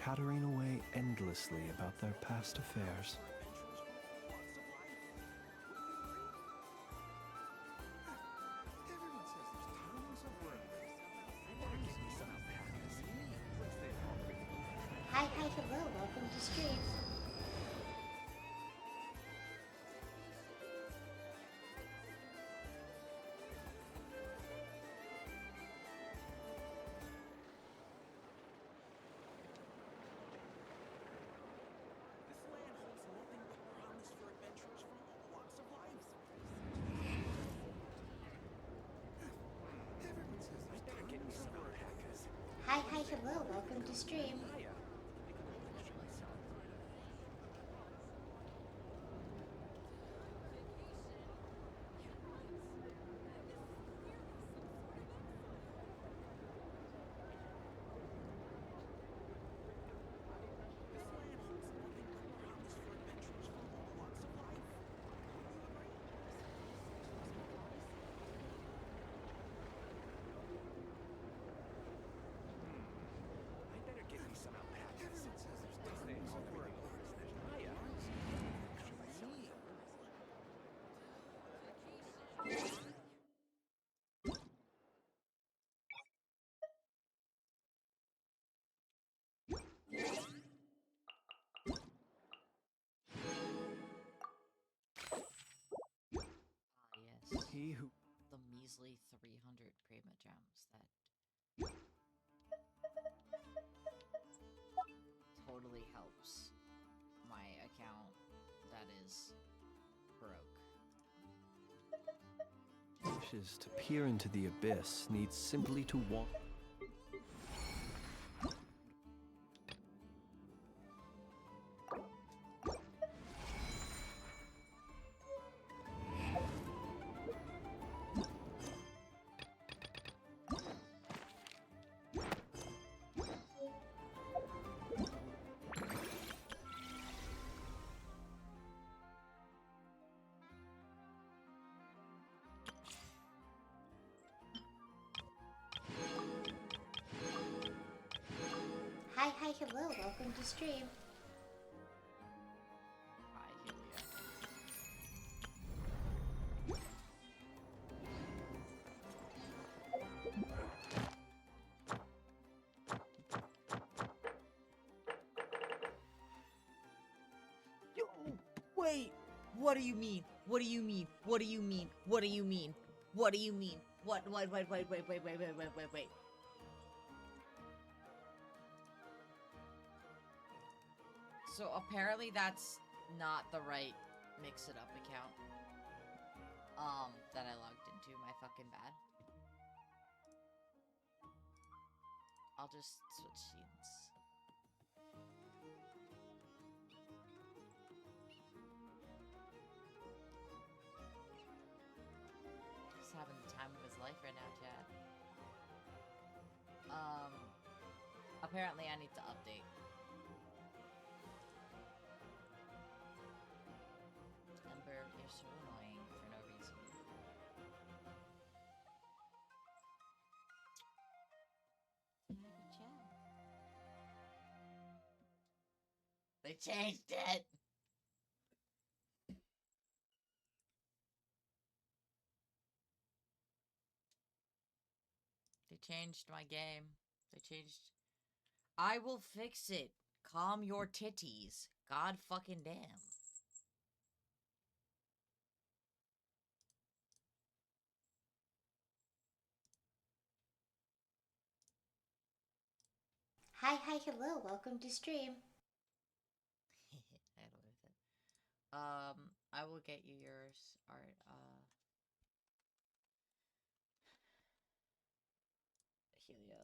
chattering away endlessly about their past affairs. Hi, hello, welcome to stream. Hi, hello, welcome to stream. Yes. He who The measly 300 Prima Gems that totally helps my account that is broke. wishes to peer into the abyss needs simply to walk. Hi, hello, welcome to stream. Hi, Helia. Yo, wait! What do you mean? What do you mean? What do you mean? What do you mean? What do you mean? Wait. So apparently that's not the right Mix It Up account. That I logged into. My fucking bad. I'll just switch scenes. He's having the time of his life right now, Chad. Apparently I need to update. Ember, you're so annoying for no reason. They changed it! They changed my game. They changed... I will fix it. Calm your titties. God fucking damn. Hi, hello, welcome to stream. I don't know that. I will get you yours, Art. Helia.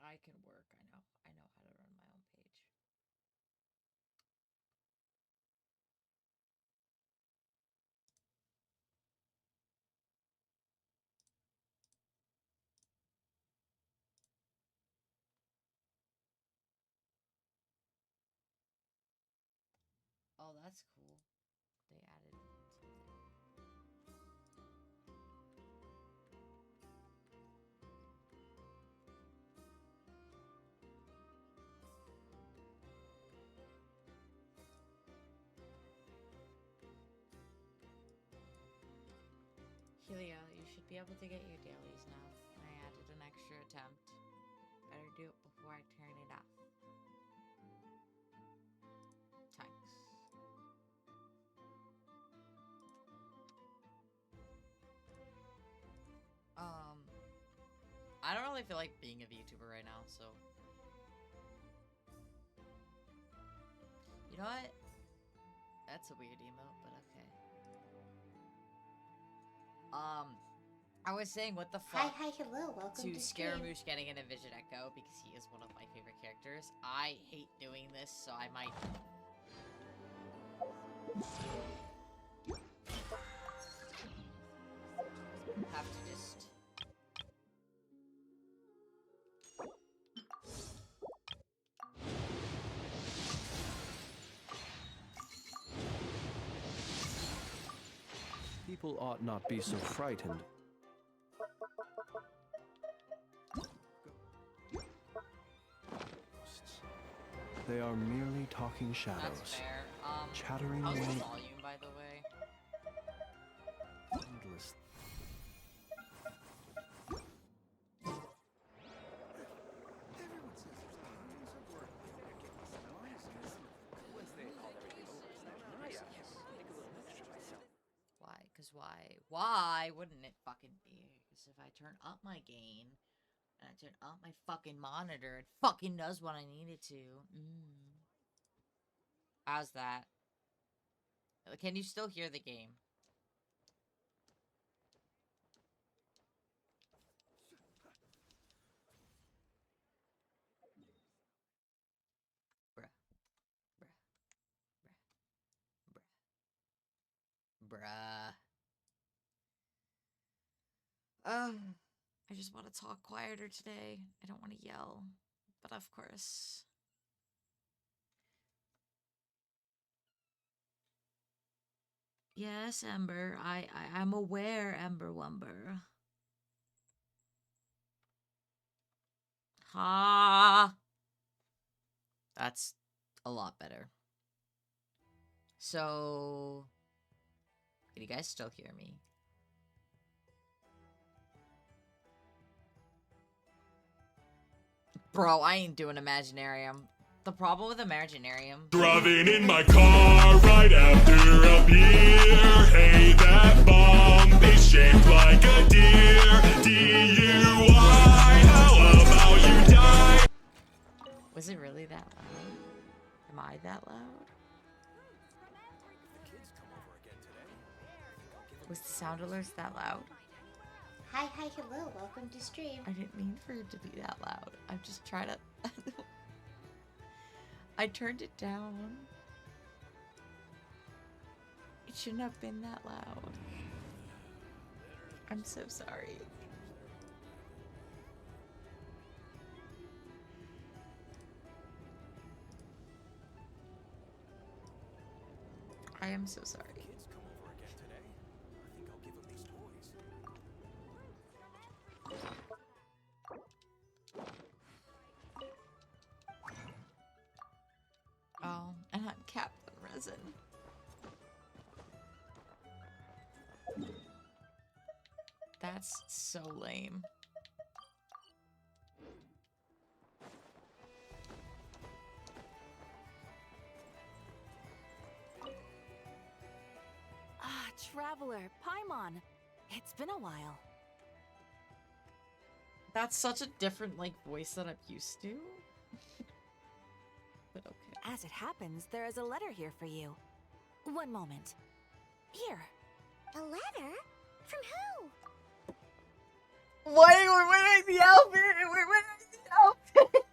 I can work. I know. I know how to run my own page. Oh, that's cool. They added something. be able to get you dailies now. I added an extra attempt. Better do it before I turn it off. Thanks. I don't really feel like being a VTuber right now, so. You know what? That's a weird emote, but okay. I was saying, what the fuck? Hi, hello, welcome to stream. Scaramouche getting an Envision Echo because he is one of my favorite characters. I hate doing this, so I might. Have to just. People ought not be so frightened. They are merely talking shadows. That's fair. Chattering How's the away. volume, by the way? Endless. Why? Because why? Why wouldn't it fucking be? Because if I turn up my gain, and I turn up my fucking monitor, it fucking does what I need it to. How's that? Can you still hear the game? Bruh. Bruh. I just want to talk quieter today. I don't want to yell. But of course. Yes, Ember. I'm aware, Ember Wumber. Ha! That's a lot better. So, can you guys still hear me? Bro, I ain't doing Imaginarium. The problem with Imaginarium... Driving in my car right after a beer. Hey, that bomb is shaped like a deer. DUI, how about you die? Was it really that loud? Am I that loud? Was the sound alerts that loud? Hi, hello, welcome to stream. I didn't mean for it to be that loud. I'm just trying to... I turned it down. It shouldn't have been that loud. I'm so sorry. I am so sorry. Kids come over again today. I think I'll give them these toys. Oh, and I'm Captain Resin. That's so lame. Ah, Traveler, Paimon. It's been a while. That's such a different, like, voice that I'm used to. But okay. As it happens, there is a letter here for you. One moment. Here. A letter? From who? Wait, the outfit! The outfit!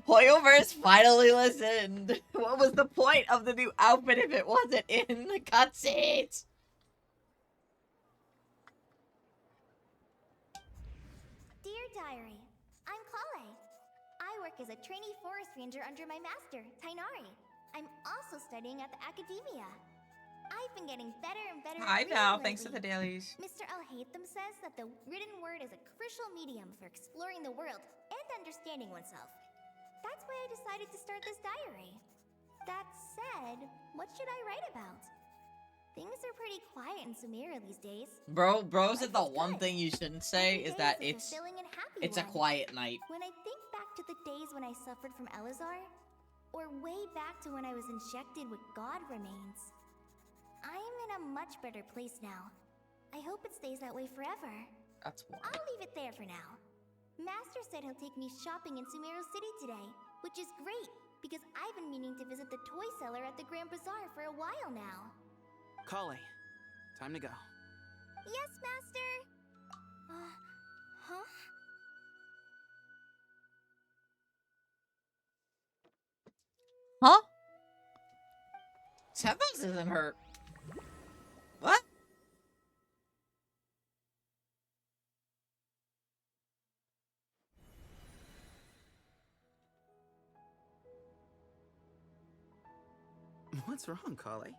Hoyoverse finally listened! What was the point of the new outfit if it wasn't in the cutscenes? Dear Diary, I'm Kale. I work as a trainee forest ranger under my master, Tainari. I'm also studying at the academia. I've been getting better and better at Hi reading Val, thanks for the lately. dailies. Mr. Alhaitham says that the written word is a crucial medium for exploring the world and understanding oneself. That's why I decided to start this diary. That said, what should I write about? Things are pretty quiet in Sumeru these days. Bro said the Life is one good. thing you shouldn't say Every is day that a fulfilling and happy it's a one. quiet night. When I think back to the days when I suffered from Elazar, or way back to when I was injected with God remains, I am in a much better place now. I hope it stays that way forever. That's why. I'll leave it there for now. Master said he'll take me shopping in Sumeru City today, which is great, because I've been meaning to visit the toy seller at the Grand Bazaar for a while now. Kale, time to go. Yes, Master! Huh? Huh? Tethos isn't hurt. What? What's wrong, Kale?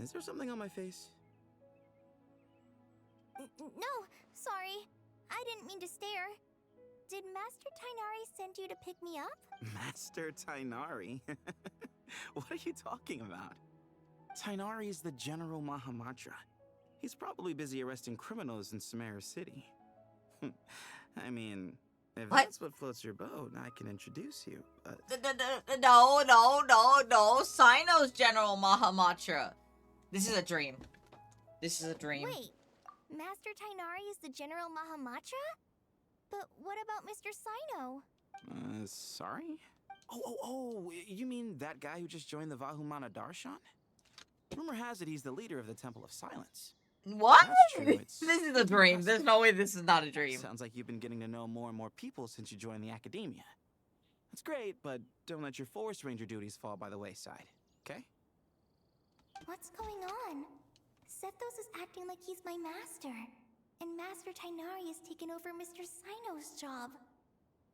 Is there something on my face? No, sorry. I didn't mean to stare. Did Master Tainari send you to pick me up? Master Tainari? What are you talking about? Tainari is the General Mahamatra. He's probably busy arresting criminals in Sumeru City. I mean, if What? that's what floats your boat, I can introduce you, but... No. Sino's General Mahamatra. This is a dream. This is a dream. Wait, Master Tainari is the General Mahamatra? But what about Mr. Sino? Sorry? Oh, you mean that guy who just joined the Vahumana Darshan? Rumor has it he's the leader of the Temple of Silence. What? That's true, it's This is a dream. There's no way this is not a dream. Sounds like you've been getting to know more and more people since you joined the academia. That's great, but don't let your forest ranger duties fall by the wayside, okay? What's going on? Sethos is acting like he's my master, and Master Tainari has taken over Mr. Sino's job.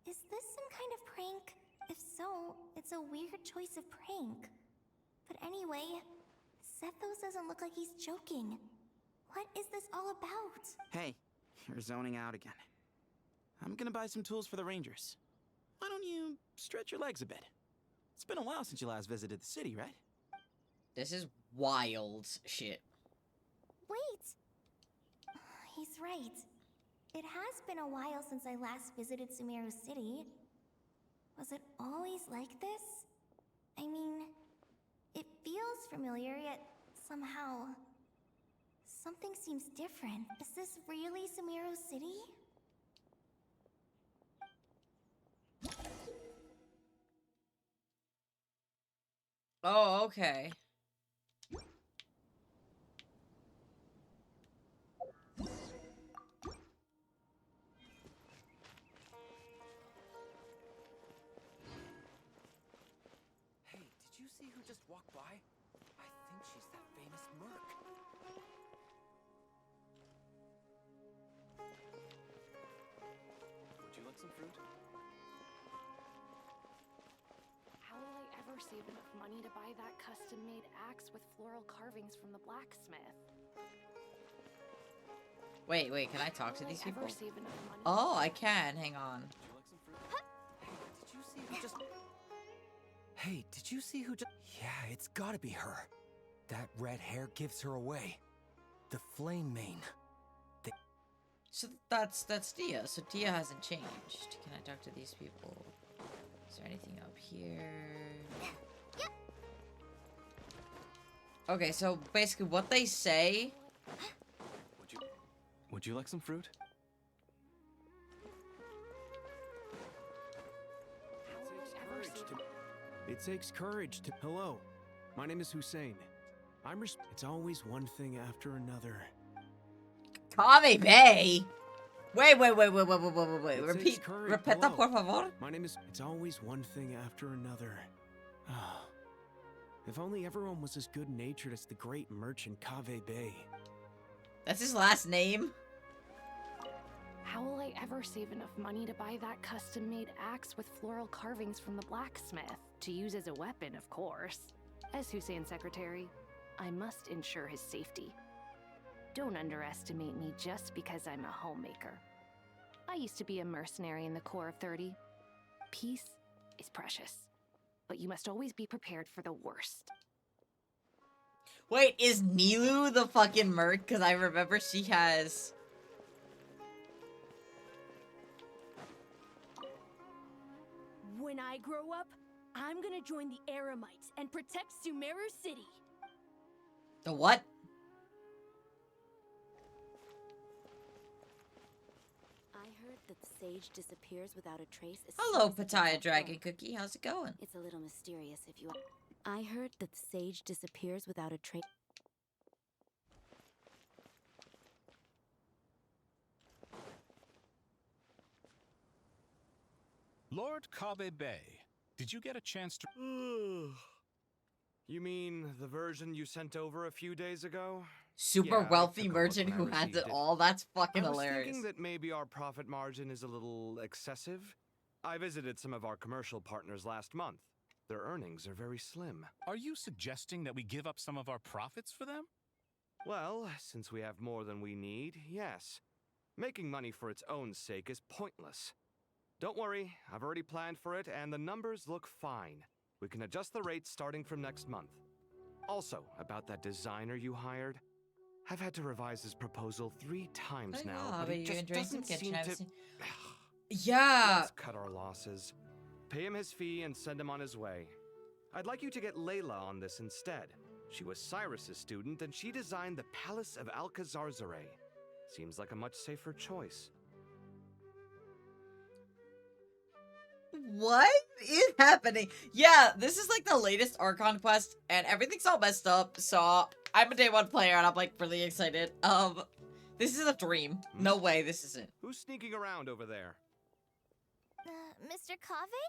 Is this some kind of prank? If so, it's a weird choice of prank. But anyway, Sethos doesn't look like he's joking. What is this all about? Hey, you're zoning out again. I'm gonna buy some tools for the rangers. Why don't you stretch your legs a bit? It's been a while since you last visited the city, right? This is wild shit. Wait! He's right. It has been a while since I last visited Sumeru City. Was it always like this? I mean, it feels familiar, yet somehow... something seems different. Is this really Sumeru City? Oh, okay. Hey, did you see who just walked by? I think she's that famous merc. Would you like some fruit? How will I ever save enough money to buy that custom-made axe with floral carvings from the blacksmith? Wait, can I talk to Will these I ever people? save enough money? Oh, I can. Hang on. Would you like some fruit? Hey, did you see who just... Hey, did you see who just... Yeah, it's gotta be her. That red hair gives her away. The flame mane. So that's Dia. So Dia hasn't changed. Can I talk to these people? Is there anything up here? Okay, so basically what they say... Would you like some fruit? How will I ever save... It takes courage to... Hello, my name is Hussein. It's always one thing after another. Kame Bay? Wait. It takes courage. Repeta, Hello. por favor. My name is... It's always one thing after another. Ah. If only everyone was as good-natured as the great merchant Kave Bay. That's his last name? How will I ever save enough money to buy that custom-made axe with floral carvings from the blacksmith? To use as a weapon, of course. As Hussein's secretary, I must ensure his safety. Don't underestimate me just because I'm a homemaker. I used to be a mercenary in the Corps of 30. Peace is precious, but you must always be prepared for the worst. Wait, is Nilu the fucking merc? Because I remember she has... When I grow up, I'm gonna join the Eremites and protect Sumeru City. The what? I heard that the sage disappears without a trace. Hello, Pattaya Dragon Cookie. How's it going? It's a little mysterious if you... I heard that the sage disappears without a trace. Lord Kabe Bay, did you get a chance to... You mean the version you sent over a few days ago? Super Yeah, I wealthy took a look merchant when I who has received it all. That's fucking I was hilarious. thinking that maybe our profit margin is a little excessive. I visited some of our commercial partners last month. Their earnings are very slim. Are you suggesting that we give up some of our profits for them? Well, since we have more than we need, yes. Making money for its own sake is pointless. Don't worry, I've already planned for it, and the numbers look fine. We can adjust the rates starting from next month. Also, about that designer you hired, I've had to revise his proposal 3 times now, but it just doesn't seem to... Yeah. Let's cut our losses. Pay him his fee and send him on his way. I'd like you to get Layla on this instead. She was Cyrus's student, and she designed the Palace of Alcazarzare. Seems like a much safer choice. What is happening? Yeah, this is like the latest Archon quest, and everything's all messed up, so I'm a day 1 player, and I'm like really excited. This is a dream. No way, this isn't. Who's sneaking around over there? Mr. Kave?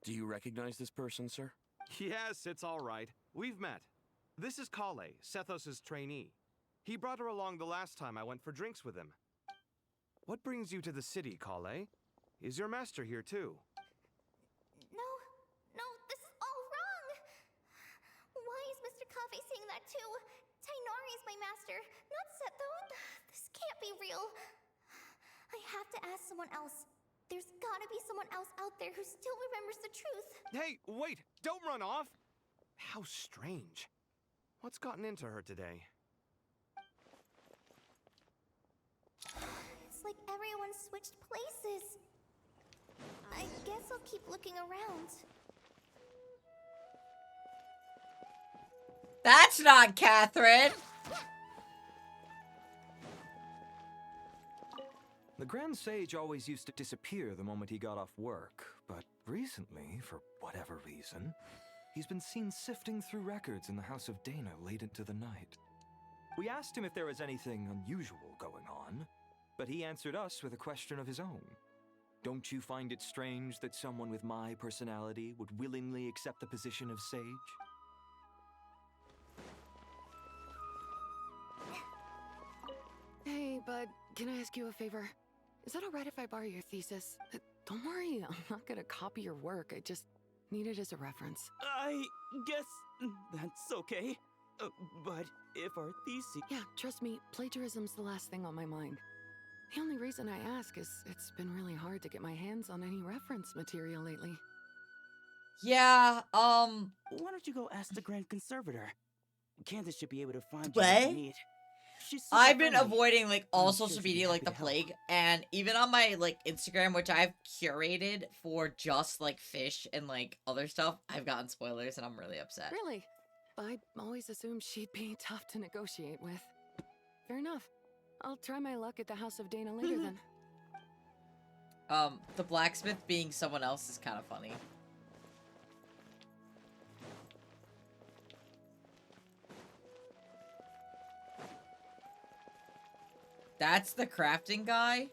Do you recognize this person, sir? Yes, it's all right. We've met. This is Kale, Sethos' trainee. He brought her along the last time I went for drinks with him. What brings you to the city, Kale? Is your master here too? No, this is all wrong! Why is Mr. Kave saying that too? Tainari is my master, not Setho. This can't be real. I have to ask someone else. There's gotta be someone else out there who still remembers the truth. Hey, wait! Don't run off! How strange. What's gotten into her today? It's like everyone switched places. I guess I'll keep looking around. That's not Catherine! The Grand Sage always used to disappear the moment he got off work, but recently, for whatever reason, he's been seen sifting through records in the House of Dana late into the night. We asked him if there was anything unusual going on, but he answered us with a question of his own. Don't you find it strange that someone with my personality would willingly accept the position of sage? Hey, bud, can I ask you a favor? Is that alright if I borrow your thesis? Don't worry, I'm not gonna copy your work. I just need it as a reference. I guess that's okay. But if our thesis... Yeah, trust me, plagiarism's the last thing on my mind. The only reason I ask is it's been really hard to get my hands on any reference material lately. Yeah, Why don't you go ask the Grand Conservator? Candace should be able to find you what? what you need. I've been avoiding like all social media like the plague, and even on my like Instagram, which I've curated for just like fish and like other stuff, I've gotten spoilers and I'm really upset. Really? I always assumed she'd be tough to negotiate with. Fair enough. I'll try my luck at the House of Dana later then. The blacksmith being someone else is kind of funny. That's the crafting guy?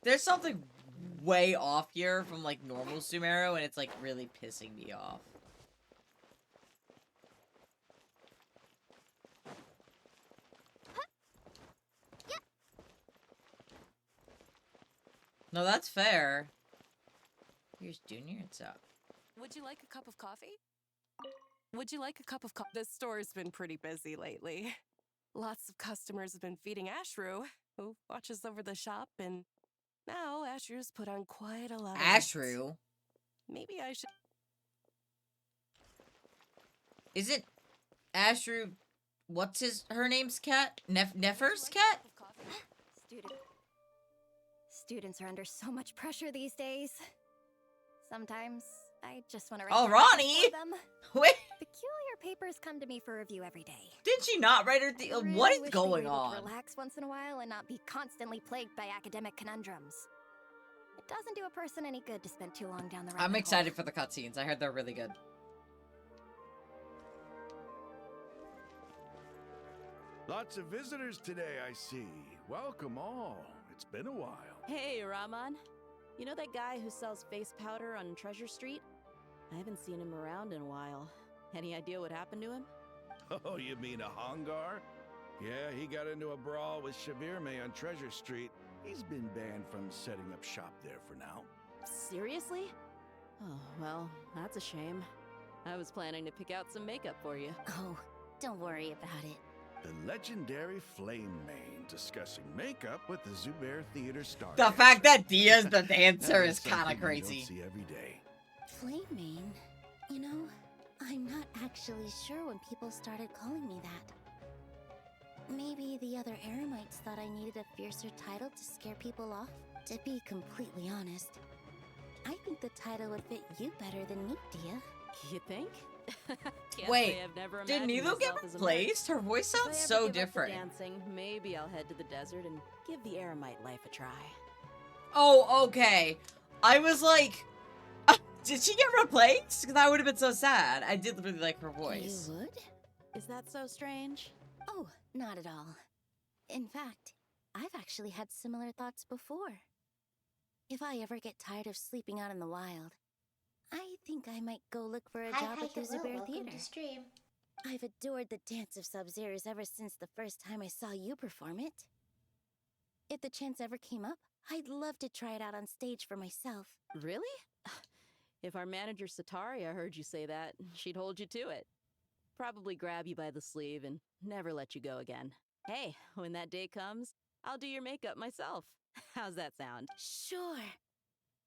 There's something way off here from like normal Sumeru, and it's like really pissing me off. No, that's fair. Here's Junior, it's up. Would you like a cup of coffee? Would you like a cup of coffee? This store's been pretty busy lately. Lots of customers have been feeding Ashru. who watches over the shop, and now Ashrew's put on quite a lot of Ashrew? weight. Maybe I should... Isn't Ashrew... What's her name's cat? Nefer's cat? Students are under so much pressure these days. Sometimes I just want to Oh, write Ronnie! them. Wait. Peculiar papers come to me for review every day. Did she not write her what is Wish they going were able to on? relax once in a while and not be constantly plagued by academic conundrums. It doesn't do a person any good to spend too long down the rabbit I'm hole. excited for the cutscenes. I heard they're really good. Lots of visitors today, I see. Welcome all. It's been a while. Hey, Rahman. You know that guy who sells face powder on Treasure Street? I haven't seen him around in a while. Any idea what happened to him? Oh, you mean a Hongar? Yeah, he got into a brawl with Shavirme on Treasure Street. He's been banned from setting up shop there for now. Seriously? Oh, well, that's a shame. I was planning to pick out some makeup for you. Oh, don't worry about it. The legendary Flame Mane discussing makeup with the Zubair Theater star. The fact that Dia's the dancer is Something kind of you crazy. don't see every day. Flame Mane? You know, I'm not actually sure when people started calling me that. Maybe the other Eremites thought I needed a fiercer title to scare people off? To be completely honest, I think the title would fit you better than me, Dia. You think? Can't Wait, say I've never did imagined Nilo get myself as a replaced? merc. Her voice If I sounds ever so give up the different. dancing, maybe I'll head to the desert and give the Eremite life a try. Oh, okay. I was like, did she get replaced? Because that would have been so sad. I did really like her voice. You would? Is that so strange? Oh, not at all. In fact, I've actually had similar thoughts before. If I ever get tired of sleeping out in the wild, I think I might go look for a job at the Zubair Theater. To stream. I've adored the dance of Sub-Zeros ever since the first time I saw you perform it. If the chance ever came up, I'd love to try it out on stage for myself. Really? If our manager Sataria heard you say that, she'd hold you to it. Probably grab you by the sleeve and never let you go again. Hey, when that day comes, I'll do your makeup myself. How's that sound? Sure.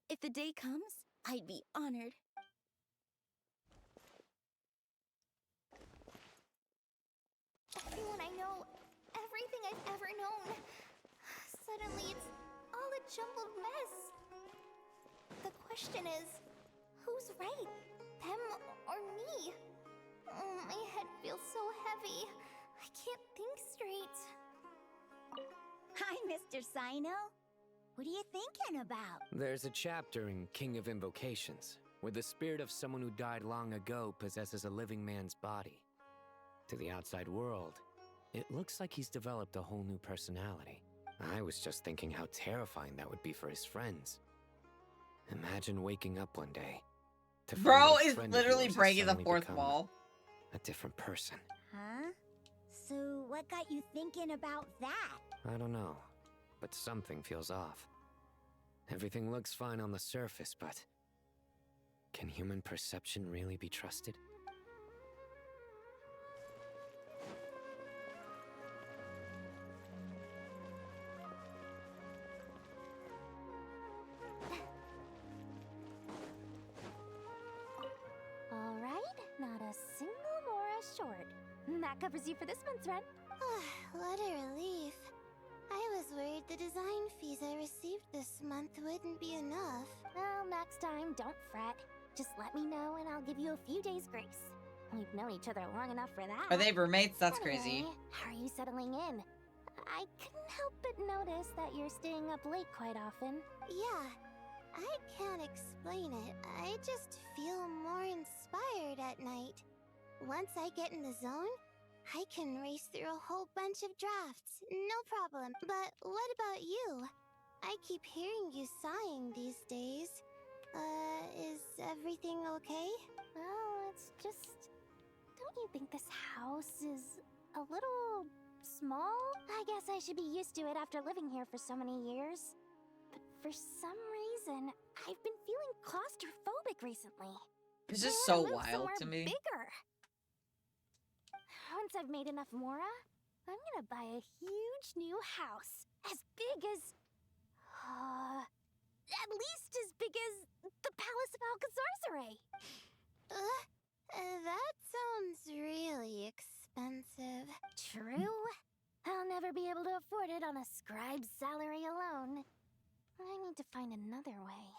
If the day comes, I'd be honored. Everyone I know, everything I've ever known. Suddenly it's all a jumbled mess. The question is, who's right? Them or me? Oh, my head feels so heavy. I can't think straight. Hi, Mr. Sino. What are you thinking about? There's a chapter in King of Invocations where the spirit of someone who died long ago possesses a living man's body. To the outside world, it looks like he's developed a whole new personality. I was just thinking how terrifying that would be for his friends. Imagine waking up one day to find Bro that is friend of literally yours has breaking the suddenly fourth become wall. A different person. Huh? So what got you thinking about that? I don't know, but something feels off. Everything looks fine on the surface, but can human perception really be trusted? All right, not a single Mora short. That covers you for this month's rent. What a relief. I was worried the design fees I received this month wouldn't be enough. Well, next time, don't fret. Just let me know and I'll give you a few days grace. We've known each other long enough for that. Are they roommates? That's crazy. Anyway, how are you settling in? I couldn't help but notice that you're staying up late quite often. Yeah, I can't explain it. I just feel more inspired at night. Once I get in the zone, I can race through a whole bunch of drafts, no problem. But what about you? I keep hearing you sighing these days. Is everything okay? Well, it's just... Don't you think this house is a little small? I guess I should be used to it after living here for so many years. But for some reason, I've been feeling claustrophobic recently. This is I so wanna move wild to somewhere me. Bigger. Once I've made enough Mora, I'm gonna buy a huge new house. As big as... at least as big as the Palace of Alcazarzaray. That sounds really expensive. True. I'll never be able to afford it on a scribe's salary alone. I need to find another way.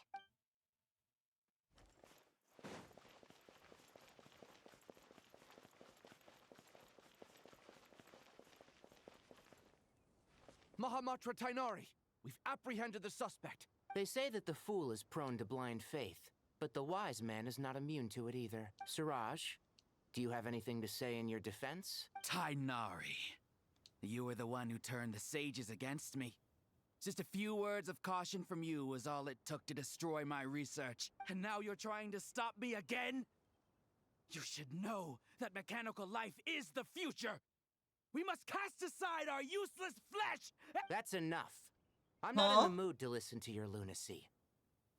Mahamatra Tainari, we've apprehended the suspect. They say that the fool is prone to blind faith, but the wise man is not immune to it either. Siraj, do you have anything to say in your defense? Tainari, you were the one who turned the sages against me. Just a few words of caution from you was all it took to destroy my research. And now you're trying to stop me again? You should know that mechanical life is the future! We must cast aside our useless flesh! That's enough. I'm not in the mood to listen to your lunacy.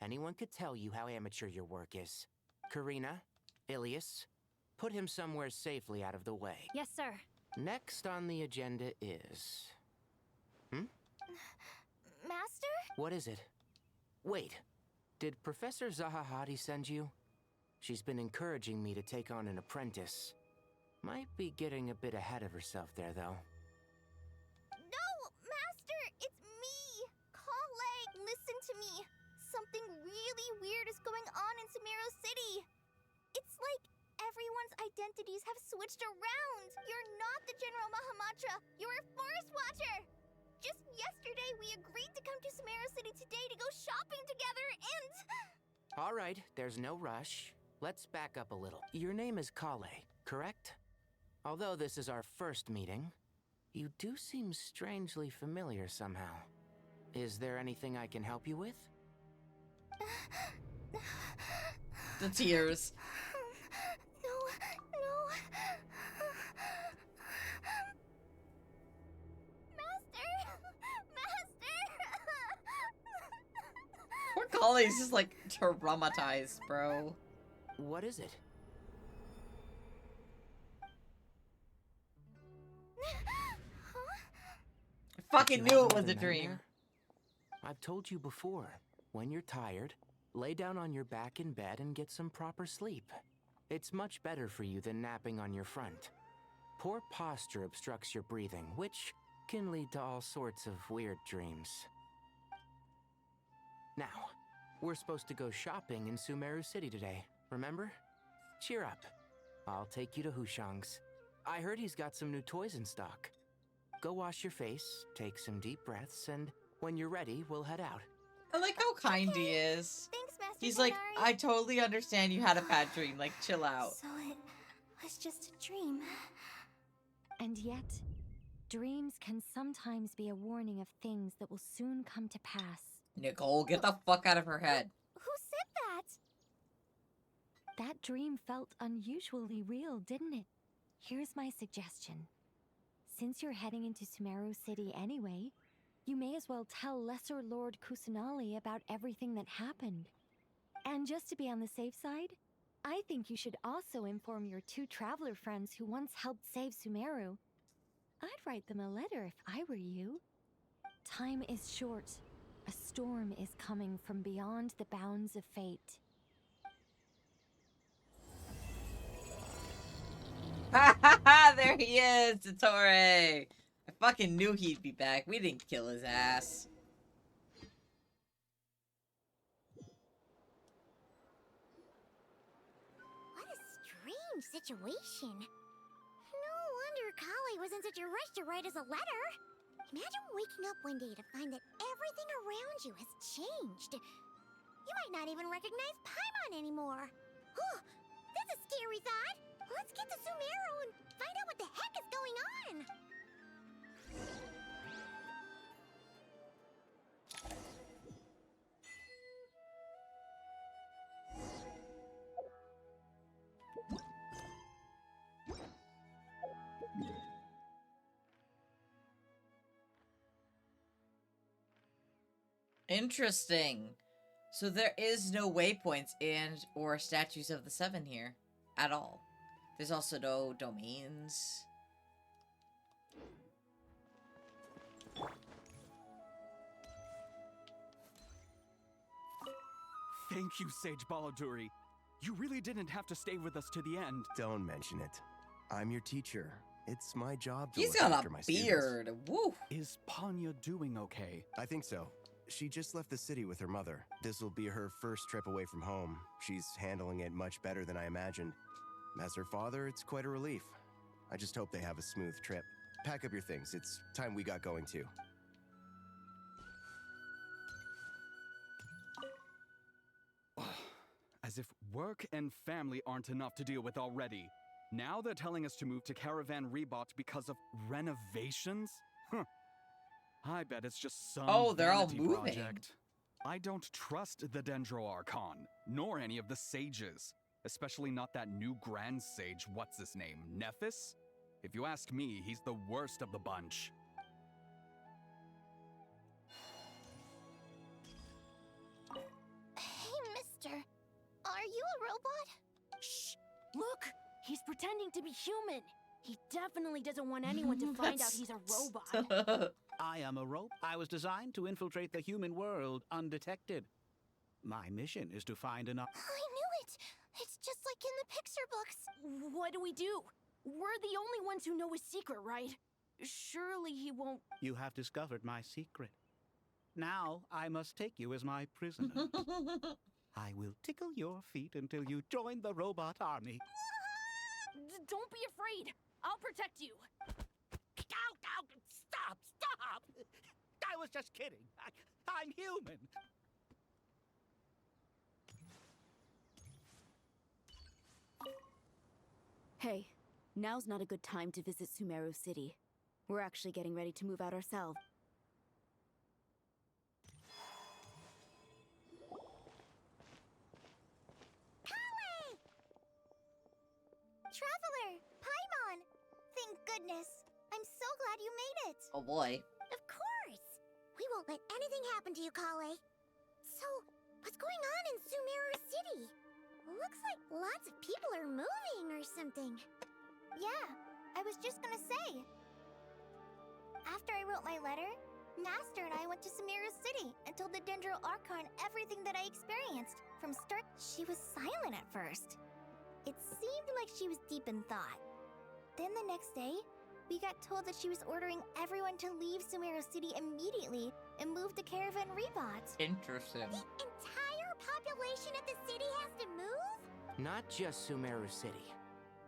Anyone could tell you how amateur your work is. Karina, Ilias, put him somewhere safely out of the way. Yes, sir. Next on the agenda is... Master? What is it? Wait, did Professor Zahahati send you? She's been encouraging me to take on an apprentice. Might be getting a bit ahead of herself there, though. No, Master, it's me, Kale. Listen to me. Something really weird is going on in Sumeru City. It's like everyone's identities have switched around. You're not the General Mahamatra. You're a Forest Watcher. Just yesterday, we agreed to come to Sumeru City today to go shopping together, and... All right, there's no rush. Let's back up a little. Your name is Kale, correct? Although this is our first meeting, you do seem strangely familiar somehow. Is there anything I can help you with? The tears. No. Poor Kale's just like traumatized, bro. What is it? I fucking knew it was a dream. I've told you before, when you're tired, lay down on your back in bed and get some proper sleep. It's much better for you than napping on your front. Poor posture obstructs your breathing, which can lead to all sorts of weird dreams. Now, we're supposed to go shopping in Sumeru City today, remember? Cheer up. I'll take you to Hushang's. I heard he's got some new toys in stock. Go wash your face, take some deep breaths, and when you're ready, we'll head out. I like how kind he is. Thanks, Master He's like, Tainari. I totally understand you had a bad dream. Like, chill out. So it was just a dream. And yet, dreams can sometimes be a warning of things that will soon come to pass. Nicole, get the fuck out of her head. Who said that? That dream felt unusually real, didn't it? Here's my suggestion. Since you're heading into Sumeru City anyway, you may as well tell Lesser Lord Kusanali about everything that happened. And just to be on the safe side, I think you should also inform your two traveler friends who once helped save Sumeru. I'd write them a letter if I were you. Time is short. A storm is coming from beyond the bounds of fate. There he is, Totore. I fucking knew he'd be back. We didn't kill his ass. What a strange situation. No wonder Kale was in such a rush to write us a letter. Imagine waking up one day to find that everything around you has changed. You might not even recognize Paimon anymore. Oh, that's a scary thought. Let's get to Sumeru and find out what the heck is going on. Interesting. So there is no waypoints and or statues of the seven here at all. There's also no domains. Thank you, Sage Baladuri. You really didn't have to stay with us to the end. Don't mention it. I'm your teacher. It's my job to He's look got after a my beard. students. Woo. Is Panya doing okay? I think so. She just left the city with her mother. This will be her first trip away from home. She's handling it much better than I imagined. As her father, it's quite a relief. I just hope they have a smooth trip. Pack up your things. It's time we got going too. As if work and family aren't enough to deal with already. Now they're telling us to move to Caravan Rebot because of renovations? Huh. I bet it's just some Oh, they're all vanity moving. project. I don't trust the Dendro Archon, nor any of the sages. Especially not that new Grand Sage, what's his name, Nephis? If you ask me, he's the worst of the bunch. Hey, mister. Are you a robot? Shh! Look! He's pretending to be human! He definitely doesn't want anyone to find out he's a robot. I am a rope. I was designed to infiltrate the human world undetected. My mission is to find enough. I knew it! It's just like in the picture books. What do we do? We're the only ones who know his secret, right? Surely he won't... You have discovered my secret. Now I must take you as my prisoner. I will tickle your feet until you join the robot army. Don't be afraid! I'll protect you! Ow, ow, stop, stop! I was just kidding. I'm human. Hey, now's not a good time to visit Sumeru City. We're actually getting ready to move out ourselves. Traveler! Paimon! Thank goodness. I'm so glad you made it. Oh boy. Of course! We won't let anything happen to you, Kale. So, what's going on in Sumeru City? Looks like lots of people are moving or something. Yeah, I was just gonna say. After I wrote my letter, Master and I went to Sumeru City and told the Dendro Archon everything that I experienced. From start, she was silent at first. It seemed like she was deep in thought. Then the next day, we got told that she was ordering everyone to leave Sumeru City immediately and move to Caravan Rebot. Interesting. The entire population of the city has to move? Not just Sumeru City.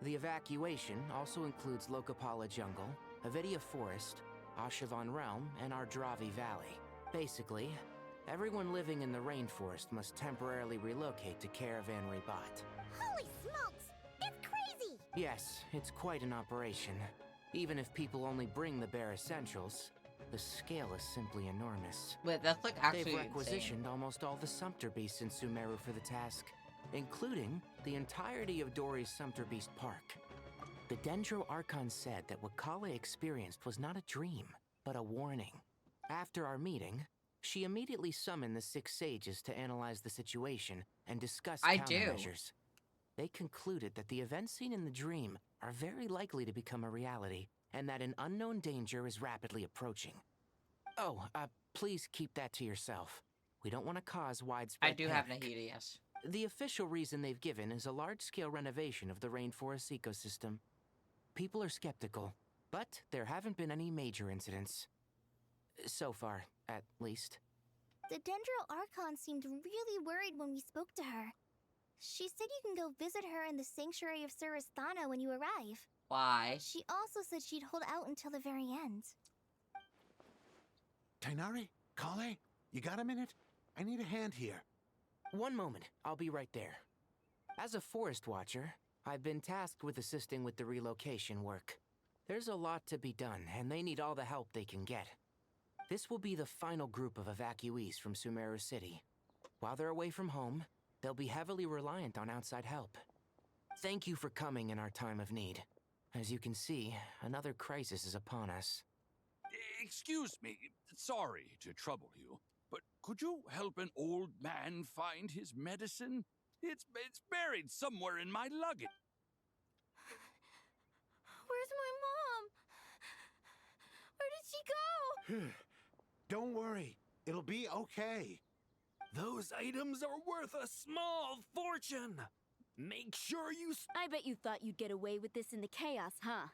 The evacuation also includes Lokapala Jungle, Avidia Forest, Ashavan Realm, and Ardravi Valley. Basically, everyone living in the rainforest must temporarily relocate to Caravan Rebot. Holy smokes! That's crazy! Yes, it's quite an operation. Even if people only bring the bare essentials, the scale is simply enormous. Wait, that's like actually They've insane. requisitioned almost all the Sumpter Beasts in Sumeru for the task, including the entirety of Dori's Sumpter Beast Park. The Dendro Archon said that what Kale experienced was not a dream, but a warning. After our meeting, she immediately summoned the 6 sages to analyze the situation and discuss countermeasures. They concluded that the events seen in the dream are very likely to become a reality, and that an unknown danger is rapidly approaching. Oh, please keep that to yourself. We don't want to cause widespread I do have panic. Nahida, yes. The official reason they've given is a large-scale renovation of the rainforest ecosystem. People are skeptical, but there haven't been any major incidents. So far, at least. The Dendro Archon seemed really worried when we spoke to her. She said you can go visit her in the Sanctuary of Surasthana when you arrive. Why? She also said she'd hold out until the very end. Tainari? Kale? You got a minute? I need a hand here. One moment, I'll be right there. As a forest watcher, I've been tasked with assisting with the relocation work. There's a lot to be done, and they need all the help they can get. This will be the final group of evacuees from Sumeru City. While they're away from home, they'll be heavily reliant on outside help. Thank you for coming in our time of need. As you can see, another crisis is upon us. Excuse me, sorry to trouble you, but could you help an old man find his medicine? It's buried somewhere in my luggage. Where's my mom? Where did she go? Don't worry. It'll be okay. Those items are worth a small fortune. Make sure you... I bet you thought you'd get away with this in the chaos, huh?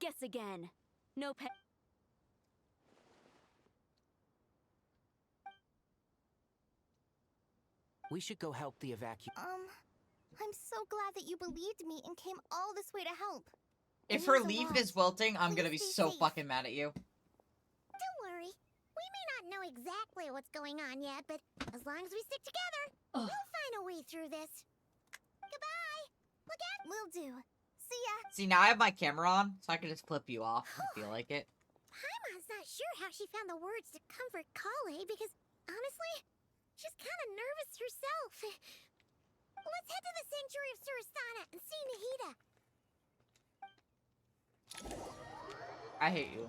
Guess again. No pet. We should go help the I'm so glad that you believed me and came all this way to help. If her leaf is wilting, I'm gonna be so fucking mad at you. Don't worry. We may not know exactly what's going on yet, but as long as we stick together, we'll find a way through this. Goodbye. Look out. Will do. See ya. See, now I have my camera on, so I can just flip you off if I feel like it. Paimon's not sure how she found the words to comfort Kale because, honestly, she's kind of nervous herself. Let's head to the Sanctuary of Surasana and see Nahida. I hate you.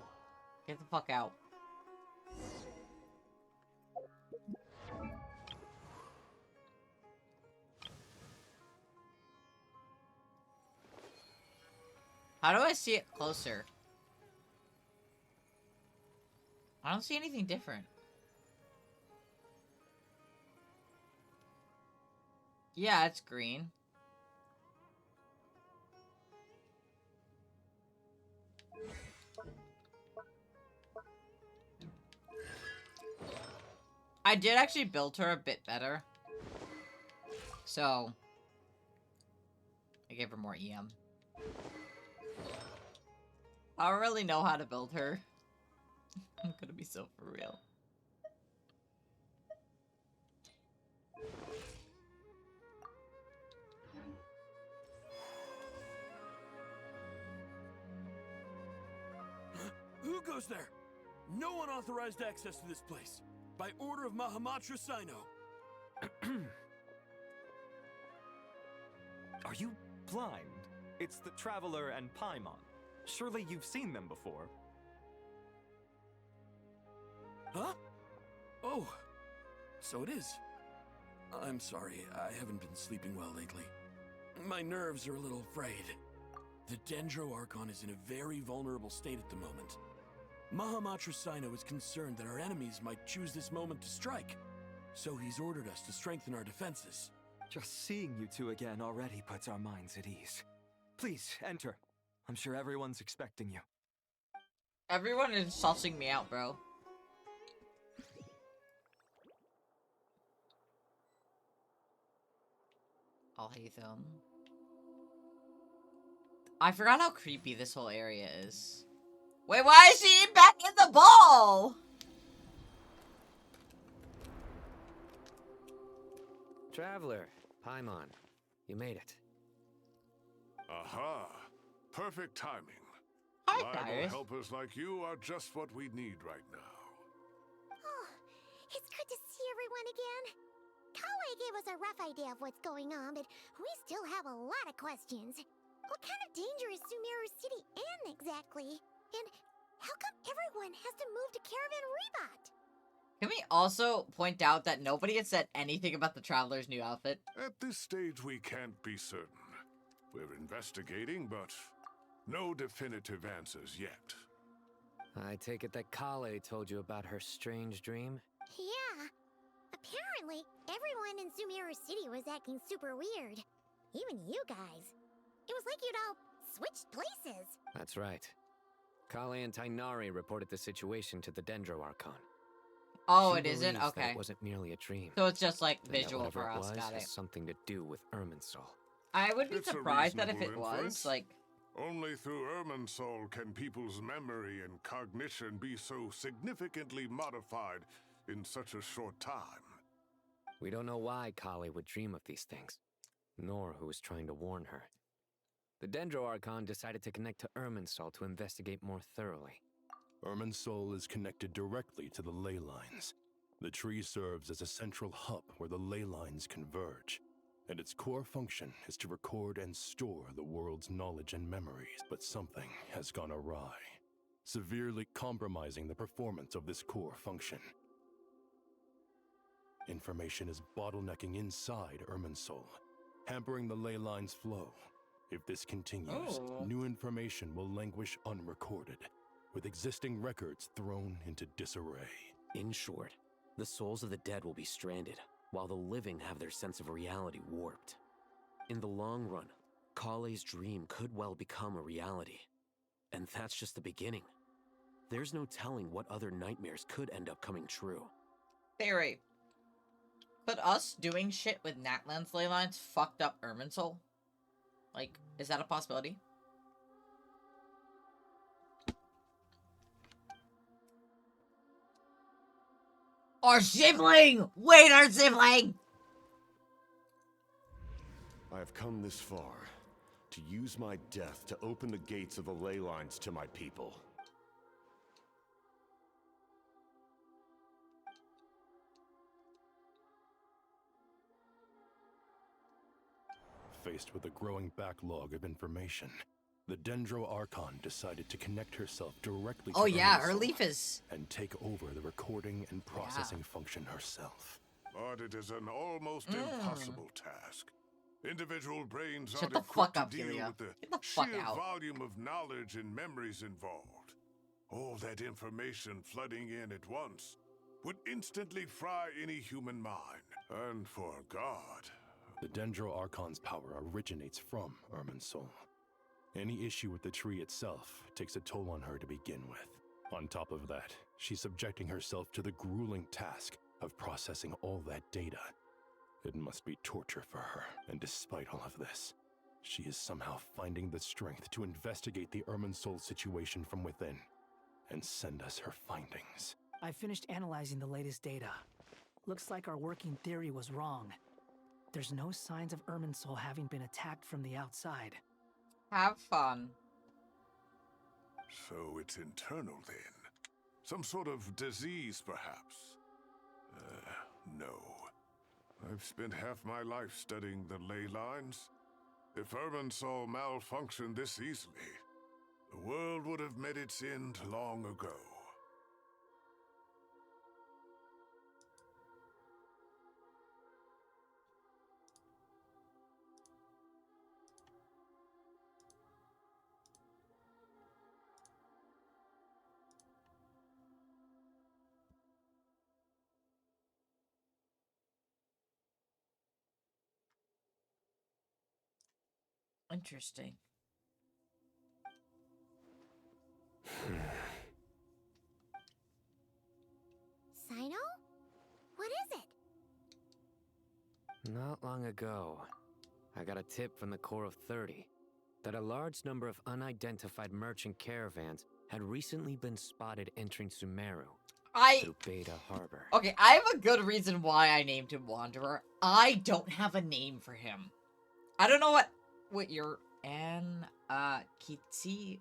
Get the fuck out. How do I see it closer? I don't see anything different. Yeah, it's green. I did actually build her a bit better. So, I gave her more EM. I don't really know how to build her. I'm gonna be so for real. Who goes there? No unauthorized access to this place. By order of Mahamatra Sino. Are you blind? It's the Traveler and Paimon. Surely you've seen them before. Huh? Oh, so it is. I'm sorry, I haven't been sleeping well lately. My nerves are a little frayed. The Dendro Archon is in a very vulnerable state at the moment. Mahamatra Sino is concerned that our enemies might choose this moment to strike, so he's ordered us to strengthen our defenses. Just seeing you two again already puts our minds at ease. Please, enter. I'm sure everyone's expecting you. Everyone is sussing me out, bro. I'll hate them. I forgot how creepy this whole area is. Wait, why is she back in the ball? Traveler, Paimon, you made it. Aha! Perfect timing. Hi, Reliable Cyrus. helpers like you are just what we need right now. Oh, it's good to see everyone again. Kale gave us a rough idea of what's going on, but we still have a lot of questions. What kind of danger is Sumeru City in exactly? And how come everyone has to move to Caravan Rebot? Can we also point out that nobody had said anything about the Traveler's new outfit? At this stage, we can't be certain. We're investigating, but no definitive answers yet. I take it that Kale told you about her strange dream? Yeah. Apparently, everyone in Sumeru City was acting super weird. Even you guys. It was like you'd all switched places. That's right. Kale and Tainari reported the situation to the Dendro Archon. Oh, She it isn't? believes that Okay. It wasn't merely a dream. So it's just like and that visual whatever for us. was Got has it. something to do with Irminsul. I would be It's a surprised that if it reasonable was, inference. like... Only through Irminsul can people's memory and cognition be so significantly modified in such a short time. We don't know why Kale would dream of these things, nor who was trying to warn her. The Dendro Archon decided to connect to Irminsul to investigate more thoroughly. Irminsul is connected directly to the ley lines. The tree serves as a central hub where the ley lines converge, and its core function is to record and store the world's knowledge and memories. But something has gone awry, severely compromising the performance of this core function. Information is bottlenecking inside Irminsul, hampering the ley lines' flow. If this continues, new information will languish unrecorded, with existing records thrown into disarray. In short, the souls of the dead will be stranded, while the living have their sense of reality warped. In the long run, Kale's dream could well become a reality. And that's just the beginning. There's no telling what other nightmares could end up coming true. Theory. But us doing shit with Natlan's ley lines fucked up Irminsul? Like, is that a possibility? Our sibling! Wait, our sibling! I have come this far to use my death to open the gates of the ley lines to my people. Faced with a growing backlog of information, the Dendro Archon decided to connect herself directly to her Irminsul leaf is... and take over the recording and processing function herself. But it is an almost impossible task. Individual brains Shut aren't the equipped fuck up, to deal Julia. with the Get the fuck sheer out. volume of knowledge and memories involved. All that information flooding in at once would instantly fry any human mind. And for God... The Dendro Archon's power originates from Irminsul. Any issue with the tree itself takes a toll on her to begin with. On top of that, she's subjecting herself to the grueling task of processing all that data. It must be torture for her, and despite all of this, she is somehow finding the strength to investigate the Irminsul situation from within and send us her findings. I finished analyzing the latest data. Looks like our working theory was wrong. There's no signs of Irminsul having been attacked from the outside. Have fun. So it's internal then? Some sort of disease, perhaps? No. I've spent half my life studying the ley lines. If Irminsul malfunctioned this easily, the world would have met its end long ago. Interesting. Sino? What is it? Not long ago, I got a tip from the Core of 30 that a large number of unidentified merchant caravans had recently been spotted entering Sumeru through Beta Harbor. Okay, I have a good reason why I named him Wanderer. I don't have a name for him. I don't know what your Kitsi,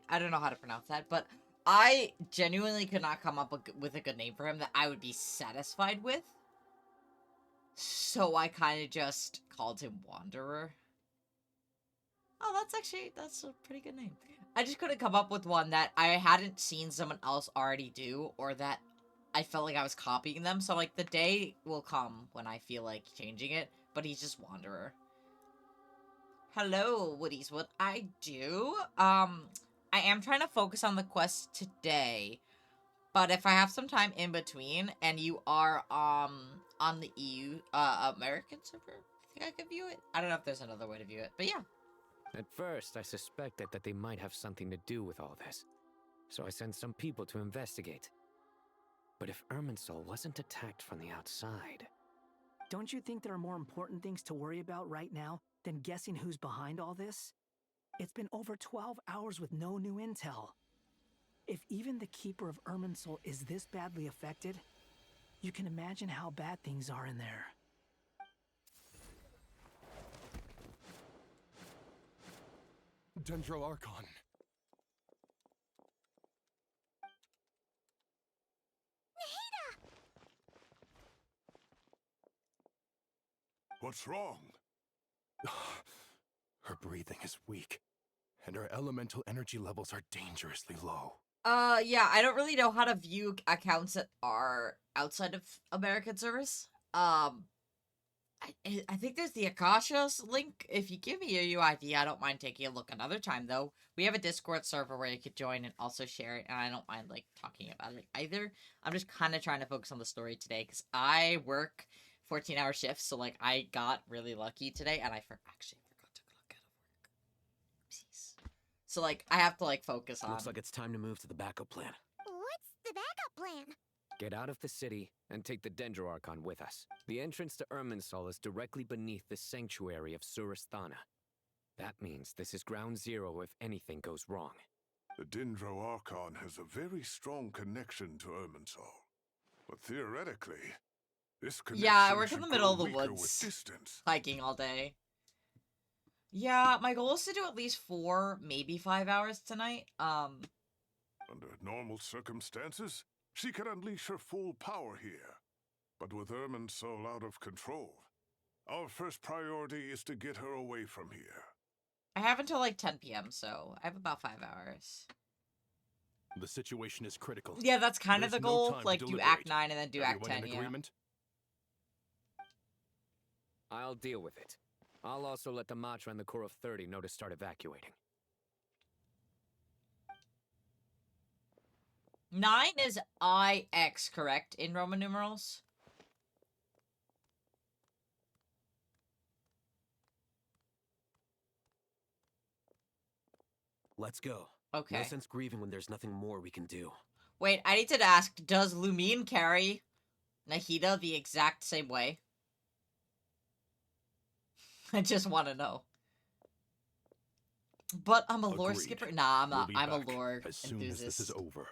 I don't know how to pronounce that, but I genuinely could not come up with a good name for him that I would be satisfied with. So I kind of just called him Wanderer. Oh, that's a pretty good name. I just couldn't come up with one that I hadn't seen someone else already do, or that I felt like I was copying them. So, like, the day will come when I feel like changing it, but he's just Wanderer. Hello, Woody's what I do. I am trying to focus on the quest today, but if I have some time in between, and you are, on the EU, American server, I think I could view it. I don't know if there's another way to view it, but yeah. At first, I suspected that they might have something to do with all this, so I sent some people to investigate. But if Irminsul wasn't attacked from the outside... Don't you think there are more important things to worry about right now than guessing who's behind all this? It's been over 12 hours with no new intel. If even the Keeper of Irminsul is this badly affected, you can imagine how bad things are in there. Dendro Archon. What's wrong? Her breathing is weak, and her elemental energy levels are dangerously low. Yeah, I don't really know how to view accounts that are outside of American servers. I think there's the Akasha's link. If you give me a UID, I don't mind taking a look another time, though. We have a Discord server where you could join and also share it, and I don't mind, like, talking about it either. I'm just kind of trying to focus on the story today, because I work 14-hour shifts, so, like, I got really lucky today, and I actually forgot to clock out of work. Oopsies. So, like, I have to, like, focus on... Looks like it's time to move to the backup plan. What's the backup plan? Get out of the city and take the Dendro Archon with us. The entrance to Irminsul is directly beneath the sanctuary of Surasthana. That means this is ground zero if anything goes wrong. The Dendro Archon has a very strong connection to Irminsul. But theoretically, this connection Yeah, I work in should the middle of grow the weaker woods, with distance. hiking all day. Yeah, my goal is to do at least 4, maybe 5 hours tonight. Under normal circumstances, she can unleash her full power here. But with Irminsul out of control, our first priority is to get her away from here. I have until like 10 p.m., so I have about 5 hours. The situation is critical. Yeah, that's kind of There's the no goal. time to Like, do deliberate. Act 9 and then do Act Everyone 10, in yeah. agreement? I'll deal with it. I'll also let the Matra and the Core of 30 know to start evacuating. 9 is IX, correct, in Roman numerals? Let's go. Okay. No sense grieving when there's nothing more we can do. Wait, I need to ask, does Lumine carry Nahida the exact same way? I just want to know. But I'm a lore Agreed. skipper? Nah, I'm not. We'll be I'm a back lore as soon as this is enthusiast. over.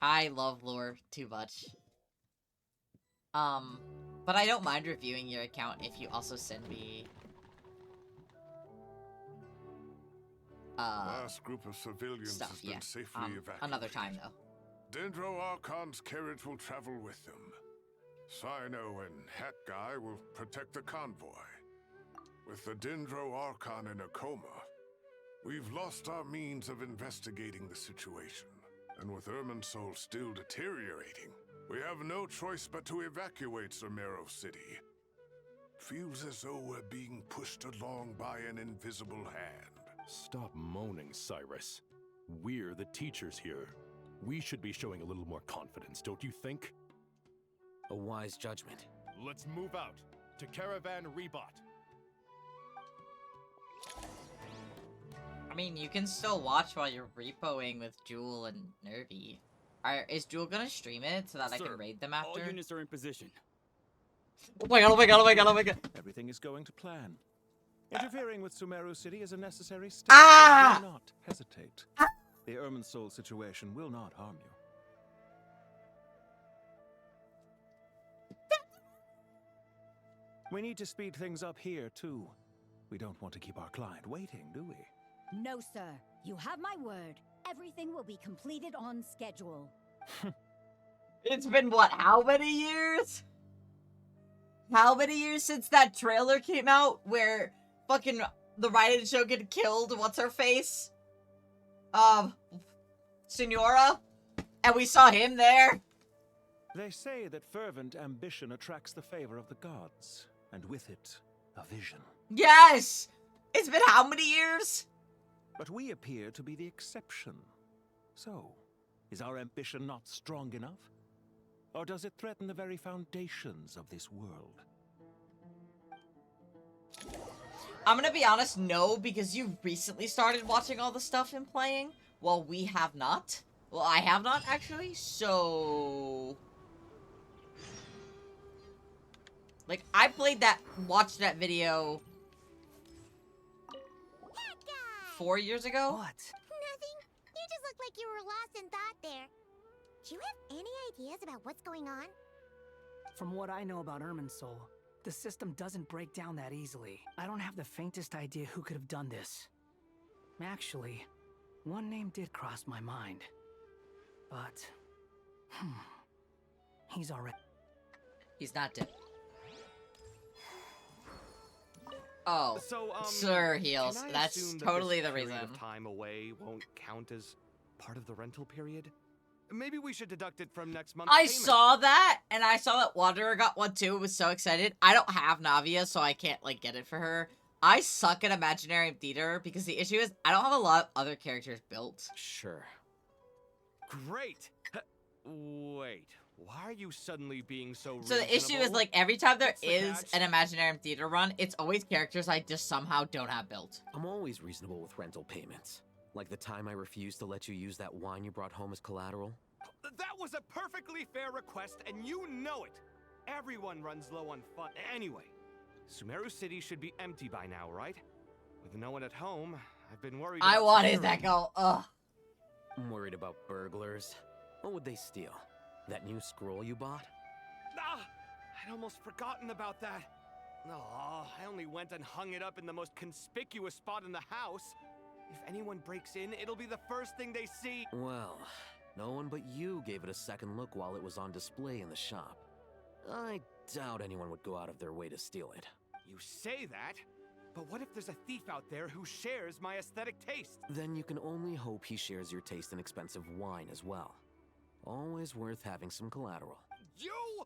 I love lore too much. But I don't mind reviewing your account if you also send me Last group of civilians stuff, has been yeah. safely evacuated. Another time though. Dendro Archon's carriage will travel with them. Sino and Hat Guy will protect the convoy. With the Dendro Archon in a coma, we've lost our means of investigating the situation. And with Irminsul still deteriorating, we have no choice but to evacuate Sumeru City. Feels as though we're being pushed along by an invisible hand. Stop moaning, Cyrus. We're the teachers here. We should be showing a little more confidence, don't you think? A wise judgment. Let's move out to Caravan Rebot. I mean, you can still watch while you're repoing with Jewel and Nervy. Is Jewel gonna stream it so that I can raid them after? All units are in position. Oh my god, oh my god, oh my god, oh my god. Everything is going to plan. Interfering with Sumeru City is a necessary step. Ah! So do not hesitate. The Irminsul situation will not harm you. We need to speed things up here, too. We don't want to keep our client waiting, do we? No, sir. You have my word. Everything will be completed on schedule. It's been, what, how many years? How many years since that trailer came out where fucking the Raiden Shogun killed what's-her-face? Senora? And we saw him there? They say that fervent ambition attracts the favor of the gods, and with it, a vision. Yes! It's been how many years? But we appear to be the exception. So, is our ambition not strong enough? Or does it threaten the very foundations of this world? I'm gonna be honest, no, because you recently started watching all the stuff and playing. Well, we have not. Well, I have not, actually, so... Like, I played that, watched that video... 4 years ago? What? Nothing. You just looked like you were lost in thought there. Do you have any ideas about what's going on? From what I know about Irminsul, the system doesn't break down that easily. I don't have the faintest idea who could have done this. Actually, one name did cross my mind. But... he's already... He's not dead. Oh, So, Sir Heals. can I That's assume that totally this the period reason. of time away won't count as part of the rental period? Maybe we should deduct it from next month's I payment. saw that, and I saw that Wanderer got one too. Was so excited. I don't have Navia, so I can't like get it for her. I suck at Imaginary Theater because the issue is I don't have a lot of other characters built. Sure. Great. Wait, why are you suddenly being so So the issue is like every time there is an Imaginary Theater run, it's always characters I just somehow don't have built. I'm always reasonable with rental payments. Like the time I refused to let you use that wine you brought home as collateral. That was a perfectly fair request, and you know it. Everyone runs low on fun. Anyway, Sumeru City should be empty by now, right? With no one at home, I've been worried I about wanted security. that go. Ugh. I'm worried about burglars. What would they steal? That new scroll you bought? Ah, I'd almost forgotten about that. Oh, I only went and hung it up in the most conspicuous spot in the house. If anyone breaks in, it'll be the first thing they see. Well, no one but you gave it a second look while it was on display in the shop. I doubt anyone would go out of their way to steal it. You say that, but what if there's a thief out there who shares my aesthetic taste? Then you can only hope he shares your taste in expensive wine as well. Always worth having some collateral. You!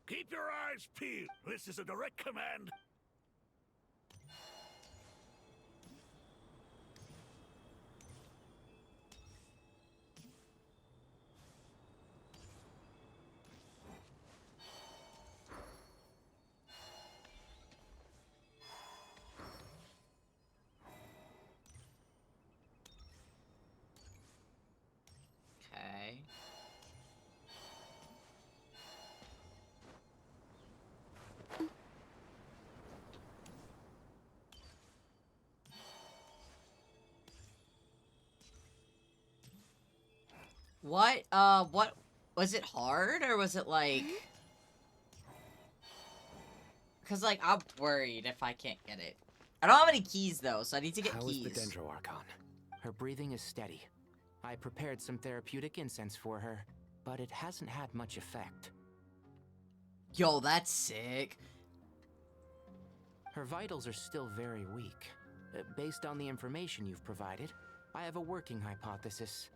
Keep your eyes peeled. This is a direct command. Okay. What was it hard or was it like? Cause like I'm worried if I can't get it. I don't have any keys though, so I need to get How keys. is the Dendro Archon? Her breathing is steady. I prepared some therapeutic incense for her, but it hasn't had much effect. Yo, that's sick. Her vitals are still very weak. Based on the information you've provided, I have a working hypothesis.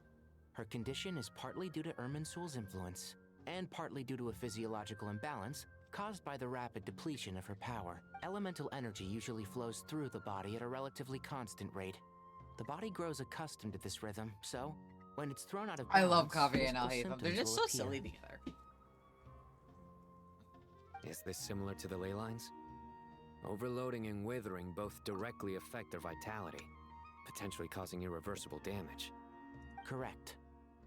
Her condition is partly due to Irminsul's influence, and partly due to a physiological imbalance caused by the rapid depletion of her power. Elemental energy usually flows through the body at a relatively constant rate. The body grows accustomed to this rhythm, so when it's thrown out of I balance, love Coffee and physical Alhaitham. They're symptoms just will so appear. silly together. Is this similar to the ley lines? Overloading and withering both directly affect their vitality, potentially causing irreversible damage. Correct.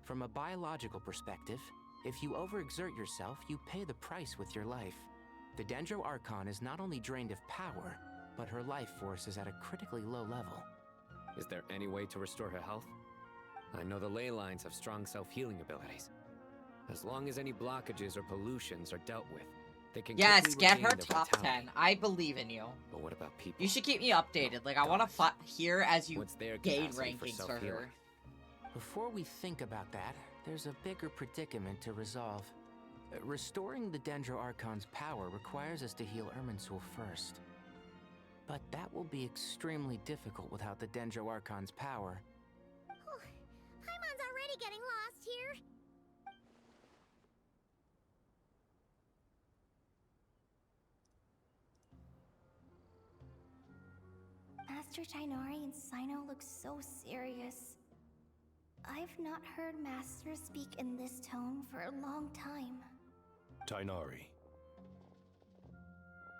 From a biological perspective, if you overexert yourself, you pay the price with your life. The Dendro Archon is not only drained of power, but her life force is at a critically low level. Is there any way to restore her health? I know the ley lines have strong self-healing abilities. As long as any blockages or pollutions are dealt with, they can Yes, quickly get regain her their top vitality. 10. I believe in you. But what about people? You should keep me updated. Like I want to hear as you What's their gain capacity for rankings for self-healing? her. Before we think about that, there's a bigger predicament to resolve. Restoring the Dendro Archon's power requires us to heal Irminsul first. But that will be extremely difficult without the Dendro Archon's power. Paimon's already getting lost here. Master Tainari and Sino look so serious. I've not heard Master speak in this tone for a long time. Tainari.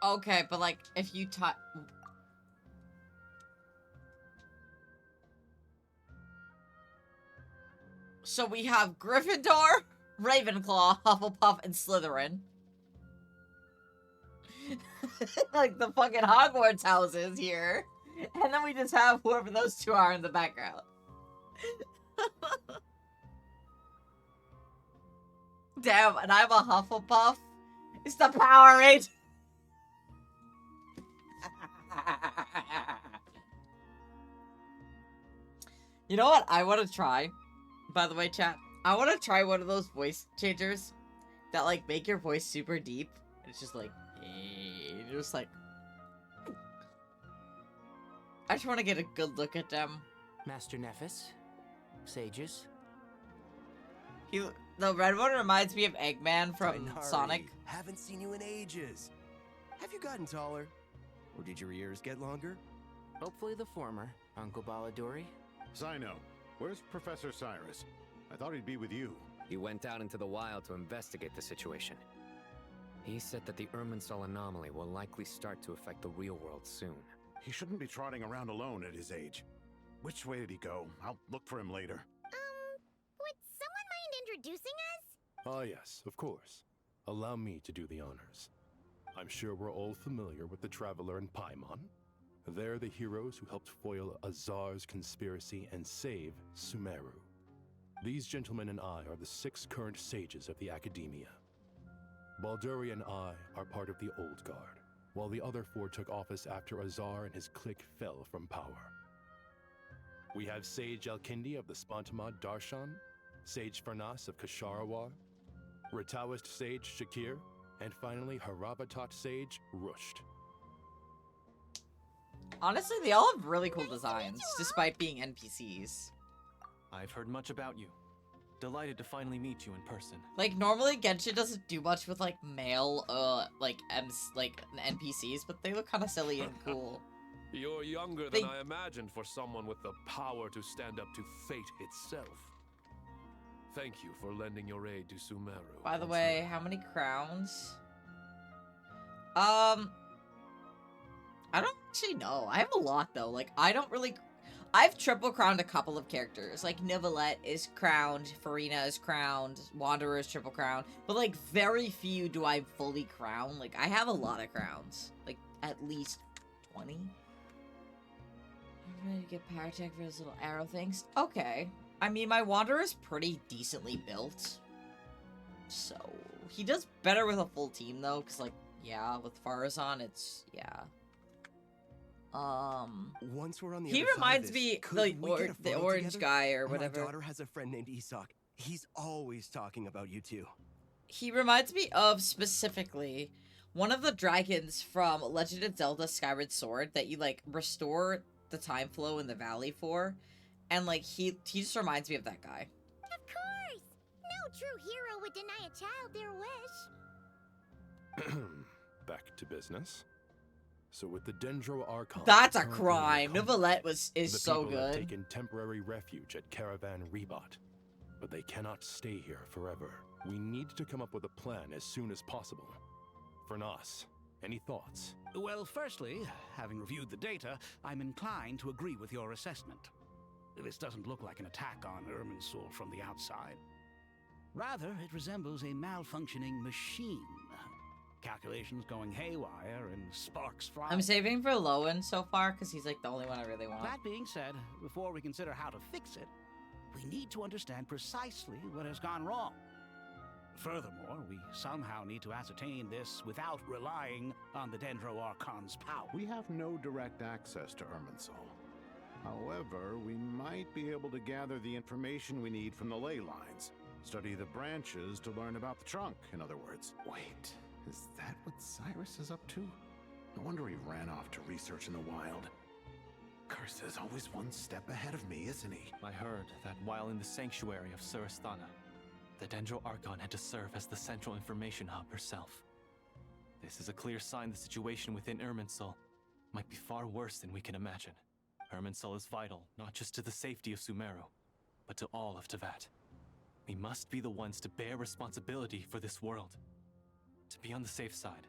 Okay, but like if you So we have Gryffindor, Ravenclaw, Hufflepuff, and Slytherin. Like the fucking Hogwarts houses here. And then we just have whoever those two are in the background. Damn, and I'm a Hufflepuff. It's the Power Rangers. You know what I want to try? By the way, chat, I want to try one of those voice changers that like make your voice super deep. It's just like, just like. I just want to get a good look at them. Master Nephis, sages. The red one reminds me of Eggman from Tainari, Sonic. Haven't seen you in ages. Have you gotten taller? Or did your ears get longer? Hopefully the former, Uncle Baladori. Sino, where's Professor Cyrus? I thought he'd be with you. He went out into the wild to investigate the situation. He said that the Irminsul anomaly will likely start to affect the real world soon. He shouldn't be trotting around alone at his age. Which way did he go? I'll look for him later. Would someone mind introducing us? Ah, yes, of course. Allow me to do the honors. I'm sure we're all familiar with the Traveler and Paimon. They're the heroes who helped foil Azar's conspiracy and save Sumeru. These gentlemen and I are the 6 current sages of the Academia. Balduri and I are part of the Old Guard, while the other 4 took office after Azar and his clique fell from power. We have Sage Elkindi of the Spantamad Darshan, Sage Farnas of Kasharawar, Rataoist Sage Shakir, and finally Harabatot Sage Rusht. Honestly, they all have really cool designs, despite being NPCs. I've heard much about you. Delighted to finally meet you in person. Like, normally Genshin doesn't do much with, like, male, NPCs, but they look kind of silly and cool. You're younger than I imagined for someone with the power to stand up to fate itself. Thank you for lending your aid to Sumeru. By the way, how many crowns? I don't actually know. I have a lot, though. Like, I've triple crowned a couple of characters. Like, Nivelette is crowned, Farina is crowned, Wanderer is triple crowned. But, like, very few do I fully crown. Like, I have a lot of crowns. Like, at least 20. I'm ready to get power tech for those little arrow things. Okay. I mean, my Wanderer is pretty decently built. So, he does better with a full team, though. Because, like, yeah, with Farazan, it's, yeah. Once we're on the he other reminds side of me this, like the orange guy or whatever. My daughter has a friend named Isak. He's always talking about you two. He reminds me of specifically one of the dragons from Legend of Zelda Skyward Sword that you like restore the time flow in the valley for, and like he just reminds me of that guy. Of course! No true hero would deny a child their wish. Back to business. So with the Dendro Archon... That's a crime! Nivelette is so good. Have taken temporary refuge at Caravan Rebot. But they cannot stay here forever. We need to come up with a plan as soon as possible. Fernas, any thoughts? Well, firstly, having reviewed the data, I'm inclined to agree with your assessment. This doesn't look like an attack on Irminsul from the outside. Rather, it resembles a malfunctioning machine. Calculations going haywire and sparks flying. I'm saving for Lowen so far because he's like the only one I really want. That being said, before we consider how to fix it, we need to understand precisely what has gone wrong. Furthermore, we somehow need to ascertain this without relying on the Dendro Archon's power. We have no direct access to Irminsul. However, we might be able to gather the information we need from the ley lines. Study the branches to learn about the trunk, in other words. Wait. Is that what Cyrus is up to? No wonder he ran off to research in the wild. Curse is always one step ahead of me, isn't he? I heard that while in the sanctuary of Surasthana, the Dendro Archon had to serve as the central information hub herself. This is a clear sign the situation within Irminsul might be far worse than we can imagine. Irminsul is vital, not just to the safety of Sumeru, but to all of Teyvat. We must be the ones to bear responsibility for this world. To be on the safe side,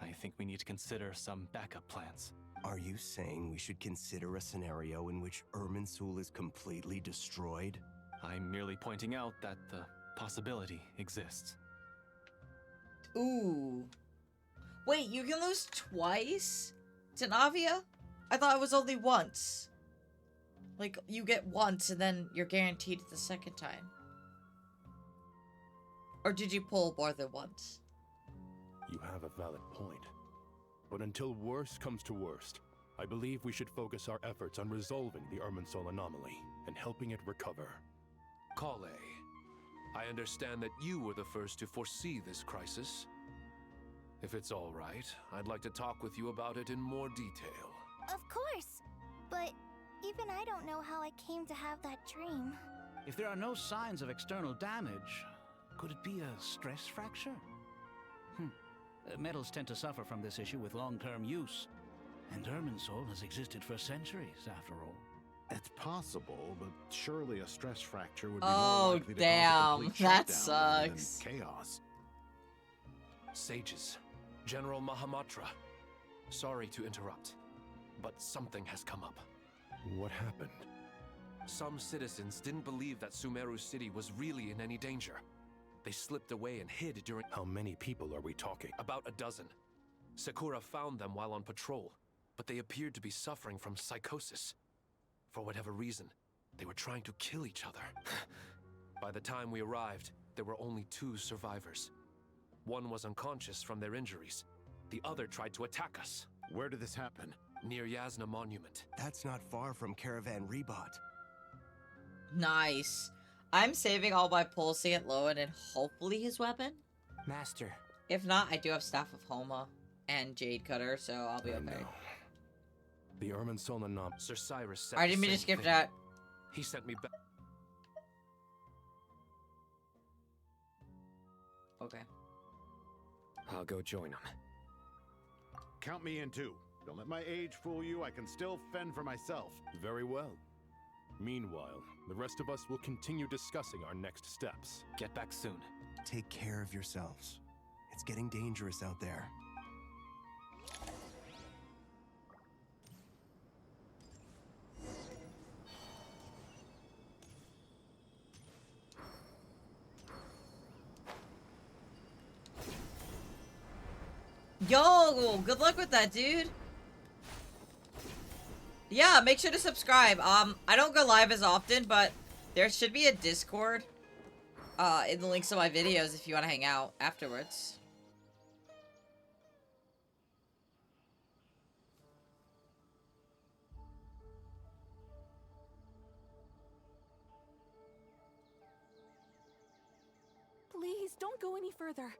I think we need to consider some backup plans. Are you saying we should consider a scenario in which Irminsul is completely destroyed? I'm merely pointing out that the possibility exists. Ooh. Wait, you can lose twice to Navia? I thought it was only once. Like, you get once and then you're guaranteed the second time. Or did you pull more than once? You have a valid point. But until worst comes to worst, I believe we should focus our efforts on resolving the Irminsul anomaly and helping it recover. Kale, I understand that you were the first to foresee this crisis. If it's all right, I'd like to talk with you about it in more detail. Of course. But even I don't know how I came to have that dream. If there are no signs of external damage, could it be a stress fracture? Metals tend to suffer from this issue with long-term use. And Irminsul has existed for centuries, after all. It's possible, but surely a stress fracture would be Oh, more likely to damn. cause a complete That shutdown rather than sucks. chaos. Sages, General Mahamatra, sorry to interrupt, but something has come up. What happened? Some citizens didn't believe that Sumeru City was really in any danger. They slipped away and hid during— How many people are we talking? About a dozen. Sakura found them while on patrol, but they appeared to be suffering from psychosis. For whatever reason, they were trying to kill each other. By the time we arrived, there were only 2 survivors. One was unconscious from their injuries. The other tried to attack us. Where did this happen? Near Yasna Monument. That's not far from Caravan Rebot. Nice. I'm saving all my pulls to get Lowen and hopefully his weapon. Master. If not, I do have Staff of Homa and Jade Cutter, so I'll be okay. The Irminsul Anom— Sir Cyrus said I didn't the mean to same skip thing. that. He sent me back. Okay. I'll go join him. Count me in too. Don't let my age fool you. I can still fend for myself. Very well. Meanwhile, the rest of us will continue discussing our next steps. Get back soon. Take care of yourselves. It's getting dangerous out there. Yo, good luck with that, dude. Yeah, make sure to subscribe. I don't go live as often, but there should be a Discord in the links to my videos if you want to hang out afterwards. Please, don't go any further.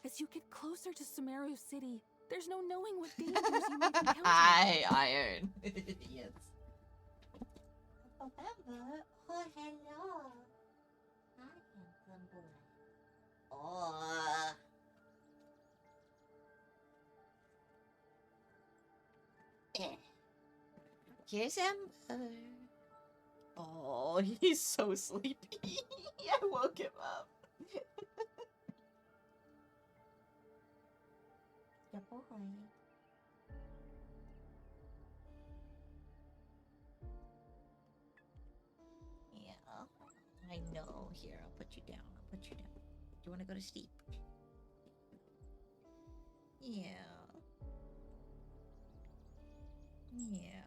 As you get closer to Sumeru City, there's no knowing what dangers you might encounter. Hi, Iron. Yes. Oh, hello. Hi, handsome boy. Oh. Here's Ember. Oh, he's so sleepy. I woke him up. Good boy. Yeah, I know. Here, I'll put you down. I'll put you down. Do you want to go to sleep? Yeah. Yeah.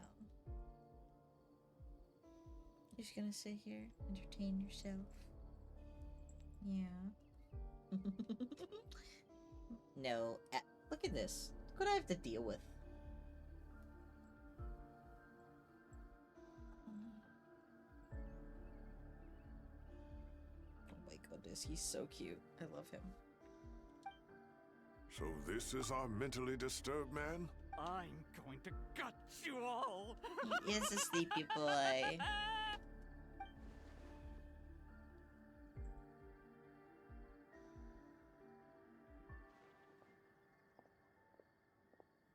You're just gonna sit here, entertain yourself. Yeah. No. Look at this. Look what I have to deal with. Oh my goodness, he's so cute. I love him. So this is our mentally disturbed man? I'm going to gut you all. He is a sleepy boy.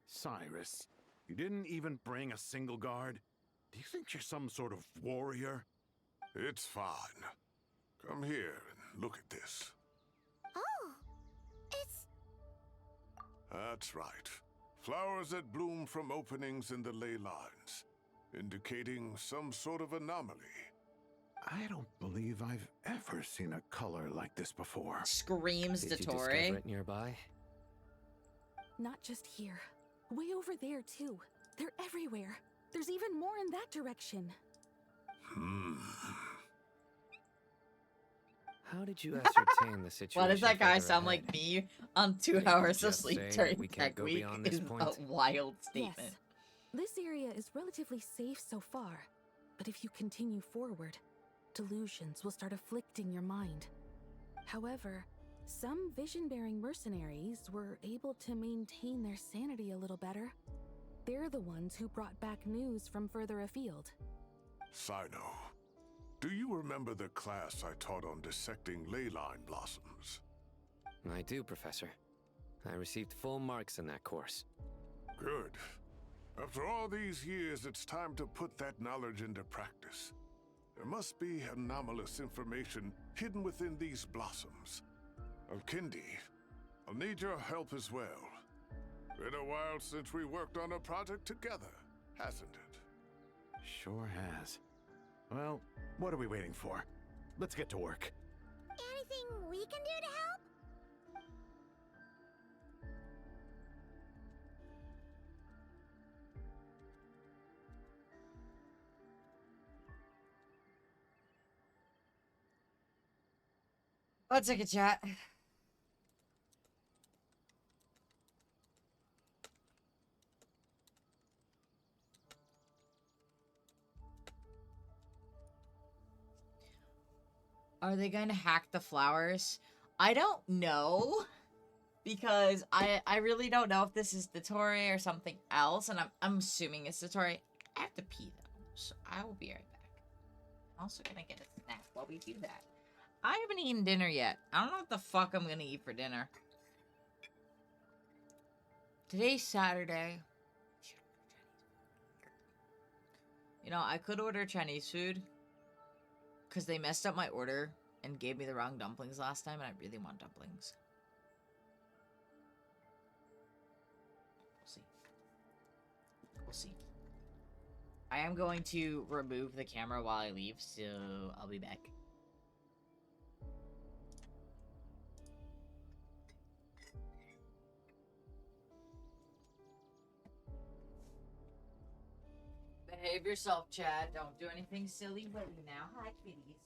Cyrus, you didn't even bring a single guard? Do you think you're some sort of warrior? It's fine. Come here and look at this. Oh, it's... That's right. Flowers that bloom from openings in the ley lines, indicating some sort of anomaly. I don't believe I've ever seen a color like this before. Screams Did you Dottore. discover it nearby? Not just here. Way over there, too. They're everywhere. There's even more in that direction. How did you ascertain the situation? Why does that guy further sound ahead? like me on 2 Did you hours of just sleep say during we can't tech go week? beyond this Is point? a wild statement. Yes. This area is relatively safe so far. But if you continue forward, delusions will start afflicting your mind. However, some vision-bearing mercenaries were able to maintain their sanity a little better. They're the ones who brought back news from further afield. Sino, do you remember the class I taught on dissecting ley line blossoms? I do, Professor. I received full marks in that course. Good. After all these years, it's time to put that knowledge into practice. There must be anomalous information hidden within these blossoms. Alkindi, I'll need your help as well. Been a while since we worked on a project together, hasn't it? Sure has. Well, what are we waiting for? Let's get to work. Anything we can do to help? One second, chat. Are they going to hack the flowers? I don't know. Because I really don't know if this is the Tori or something else. And I'm assuming it's the Tori. I have to pee though. So I will be right back. I'm also going to get a snack while we do that. I haven't eaten dinner yet. I don't know what the fuck I'm going to eat for dinner. Today's Saturday. You know, I could order Chinese food. Because they messed up my order and gave me the wrong dumplings last time. And I really want dumplings. We'll see. We'll see. I am going to remove the camera while I leave. So I'll be back. Behave yourself, Chad. Don't do anything silly buddy now. Hi, kitties.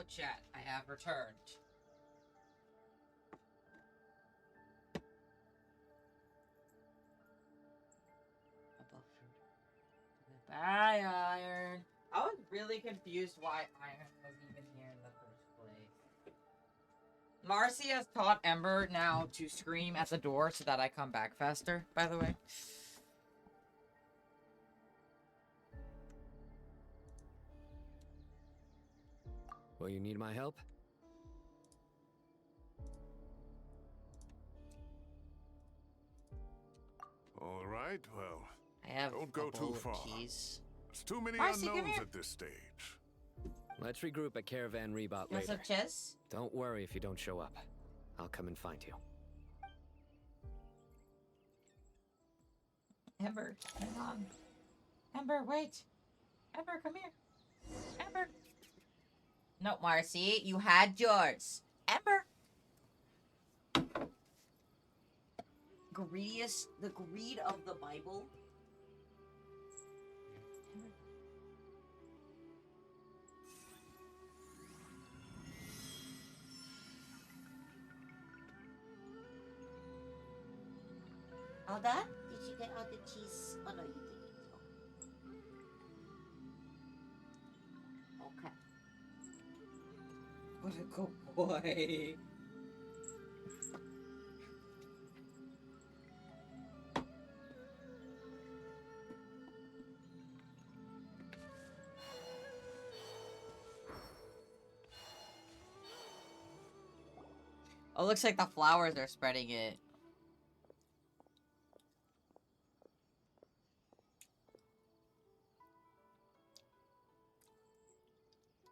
Hello, chat. I have returned. Bye, Iron. I was really confused why Iron was even here in the first place. Marcy has taught Ember now to scream at the door so that I come back faster, by the way. Will you need my help? All right, well, I have don't go too far. Keys. There's too many Marcy, come unknowns here. at this stage. Let's regroup at Caravan Rebot You want later. some chess? Don't worry if you don't show up. I'll come and find you. Ember, hang on. Ember, wait. Ember, come here. Ember. No, Marcy, you had yours. Ember. The greed of the Bible. All done? Did you get all the cheese? Oh no, you didn't. Okay. What a good boy. Oh, looks like the flowers are spreading it.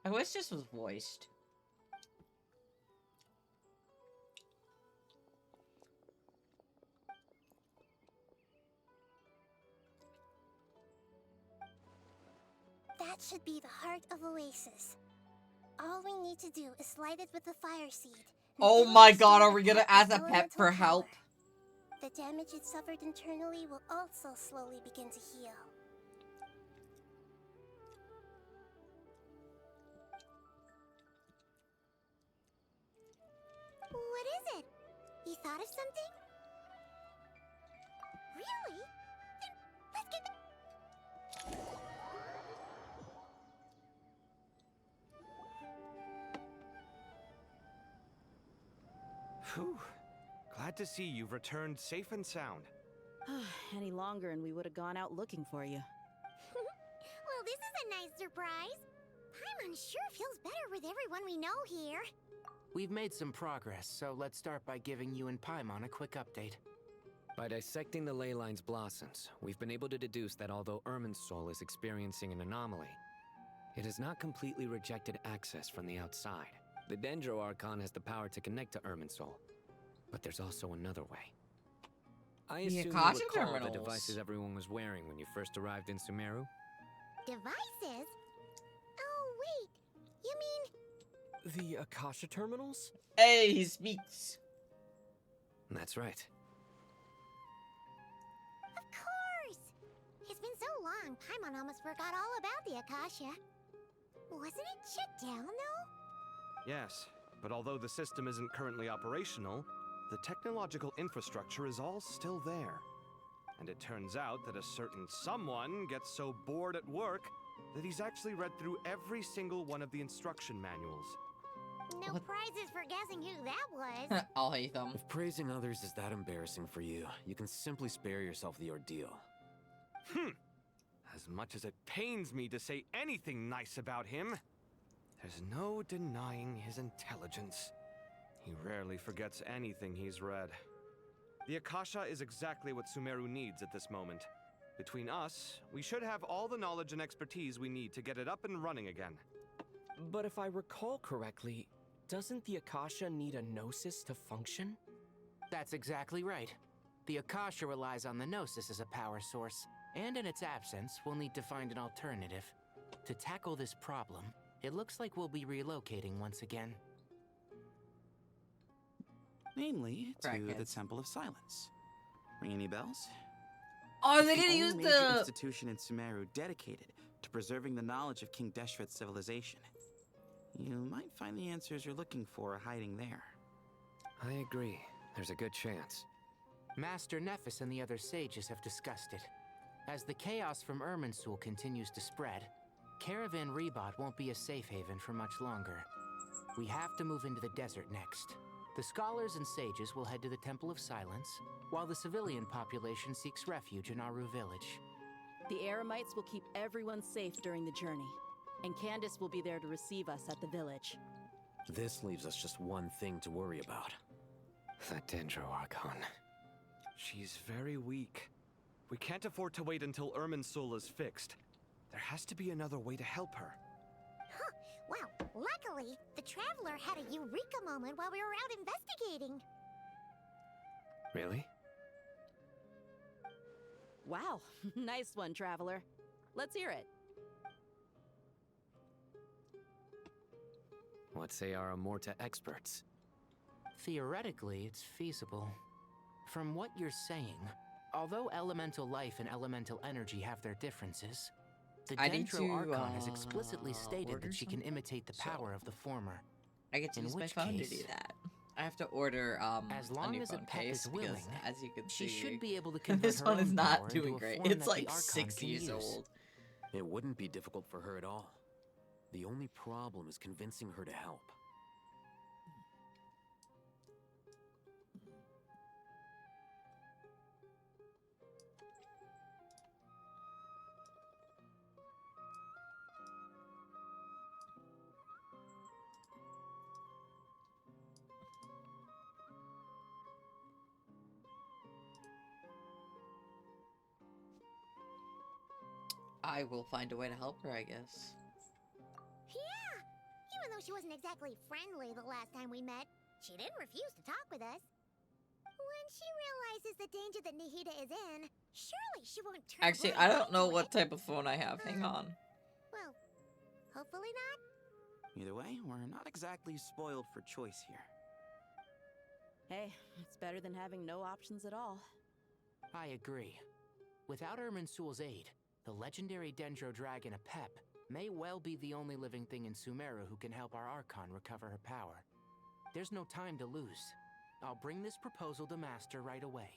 I wish this was voiced. That should be the heart of Oasis. All we need to do is light it with the fire seed. Oh my god, are we gonna ask a pet for help? The damage it suffered internally will also slowly begin to heal. What is it? You thought of something? Really? Then let's get... Phew. Glad to see you've returned safe and sound. Any longer and we would have gone out looking for you. Well, this is a nice surprise. Paimon sure feels better with everyone we know here. We've made some progress, so let's start by giving you and Paimon a quick update. By dissecting the ley line's blossoms, we've been able to deduce that although Irminsul is experiencing an anomaly, it has not completely rejected access from the outside. The Dendro Archon has the power to connect to Irminsul, but there's also another way. I assume you Akasha recall the terminals. devices everyone was wearing when you first arrived in Sumeru? Devices? Oh, wait. You mean... The Akasha terminals? Hey, he speaks. That's right. Of course! It's been so long, Paimon almost forgot all about the Akasha. Wasn't it shut down, though? Yes, but although the system isn't currently operational, the technological infrastructure is all still there. And it turns out that a certain someone gets so bored at work that he's actually read through every single one of the instruction manuals. No prizes for guessing who that was. I'll hate them. If praising others is that embarrassing for you, you can simply spare yourself the ordeal. As much as it pains me to say anything nice about him, there's no denying his intelligence. He rarely forgets anything he's read. The Akasha is exactly what Sumeru needs at this moment. Between us, we should have all the knowledge and expertise we need to get it up and running again. But if I recall correctly, doesn't the Akasha need a Gnosis to function? That's exactly right. The Akasha relies on the Gnosis as a power source, and in its absence, we'll need to find an alternative. To tackle this problem, it looks like we'll be relocating once again. Namely, to the Crackheads. Temple of Silence. Ring any bells? Oh, It's they're the gonna only use major the... institution in Sumeru dedicated to preserving the knowledge of King Deshret's civilization. You might find the answers you're looking for hiding there. I agree. There's a good chance. Master Nephis and the other sages have discussed it. As the chaos from Irminsul continues to spread, Caravan Rebot won't be a safe haven for much longer. We have to move into the desert next. The scholars and sages will head to the Temple of Silence, while the civilian population seeks refuge in Aru village. The Eremites will keep everyone safe during the journey, and Candace will be there to receive us at the village. This leaves us just one thing to worry about. That Dendro Archon. She's very weak. We can't afford to wait until Irminsul is fixed. There has to be another way to help her. Huh. Well, luckily, the Traveler had a eureka moment while we were out investigating. Really? Wow, nice one, Traveler. Let's hear it. What say our Amorta experts? Theoretically, it's feasible. From what you're saying, although elemental life and elemental energy have their differences, the Dendro Archon has explicitly stated that she can imitate the power of the former. I get to use my phone to do that. I have to order as a long new as a phone pet case is willing, because, as you can see, she should be able to convert this her one is own not power doing into a great. form It's that the like Archon 6 can years use. old. It wouldn't be difficult for her at all. The only problem is convincing her to help. I will find a way to help her, I guess. Yeah! Even though she wasn't exactly friendly the last time we met, she didn't refuse to talk with us. When she realizes the danger that Nahida is in, surely she won't turn Actually, blind I don't know eye to what it. type of phone I have. Hang on. Well, hopefully not. Either way, we're not exactly spoiled for choice here. Hey, it's better than having no options at all. I agree. Without Irminsul's aid, the legendary Dendro Dragon Apep may well be the only living thing in Sumeru who can help our Archon recover her power. There's no time to lose. I'll bring this proposal to Master right away.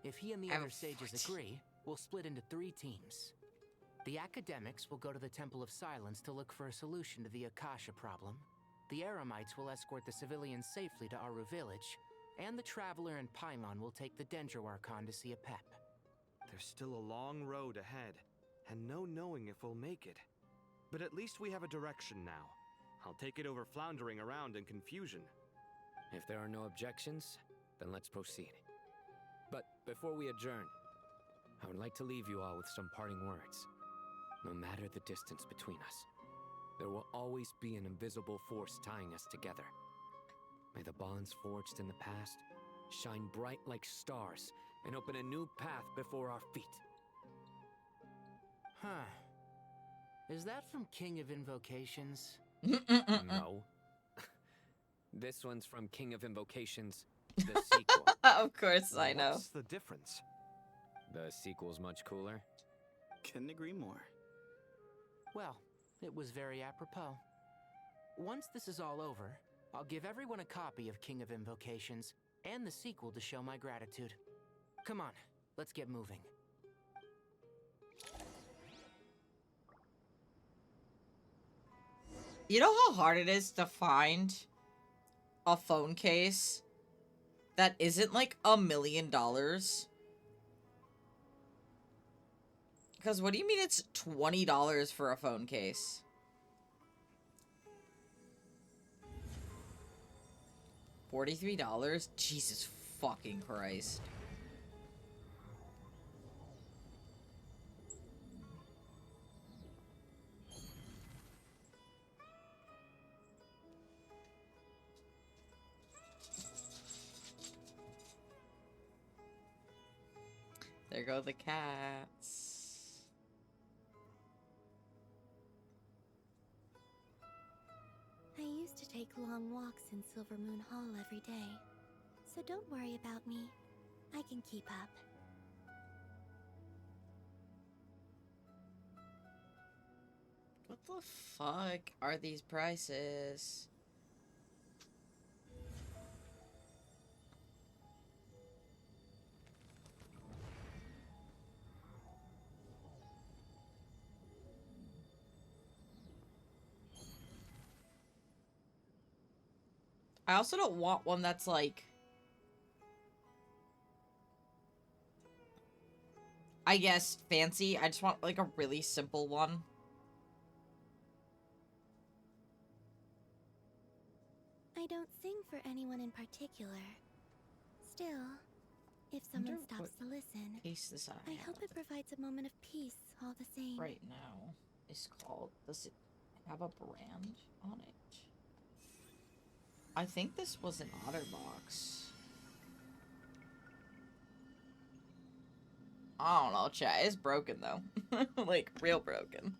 If he and the other sages agree, we'll split into 3 teams. The academics will go to the Temple of Silence to look for a solution to the Akasha problem. The Eremites will escort the civilians safely to Aru village, and the Traveler and Paimon will take the Dendro Archon to see Apep. There's still a long road ahead, and no knowing if we'll make it. But at least we have a direction now. I'll take it over floundering around in confusion. If there are no objections, then let's proceed. But before we adjourn, I would like to leave you all with some parting words. No matter the distance between us, there will always be an invisible force tying us together. May the bonds forged in the past shine bright like stars and open a new path before our feet. Huh. Is that from King of Invocations? No. This one's from King of Invocations, the sequel. Of course, I know. What's the difference? The sequel's much cooler. Couldn't agree more. Well, it was very apropos. Once this is all over, I'll give everyone a copy of King of Invocations and the sequel to show my gratitude. Come on, let's get moving. You know how hard it is to find a phone case that isn't like $1 million? Because what do you mean it's $20 for a phone case? $43? Jesus fucking Christ. There go the cats. I used to take long walks in Silvermoon Hall every day, so don't worry about me. I can keep up. What the fuck are these prices? I also don't want one that's like, I guess, fancy. I just want like a really simple one. I don't sing for anyone in particular. Still, if someone stops to listen, I hope it provides a moment of peace all the same. Right now is called, does it have a brand on it? I think this was an OtterBox. I don't know, chat. It's broken though. Like, real broken.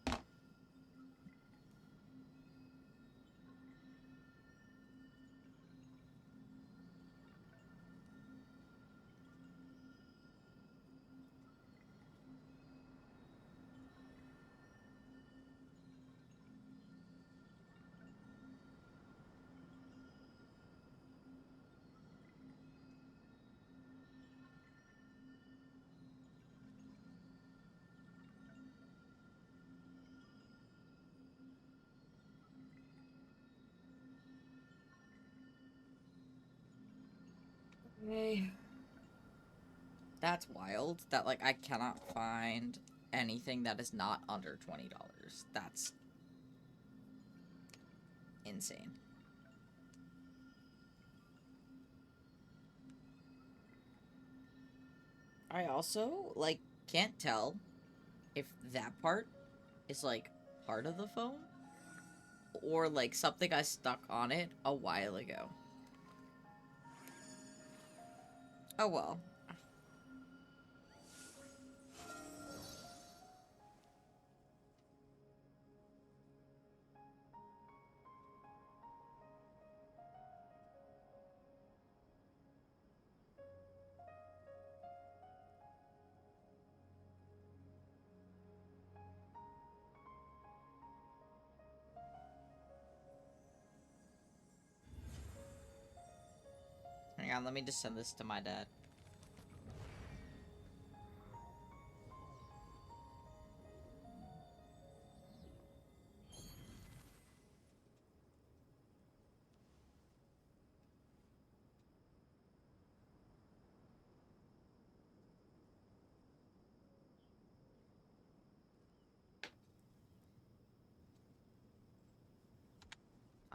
Okay. That's wild. That, like, I cannot find anything that is not under $20. That's insane. I also, like, can't tell if that part is, like, part of the phone or, like, something I stuck on it a while ago. Oh well. Hang on, let me just send this to my dad.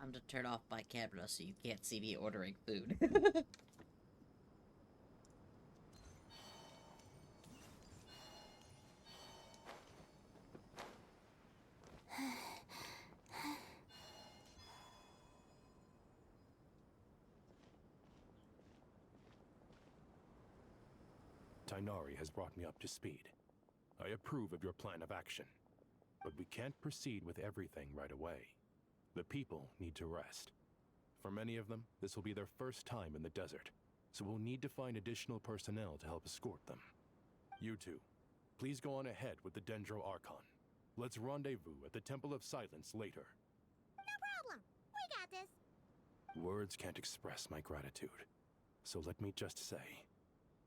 I'm to turn off my camera so you can't see me ordering food. Tighnari has brought me up to speed. I approve of your plan of action. But we can't proceed with everything right away. The people need to rest. For many of them, this will be their first time in the desert, so we'll need to find additional personnel to help escort them. You two, please go on ahead with the Dendro Archon. Let's rendezvous at the Temple of Silence later. No problem. We got this. Words can't express my gratitude. So let me just say,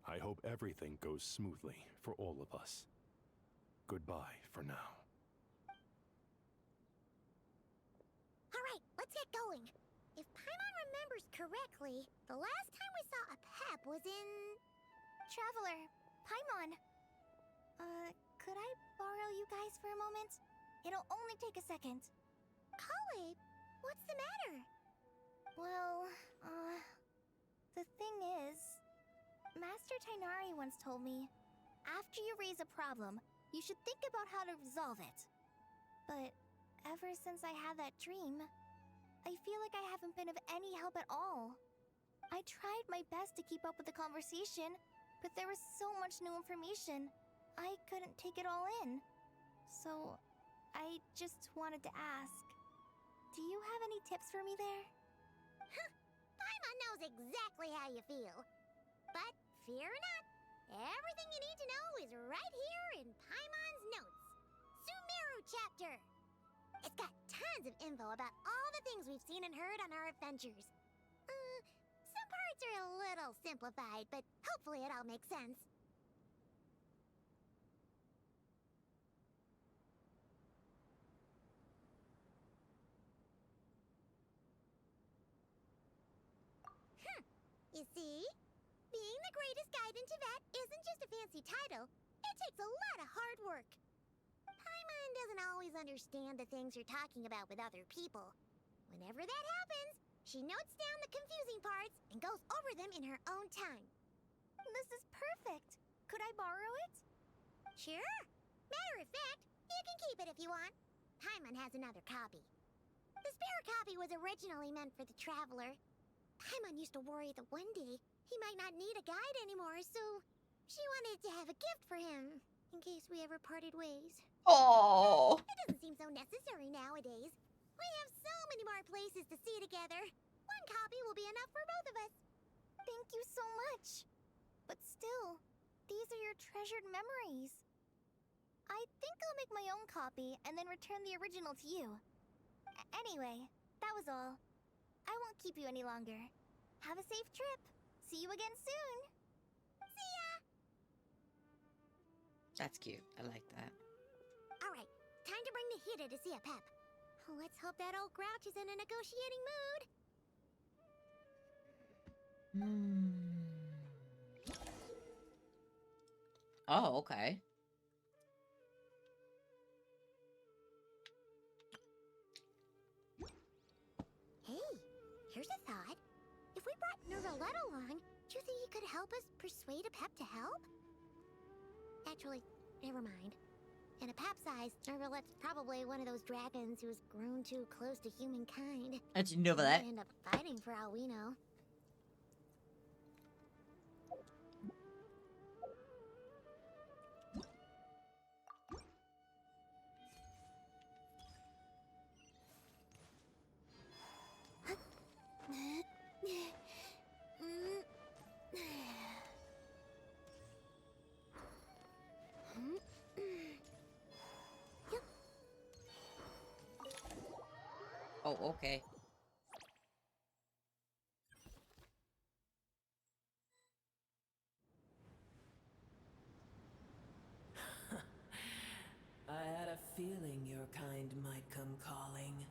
I hope everything goes smoothly for all of us. Goodbye for now. Alright, let's get going. If Paimon remembers correctly, the last time we saw a Pep was in... Traveler, Paimon. Could I borrow you guys for a moment? It'll only take a second. Kale, what's the matter? Well, the thing is... Master Tighnari once told me, after you raise a problem, you should think about how to resolve it. But ever since I had that dream, I feel like I haven't been of any help at all. I tried my best to keep up with the conversation, but there was so much new information, I couldn't take it all in. So, I just wanted to ask, do you have any tips for me there? Paimon knows exactly how you feel. But fear not, everything you need to know is right here in Paimon's notes. Sumeru chapter. It's got tons of info about all the things we've seen and heard on our adventures. Some parts are a little simplified, but hopefully it all makes sense. You see? Being the greatest guide in Tibet isn't just a fancy title. It takes a lot of hard work. Paimon doesn't always understand the things you're talking about with other people. Whenever that happens, she notes down the confusing parts and goes over them in her own time. This is perfect. Could I borrow it? Sure. Matter of fact, you can keep it if you want. Paimon has another copy. The spare copy was originally meant for the traveler. Paimon used to worry that one day he might not need a guide anymore, so she wanted to have a gift for him in case we ever parted ways. Oh. It doesn't seem so necessary nowadays. We have so many more places to see together. One copy will be enough for both of us. Thank you so much. But still, these are your treasured memories. I think I'll make my own copy and then return the original to you. Anyway, that was all. I won't keep you any longer. Have a safe trip. See you again soon. See ya! That's cute. I like that. Alright, time to bring the Hida to see a Pep. Let's hope that old grouch is in a negotiating mood. Oh, okay. Hey, here's a thought. If we brought Nervalet along, do you think he could help us persuade a Pep to help? Actually, never mind. In a Pep-sized, Nervalet's probably one of those dragons who's grown too close to humankind. How'd you know He that? might end up fighting for all we know. Oh, okay. I had a feeling your kind might come calling.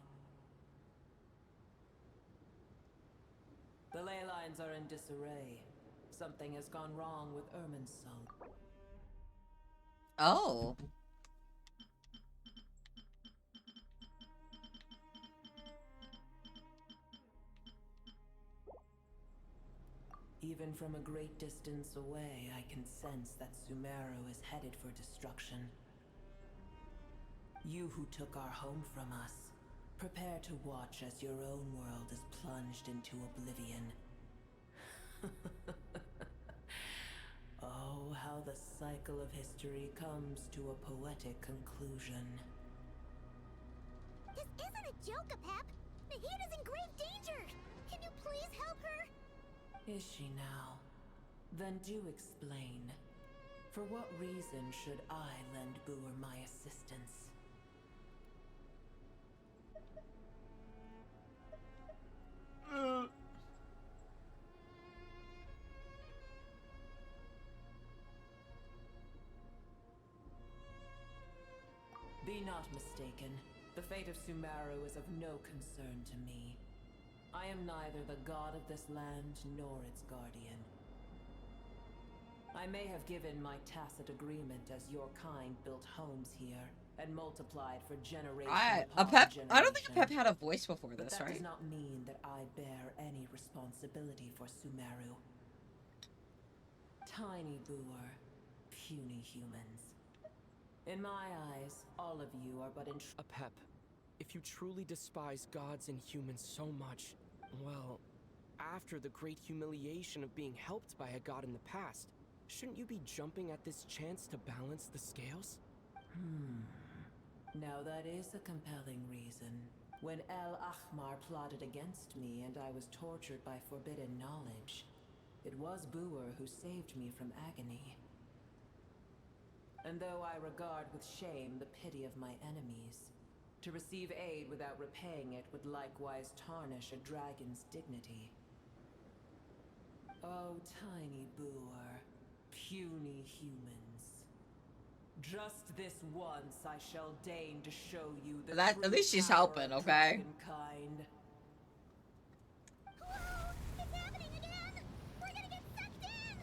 The ley lines are in disarray. Something has gone wrong with Irminsul. Oh. Even from a great distance away, I can sense that Sumeru is headed for destruction. You who took our home from us, prepare to watch as your own world is plunged into oblivion. Oh, how the cycle of history comes to a poetic conclusion. This isn't a joke, Pep! Nahida's in grave danger! Can you please help her? Is she now? Then do explain. For what reason should I lend Boer my assistance? Be not mistaken. The fate of Sumeru is of no concern to me. I am neither the god of this land nor its guardian. I may have given my tacit agreement as your kind built homes here and multiplied for generation upon generation. I don't think a Pep had a voice before this, that right? does not mean that I bear any responsibility for Sumeru. Tiny Boer, puny humans. In my eyes, all of you are but a Pep. If you truly despise gods and humans so much, well, after the great humiliation of being helped by a god in the past, shouldn't you be jumping at this chance to balance the scales? Now that is a compelling reason. When El Ahmar plotted against me and I was tortured by forbidden knowledge, it was Boer who saved me from agony. And though I regard with shame the pity of my enemies, To receive aid without repaying it would likewise tarnish a dragon's dignity. Oh, tiny boor, puny humans. Just this once I shall deign to show you the That at true least she's power helping, of okay? dragonkind. Whoa! It's happening again! We're gonna get sucked in!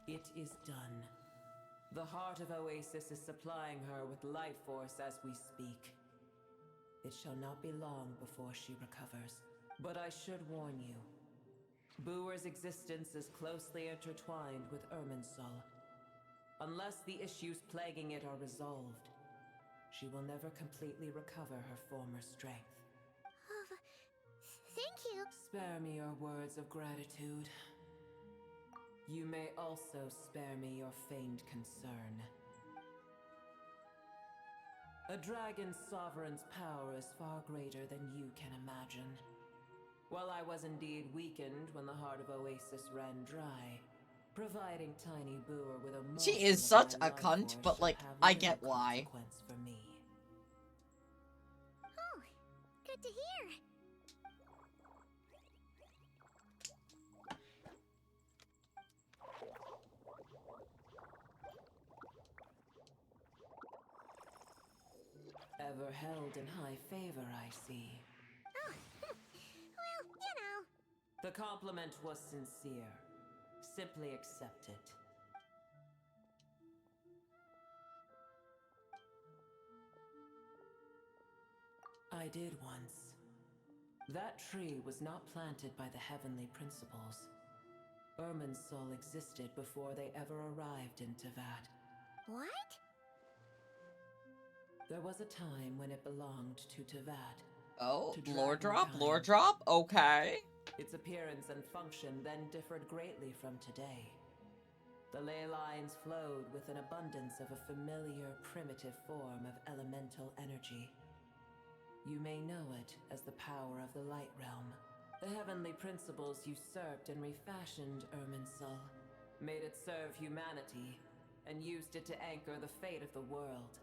It is done. The heart of Oasis is supplying her with life force as we speak. It shall not be long before she recovers. But I should warn you. Booer's existence is closely intertwined with Irminsul. Unless the issues plaguing it are resolved, she will never completely recover her former strength. Thank you. Spare me your words of gratitude. You may also spare me your feigned concern. A dragon's sovereign's power is far greater than you can imagine. While I was indeed weakened when the heart of Oasis ran dry, providing Tiny Boer with a She morsel is of such my a life cunt, force but shall like, have I little get why. consequence for me. Oh, good to hear. Ever held in high favor, I see. Oh, well, you know. The compliment was sincere. Simply accept it. I did once. That tree was not planted by the heavenly principles. Irminsul existed before they ever arrived in Tevat. What? There was a time when it belonged to Tevat. Oh, to lore drop, dragonkind. lore drop? Okay. Its appearance and function then differed greatly from today. The ley lines flowed with an abundance of a familiar, primitive form of elemental energy. You may know it as the power of the Light Realm. The heavenly principles usurped and refashioned Irminsul, made it serve humanity, and used it to anchor the fate of the world.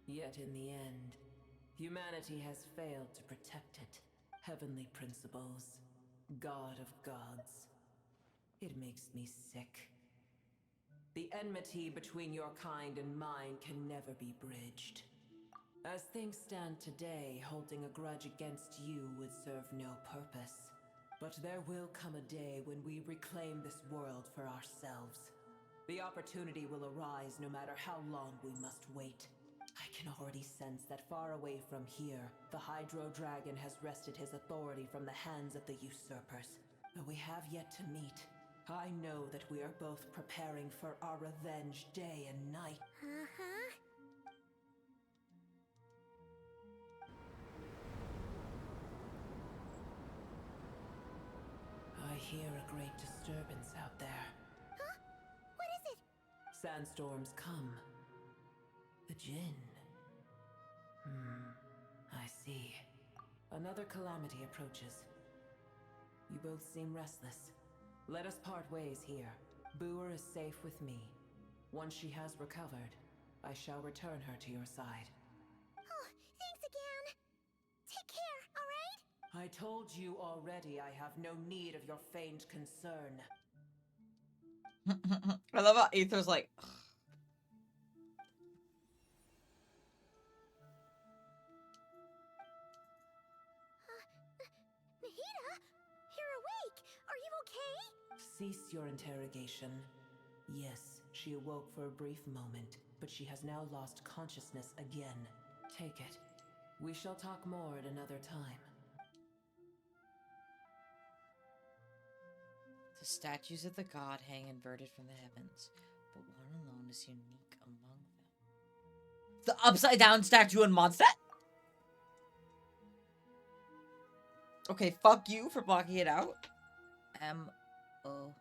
Yet in the end, humanity has failed to protect it. Heavenly principles, God of gods. It makes me sick. The enmity between your kind and mine can never be bridged. As things stand today, holding a grudge against you would serve no purpose. But there will come a day when we reclaim this world for ourselves. The opportunity will arise no matter how long we must wait. I can already sense that far away from here, the Hydro Dragon has wrested his authority from the hands of the usurpers. Though we have yet to meet, I know that we are both preparing for our revenge day and night. Uh-huh. I hear a great disturbance out there. Huh? What is it? Sandstorms come. The Jinn. I see. Another calamity approaches. You both seem restless. Let us part ways here. Boer is safe with me. Once she has recovered, I shall return her to your side. Oh, thanks again. Take care, alright? I told you already I have no need of your feigned concern. I love how Aether's like, Nahida, you're awake. Are you okay? Cease your interrogation. Yes, she awoke for a brief moment, but she has now lost consciousness again. Take it. We shall talk more at another time. the statues of the god hang inverted from the heavens, but one alone is unique among them. The upside down statue in Mondstadt? Okay, fuck you for blocking it out. O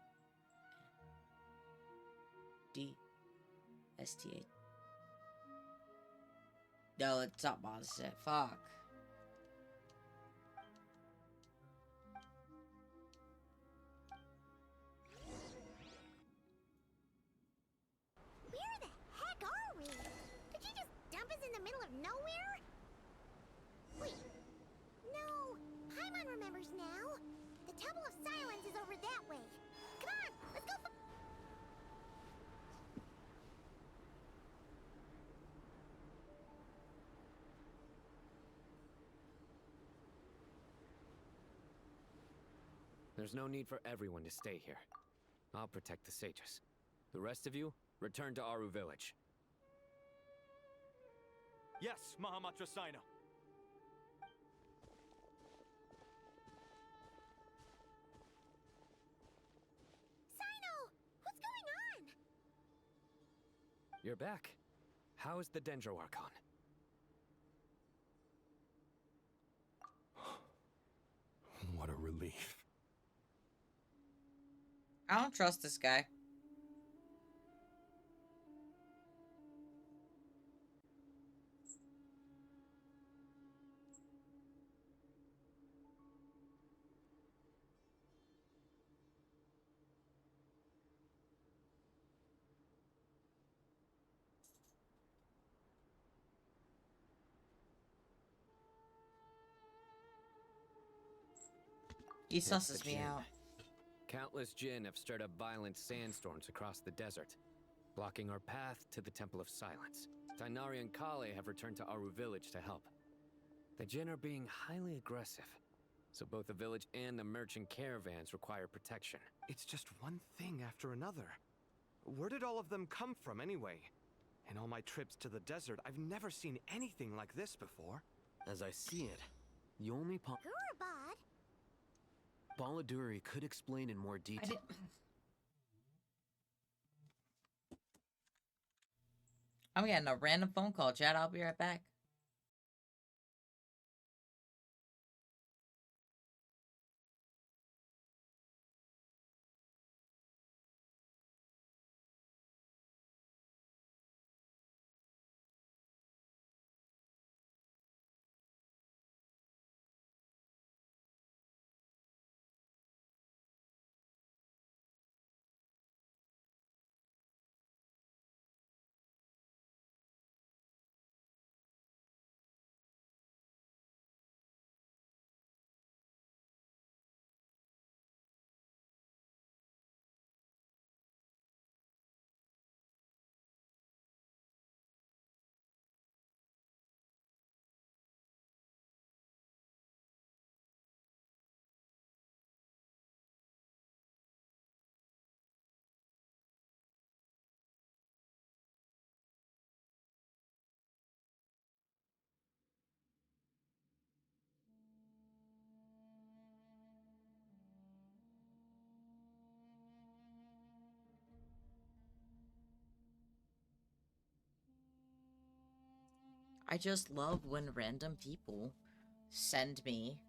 D S T A. No, it's not Mondstadt. Fuck. Where the heck are we? Did you just dump us in the middle of nowhere? Wait. No. Paimon remembers now. The Temple of Silence is over that way. Come on, let's go. There's no need for everyone to stay here. I'll protect the sages. The rest of you, return to Aru village. Yes, Mahamatra Sino. Sino! What's going on? You're back. How is the Dendro Archon? What a relief. I don't trust this guy. He It's susses the me Jinn. out. Countless Jinn have stirred up violent sandstorms across the desert, blocking our path to the Temple of Silence. Tainari and Kale have returned to Aru village to help. The Jinn are being highly aggressive, so both the village and the merchant caravans require protection. It's just one thing after another. Where did all of them come from anyway? In all my trips to the desert, I've never seen anything like this before. As I see it, the only Gurabad? Baladuri could explain in more detail. I'm getting a random phone call, Chad. I'll be right back. I just love when random people send me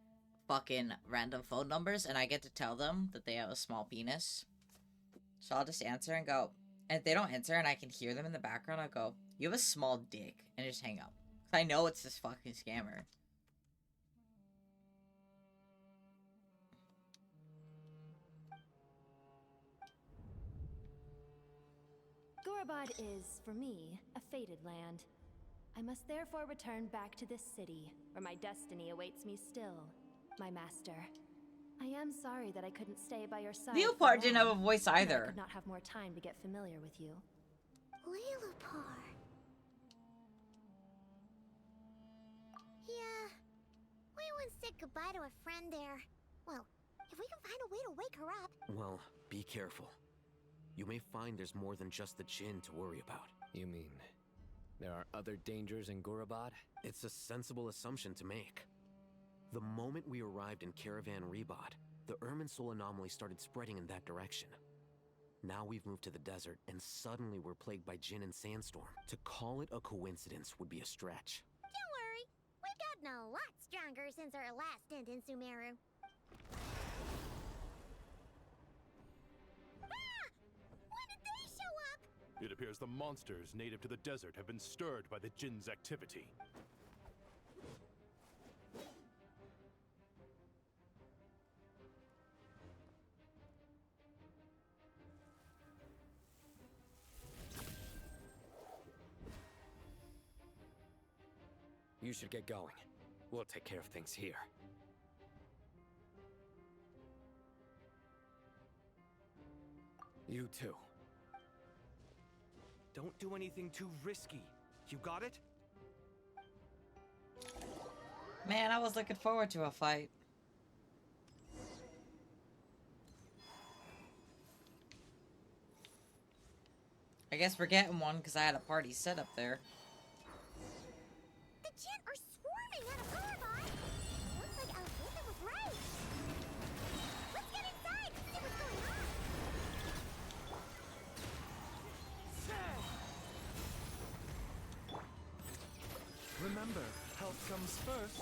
fucking random phone numbers and I get to tell them that they have a small penis. So I'll just answer and go, and if they don't answer and I can hear them in the background, I'll go, you have a small dick, and just hang up. 'Cause I know it's this fucking scammer. Gurabad is, for me, a fated land. I must therefore return back to this city, where my destiny awaits me still, my master. I am sorry that I couldn't stay by your side. Leopard didn't have a voice I either. could not have more time to get familiar with you. Leopard. Yeah. We once said goodbye to a friend there. Well, if we can find a way to wake her up. Well, be careful. You may find there's more than just the Jinn to worry about. You mean there are other dangers in Gurabad? It's a sensible assumption to make. The moment we arrived in Caravan Rebod, the Irminsul anomaly started spreading in that direction. Now we've moved to the desert, and suddenly we're plagued by Jinn and Sandstorm. To call it a coincidence would be a stretch. Don't worry. We've gotten a lot stronger since our last stint in Sumeru. It appears the monsters native to the desert have been stirred by the Jinn's activity. You should get going. We'll take care of things here. You too. Don't do anything too risky. You got it? Man, I was looking forward to a fight. I guess we're getting one because I had a party set up there. The Jinn are swarming out of Gurabot! Looks like Alfredo was right! Let's get inside and see what's going on! Remember, health comes first.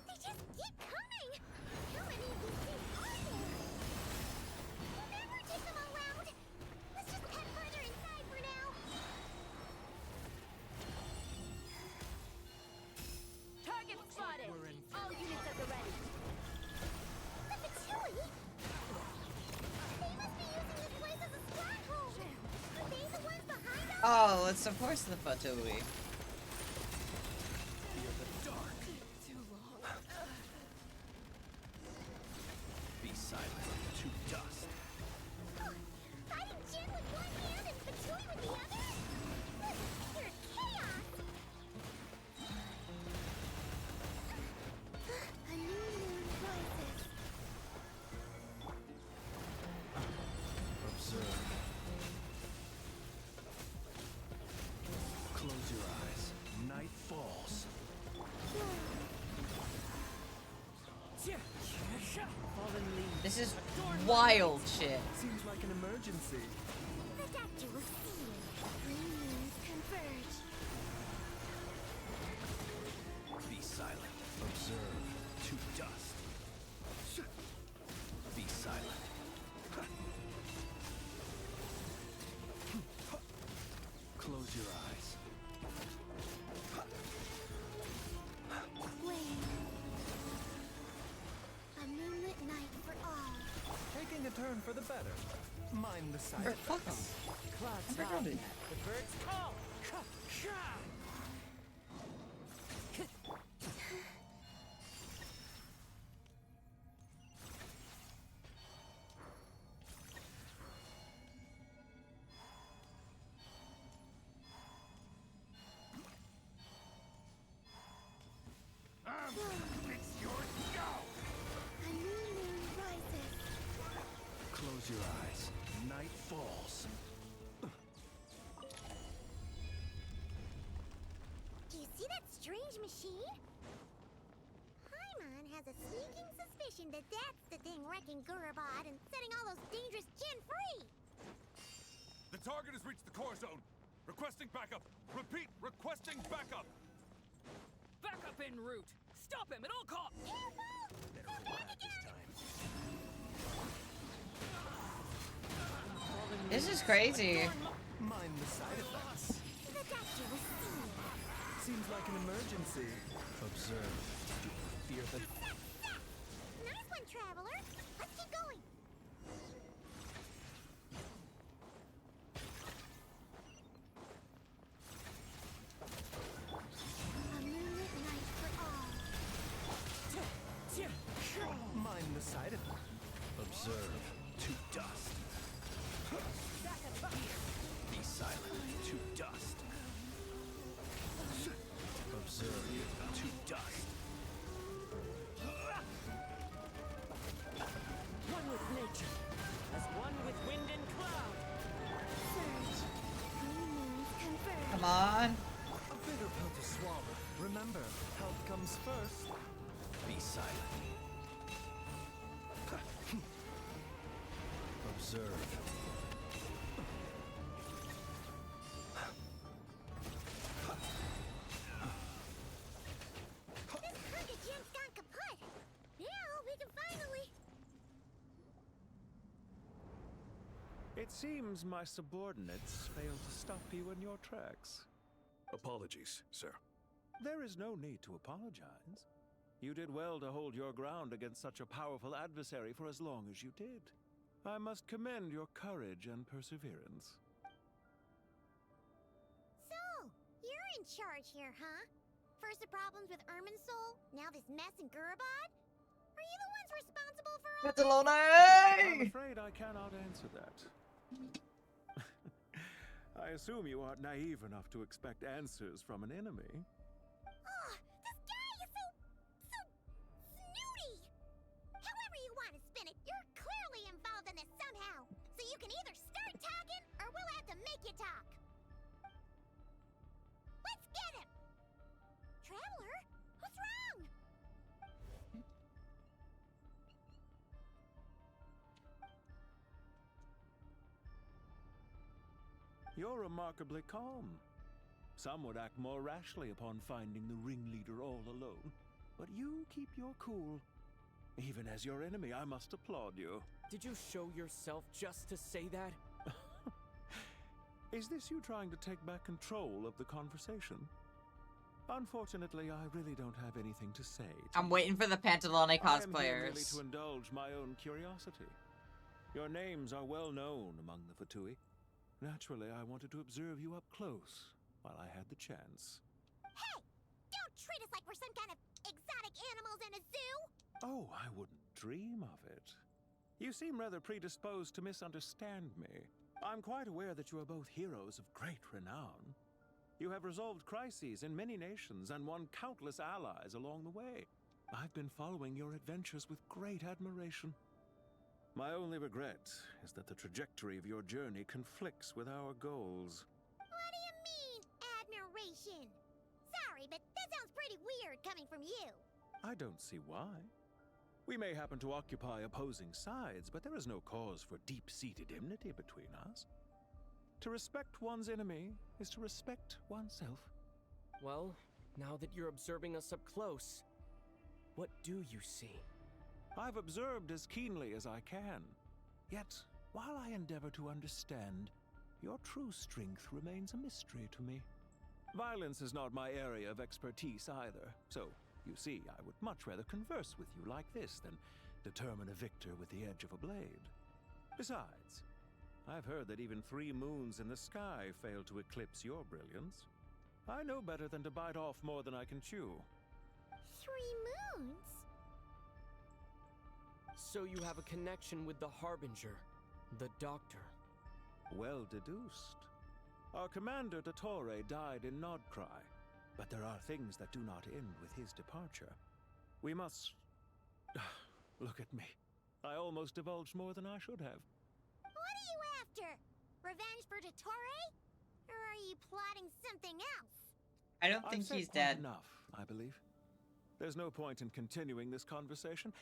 They just keep coming! How many of these things are there? We'll never take them all out! Let's just head further inside for now! Target spotted! All units at the ready. The Patui! They must be using this place as a stronghold! Are they the ones behind us? Oh, it's of course the Fatui. Be silent. To dust. Fighting Jinn with one hand and Patui with the other? This is pure chaos! A new moon rises. Observe. Close your eyes. Night falls. Fallen leaves. This is wild shit. Seems like an emergency. The doctor will see you. Green moons converge. Be silent. Observe. To dust. Be silent. Close your eyes. Wait. A moonlit night for all. Taking a turn for the better. Mind the side Bert, fuck effects. Clouds I'm not high. doing The birds call. It's yours now! A new moon rises. Close your eyes. Night falls. Do you see that strange machine? Paimon has a sneaking suspicion that that's the thing wrecking Gurabot and setting all those dangerous Jinn free. The target has reached the core zone. Requesting backup. Repeat, requesting backup. Backup en route! Stop him at all costs! Better relax this time. This is crazy. Mind the side effects. The doctor will see you. Seems like an emergency. Observe. Do you fear the... Nice one, traveler. Let's keep going. A moonlit night for all. Mind the side effects. Observe. To dust. Be silent. To dust. Observe. To dust. One with nature, as one with wind and cloud. Surge. Green moons converge. Come on. A bitter pill to swallow. Remember, health comes first. Be silent. Observe. It seems my subordinates failed to stop you in your tracks. Apologies, sir. There is no need to apologize. You did well to hold your ground against such a powerful adversary for as long as you did. I must commend your courage and perseverance. So, you're in charge here, huh? First the problems with Irminsul, now this mess in Gurabad? Are you the ones responsible for all I'm afraid I cannot answer that. I assume you aren't naive enough to expect answers from an enemy. Oh, this guy is so snooty! However you want to spin it, you're clearly involved in this somehow. So you can either start talking, or we'll have to make you talk. Let's get him! Traveler, what's wrong? You're remarkably calm. Some would act more rashly upon finding the ringleader all alone. But you keep your cool. Even as your enemy, I must applaud you. Did you show yourself just to say that? Is this you trying to take back control of the conversation? Unfortunately, I really don't have anything to say. I'm waiting for the Pantalone I am here merely cosplayers. to indulge my own curiosity. Your names are well known among the Fatui. Naturally, I wanted to observe you up close while I had the chance. Hey! Don't treat us like we're some kind of exotic animals in a zoo! Oh, I wouldn't dream of it. You seem rather predisposed to misunderstand me. I'm quite aware that you are both heroes of great renown. You have resolved crises in many nations and won countless allies along the way. I've been following your adventures with great admiration. My only regret is that the trajectory of your journey conflicts with our goals. What do you mean, admiration? Sorry, but that sounds pretty weird coming from you. I don't see why. We may happen to occupy opposing sides, but there is no cause for deep-seated enmity between us. To respect one's enemy is to respect oneself. Well, now that you're observing us up close, what do you see? I've observed as keenly as I can. Yet, while I endeavor to understand, your true strength remains a mystery to me. Violence is not my area of expertise either, so, you see, I would much rather converse with you like this than determine a victor with the edge of a blade. Besides, I've heard that even 3 moons in the sky fail to eclipse your brilliance. I know better than to bite off more than I can chew. 3 moons? So you have a connection with the Harbinger, the Doctor. Well deduced. Our commander, Dottore, died in Nodcry, but there are things that do not end with his departure. We must... Look at me. I almost divulged more than I should have. What are you after? Revenge for Dottore? Or are you plotting something else? I don't think I've said he's quite dead. enough, I believe. There's no point in continuing this conversation,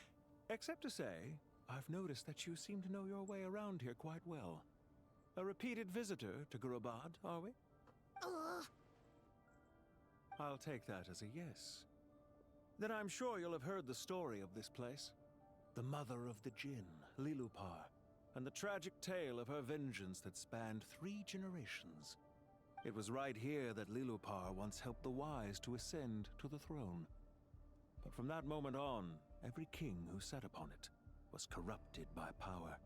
except to say, I've noticed that you seem to know your way around here quite well. A repeated visitor to Gurabad, are we? Ugh. I'll take that as a yes. Then I'm sure you'll have heard the story of this place. The mother of the Jinn, Lilupar, and the tragic tale of her vengeance that spanned 3 generations. It was right here that Lilupar once helped the wise to ascend to the throne. But from that moment on, every king who sat upon it was corrupted by power.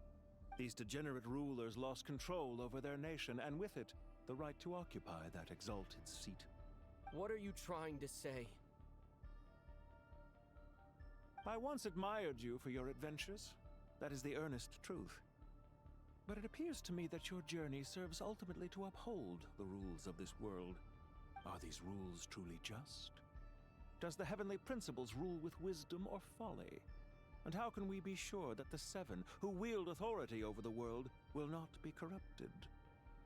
These degenerate rulers lost control over their nation, and with it, the right to occupy that exalted seat. What are you trying to say? I once admired you for your adventures. That is the earnest truth. But it appears to me that your journey serves ultimately to uphold the rules of this world. Are these rules truly just? Does the heavenly principles rule with wisdom or folly? And how can we be sure that the 7 who wield authority over the world will not be corrupted?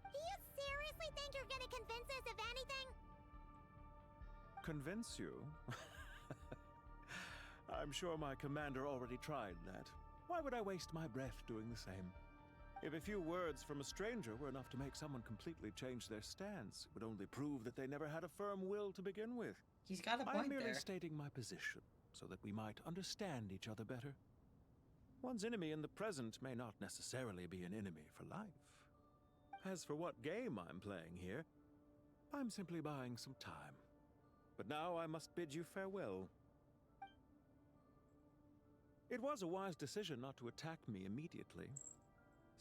Do you seriously think you're gonna convince us of anything? Convince you? I'm sure my commander already tried that. Why would I waste my breath doing the same? If a few words from a stranger were enough to make someone completely change their stance, it would only prove that they never had a firm will to begin with. He's got a I'm point merely there. stating my position, so that we might understand each other better. One's enemy in the present may not necessarily be an enemy for life. As for what game I'm playing here, I'm simply buying some time. But now I must bid you farewell. It was a wise decision not to attack me immediately.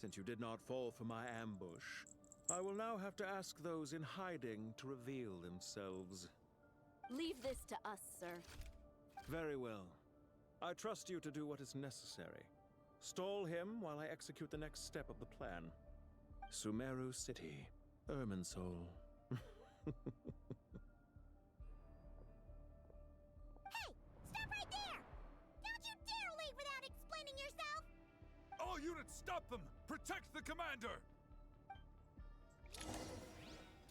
Since you did not fall for my ambush, I will now have to ask those in hiding to reveal themselves. Leave this to us, sir. Very well. I trust you to do what is necessary. Stall him while I execute the next step of the plan. Sumeru City, Irminsul. Hey! Stop right there! Don't you dare leave without explaining yourself! All units, stop them! Protect the commander!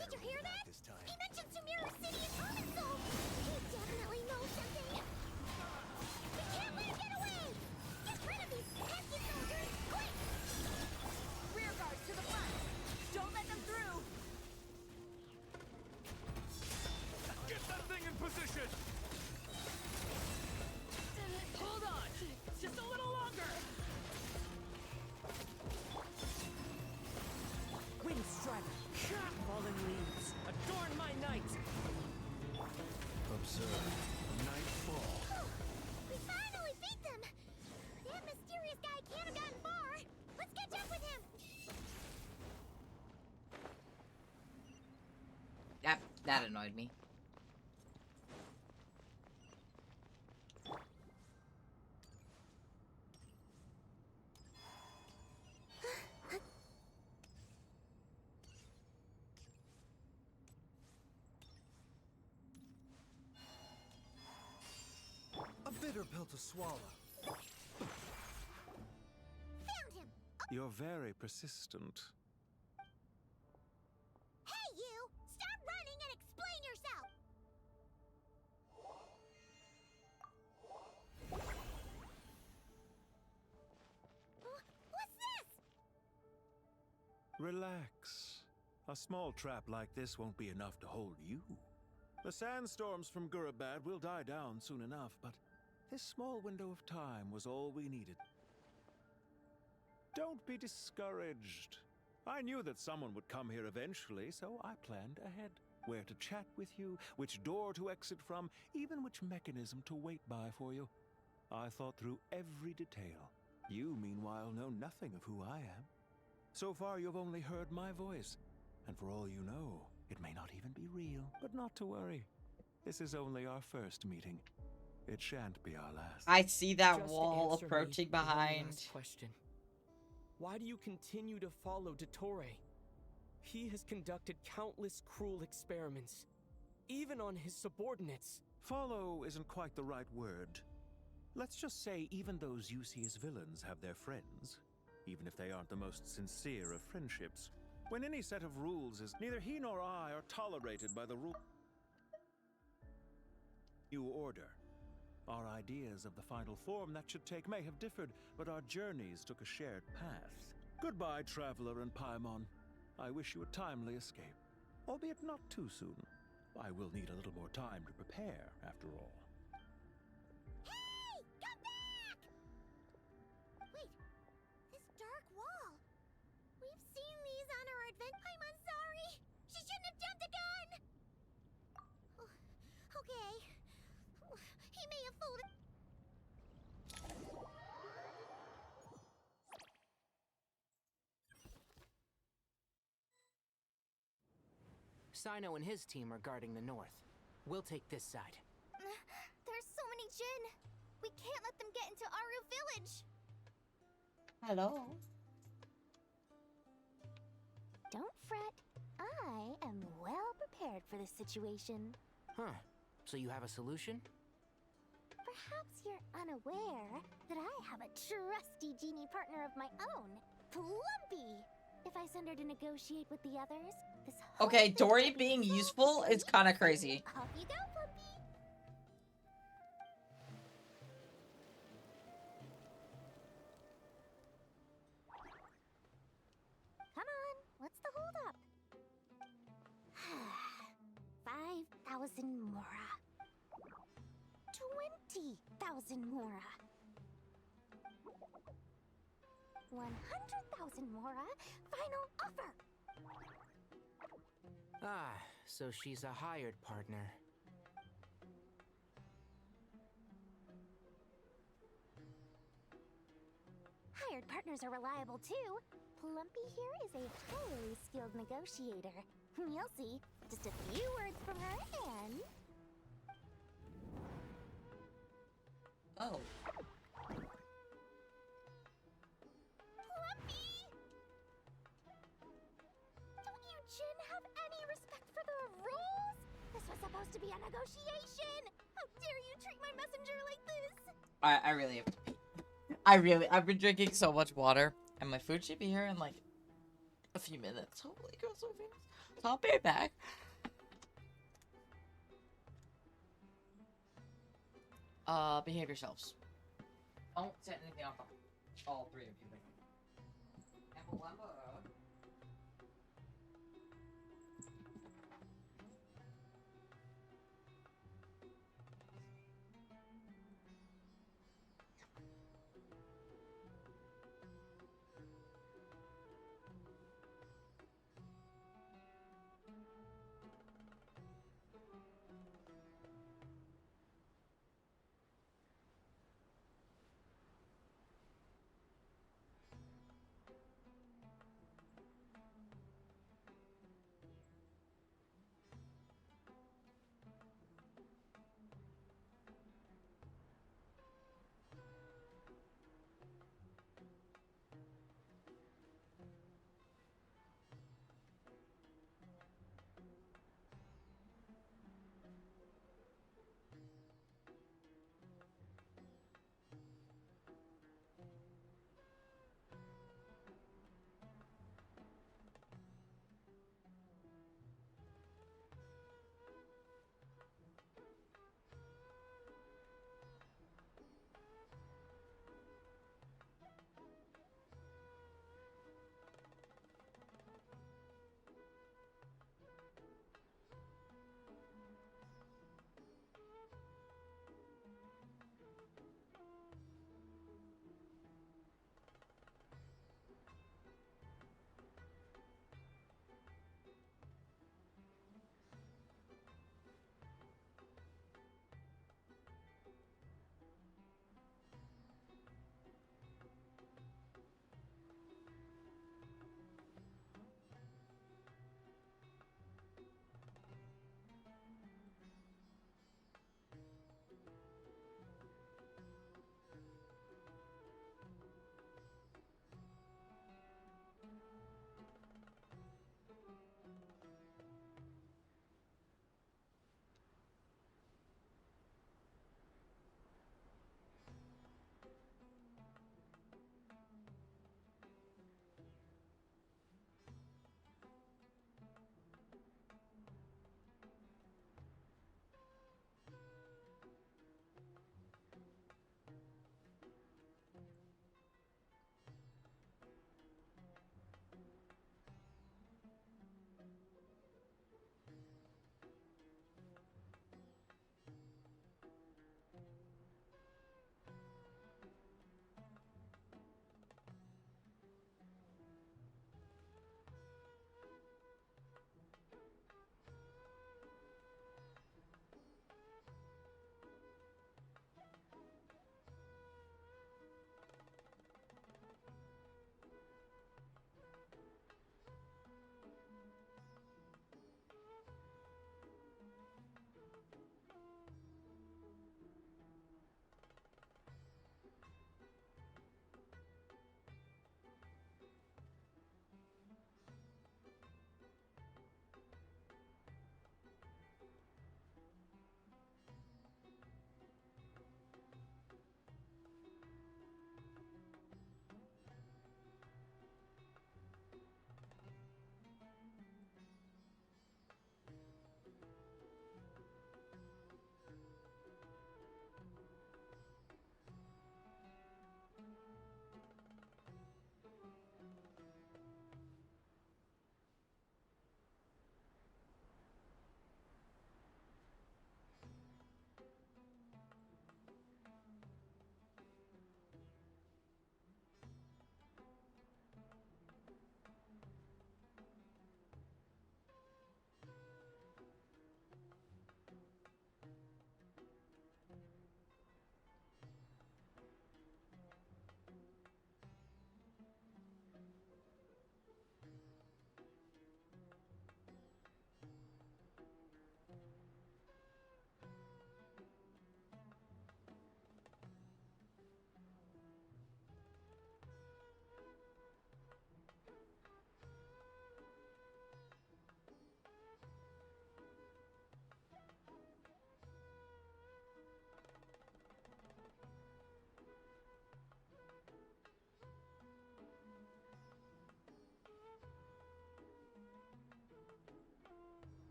Did you hear that? He mentioned Sumeru City and Irminsul! He definitely knows something! We can't let him get away! Get rid of these pesky soldiers, quick! Rear guards to the front! Don't let them through! Get that thing in position! Hold on! Just a little longer! Wind strider, fallen leaves, adorn my night! Observe. Nightfall. We finally beat them! That mysterious guy can't have gotten far! Let's catch up with him! That annoyed me. A bitter pill to swallow. Found him! You're very persistent. Hey, you! Stop running and explain yourself! What's this? Relax. A small trap like this won't be enough to hold you. The sandstorms from Gurabad will die down soon enough, but this small window of time was all we needed. Don't be discouraged. I knew that someone would come here eventually, so I planned ahead. Where to chat with you, which door to exit from, even which mechanism to wait by for you. I thought through every detail. You, meanwhile, know nothing of who I am. So far, you've only heard my voice, and for all you know, it may not even be real. But not to worry. This is only our first meeting. It shan't be our last. I see that Just wall answer me approaching one behind. last question. Why do you continue to follow Dottore? He has conducted countless cruel experiments, even on his subordinates. Follow isn't quite the right word. Let's just say even those you see as villains have their friends, even if they aren't the most sincere of friendships. When any set of rules is neither he nor I are tolerated by the rule new order. Our ideas of the final form that should take may have differed, but our journeys took a shared path. Goodbye, traveler and Paimon. I wish you a timely escape, albeit not too soon. I will need a little more time to prepare, after all. Hey! Come back! Wait, this dark wall. We've seen these on our adventure. I'm sorry. She shouldn't have jumped the gun. Oh, okay. He may have fooled it. Sino and his team are guarding the north. We'll take this side. There's so many Jin. We can't let them get into Aru village. Hello. Don't fret. I am well prepared for this situation. Huh. So you have a solution? Perhaps you're unaware that I have a trusty genie partner of my own, Plumpy. If I send her to negotiate with the others, this whole Okay, thing Dory could be being so useful is kind of crazy. Off you go, Plumpy. Come on, what's the holdup? 5,000 Mora. 20,000 Mora. 100,000 Mora. Final offer. Ah, so she's a hired partner. Hired partners are reliable too. Plumpy here is a highly skilled negotiator. You'll see. Just a few words from her and... Oh. Plumpy! Don't you, Jin, have any respect for the rules? This was supposed to be a negotiation! How dare you treat my messenger like this? I really have to pee. I've been drinking so much water, and my food should be here in like a few minutes. Holy God, so famous. So I'll be back. Behave yourselves. Don't set anything off. All three of you.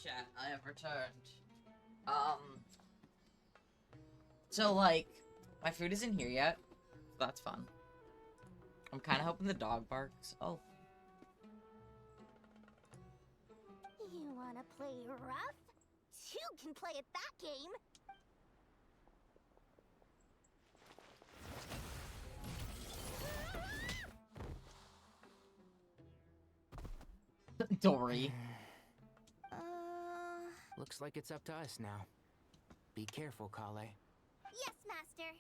chat, I have returned. So, like, my food isn't here yet. So that's fun. I'm kind of hoping the dog barks. Oh. You wanna play rough? You can play at that game! Dory. Looks like it's up to us now. Be careful, Kale. Yes, Master.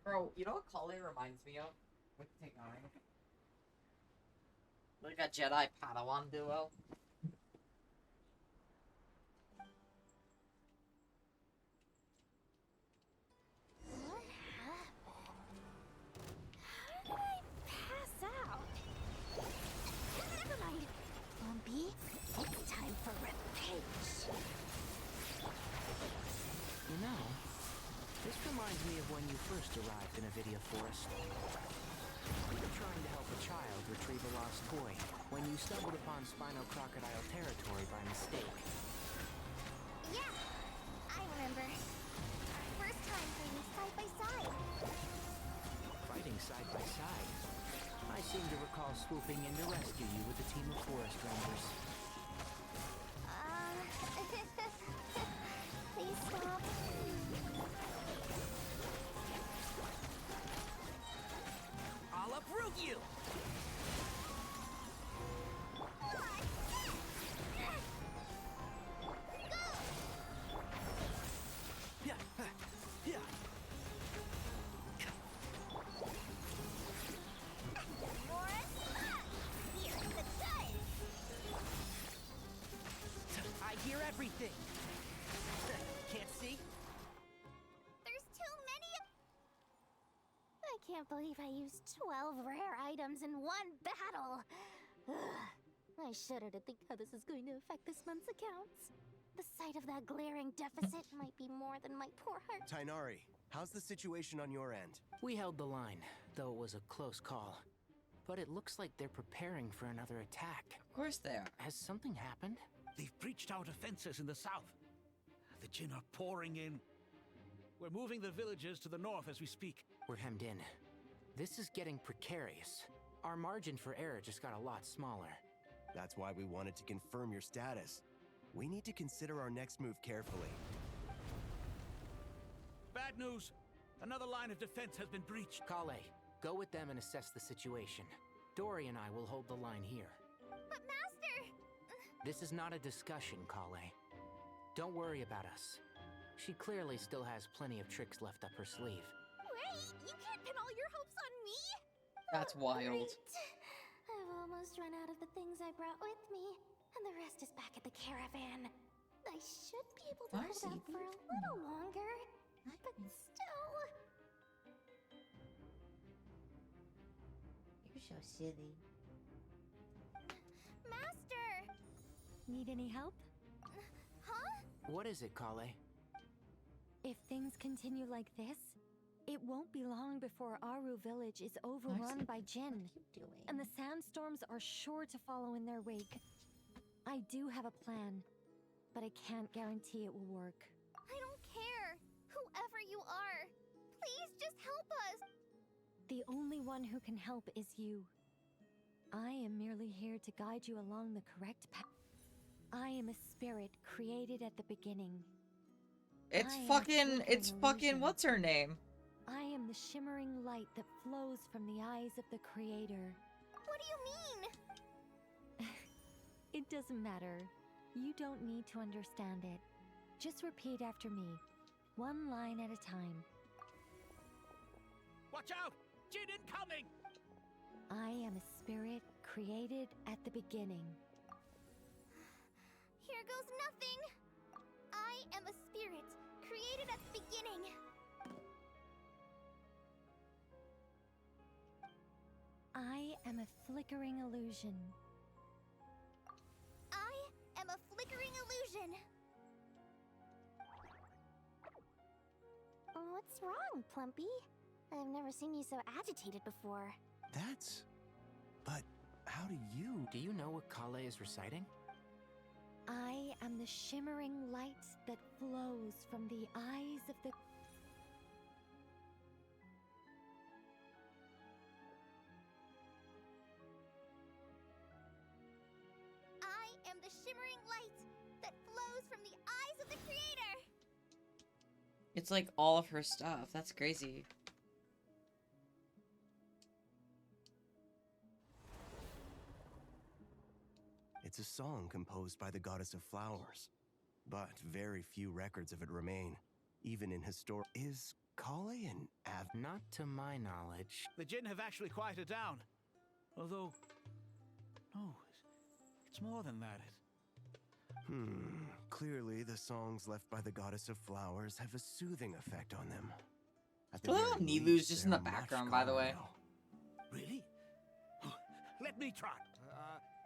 Bro, you know what Kale reminds me of? With Tigari? Like a Jedi Padawan duo. What happened? How did I pass out? Never mind. Lumpy, it's time for revenge. You know, this reminds me of when you first arrived in Avidia Forest. You were trying to help a child retrieve a lost toy when you stumbled upon Spino Crocodile territory by mistake. Yeah, I remember. First time fighting side by side. Fighting side by side. I seem to recall swooping in to rescue you with a team of forest rangers. Please stop. I'll uproot you! I hear everything! Can't see? There's too many of... I can't believe I used 12 rare items in one battle. Ugh. I shudder to think how this is going to affect this month's accounts. The sight of that glaring deficit might be more than my poor heart. Tainari, how's the situation on your end? We held the line, though it was a close call. But it looks like they're preparing for another attack. Of course they are. Has something happened? They've breached our defenses in the south. The Jinn are pouring in. We're moving the villagers to the north as we speak. We're hemmed in. This is getting precarious. Our margin for error just got a lot smaller. That's why we wanted to confirm your status. We need to consider our next move carefully. Bad news! Another line of defense has been breached. Kale, go with them and assess the situation. Dory and I will hold the line here. But Master! This is not a discussion, Kale. Don't worry about us. She clearly still has plenty of tricks left up her sleeve. Wait! You can't pin all your hopes on me! That's wild. Great. I've almost run out of the things I brought with me, and the rest is back at the caravan. I should be able to hold out for a little longer, but still... You're so silly. Master! Need any help? Huh? What is it, Kale? If things continue like this, it won't be long before Aru village is overrun by Jinn. And the sandstorms are sure to follow in their wake. I do have a plan, but I can't guarantee it will work. I don't care! Whoever you are! Please just help us! The only one who can help is you. I am merely here to guide you along the correct path. I am a spirit created at the beginning. It's fucking, what's her name? I am the shimmering light that flows from the eyes of the Creator. What do you mean? It doesn't matter. You don't need to understand it. Just repeat after me, one line at a time. Watch out! Jinn incoming! I am a spirit created at the beginning. Here goes nothing! I am a spirit created at the beginning. I am a flickering illusion. I am a flickering illusion. What's wrong, Plumpy? I've never seen you so agitated before. But how do you... Do you know what Kale is reciting? I am the shimmering light that flows from the eyes of the... I am the shimmering light that flows from the eyes of the Creator! It's like all of her stuff. That's crazy. It's a song composed by the goddess of flowers, but very few records of it remain, even in historic... Is Kale an Not to my knowledge. The Jinn have actually quieted down. Although, no, it's more than that. Clearly the songs left by the goddess of flowers have a soothing effect on them. At the Oh, very Nilu's least, just in the they're much background, by the calmer way. now. Really? Let me try.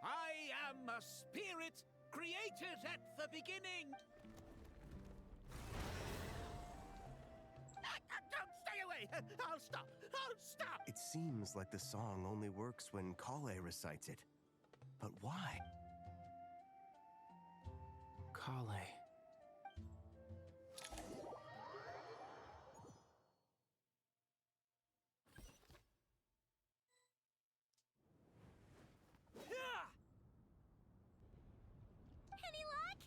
I am a spirit created at the beginning. Don't stay away. I'll stop. I'll stop. It seems like the song only works when Kale recites it. But why? Kale. Any luck?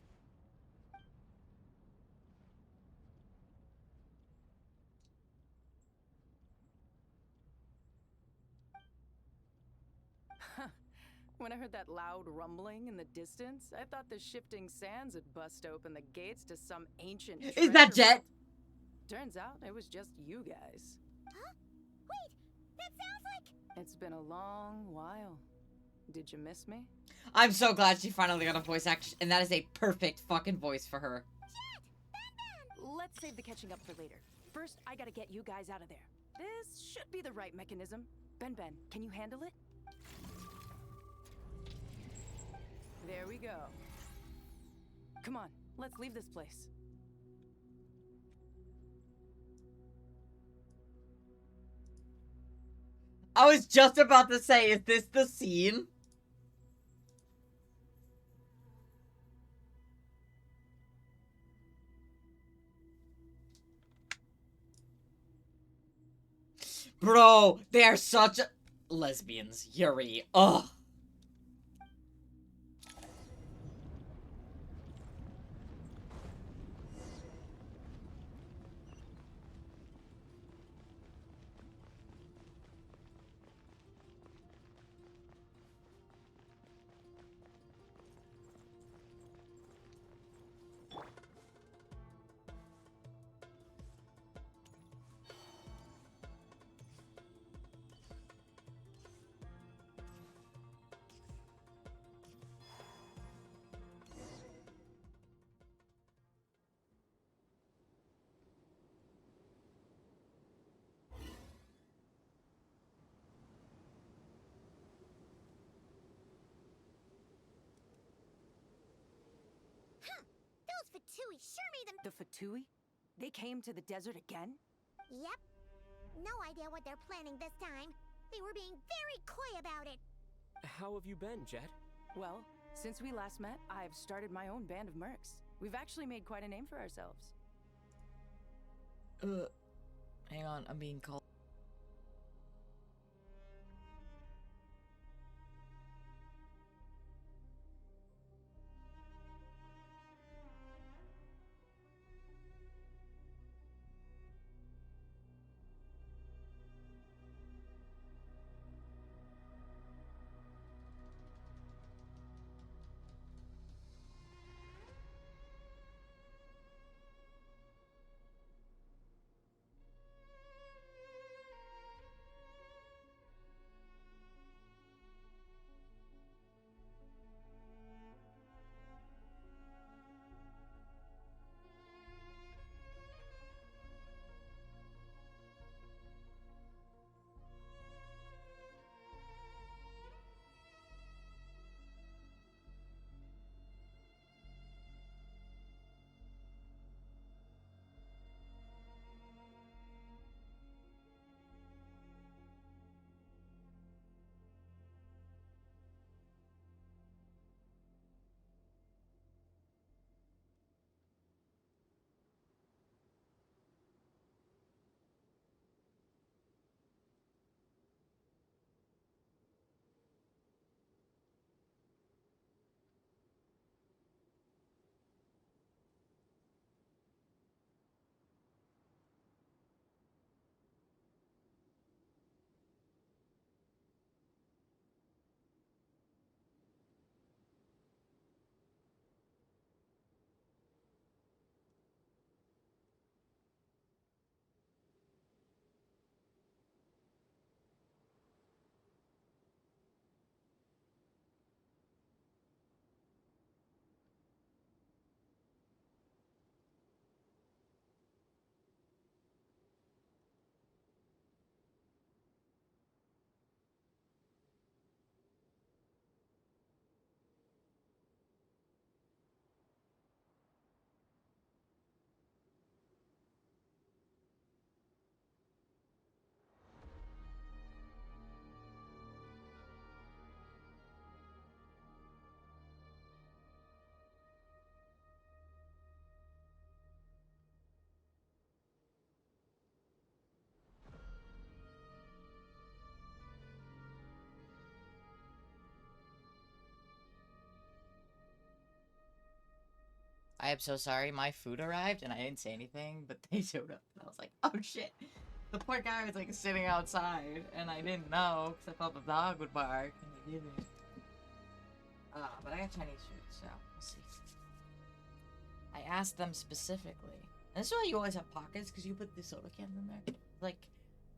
When I heard that loud rumbling in the distance, I thought the shifting sands had bust open the gates to some ancient Is that treasure Jet? vault. Turns out it was just you guys. Huh? Wait, that sounds like... It's been a long while. Did you miss me? I'm so glad she finally got a voice action, and that is a perfect fucking voice for her. Let's save the catching up for later. First, I gotta get you guys out of there. This should be the right mechanism. Ben, can you handle it? There we go. Come on, let's leave this place. I was just about to say, is this the scene? Bro, they are such lesbians. Yuri. Ugh. Those Fatui sure made them... The Fatui? They came to the desert again? Yep. No idea what they're planning this time. They were being very coy about it. How have you been, Jet? Well, since we last met, I've started my own band of mercs. We've actually made quite a name for ourselves. Hang on, I'm being called. I am so sorry, my food arrived and I didn't say anything, but they showed up and I was like, oh shit. The poor guy was like sitting outside and I didn't know because I thought the dog would bark and he didn't. But I got Chinese food, so we'll see. I asked them specifically. And this is why you always have pockets, because you put the soda cans in there. Like,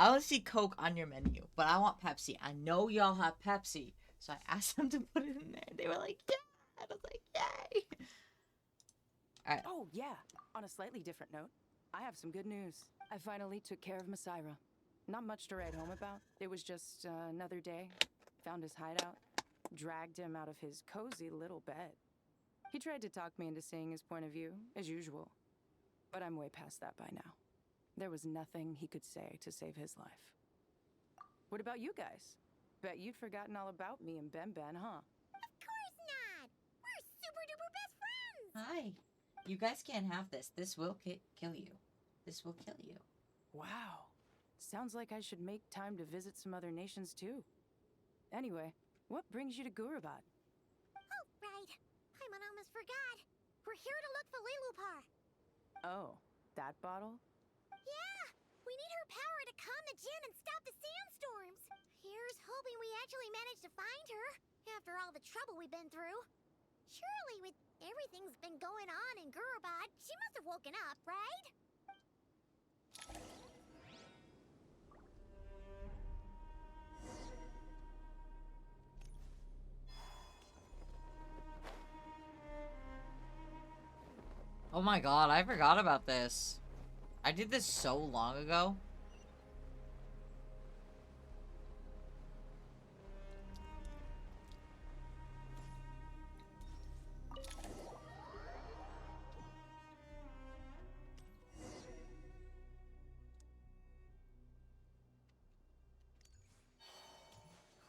I only see Coke on your menu, but I want Pepsi. I know y'all have Pepsi. So I asked them to put it in there. They were like, yeah. I was like, yay. Alright. Oh, yeah. On a slightly different note, I have some good news. I finally took care of Masira. Not much to write home about. It was just another day. Found his hideout. Dragged him out of his cozy little bed. He tried to talk me into seeing his point of view, as usual. But I'm way past that by now. There was nothing he could say to save his life. What about you guys? Bet you'd forgotten all about me and Ben, huh? Of course not! We're super duper best friends! Hi. You guys can't have this. This will kill you. This will kill you. Wow. Sounds like I should make time to visit some other nations too. Anyway, what brings you to Gurabad? Oh, right. I almost forgot. We're here to look for Lilupar. Oh, that bottle? Yeah! We need her power to calm the Jinn and stop the sandstorms. Here's hoping we actually manage to find her, after all the trouble we've been through. Surely with everything's been going on in Gurabad, she must have woken up, right? Oh my god, I forgot about this. I did this so long ago.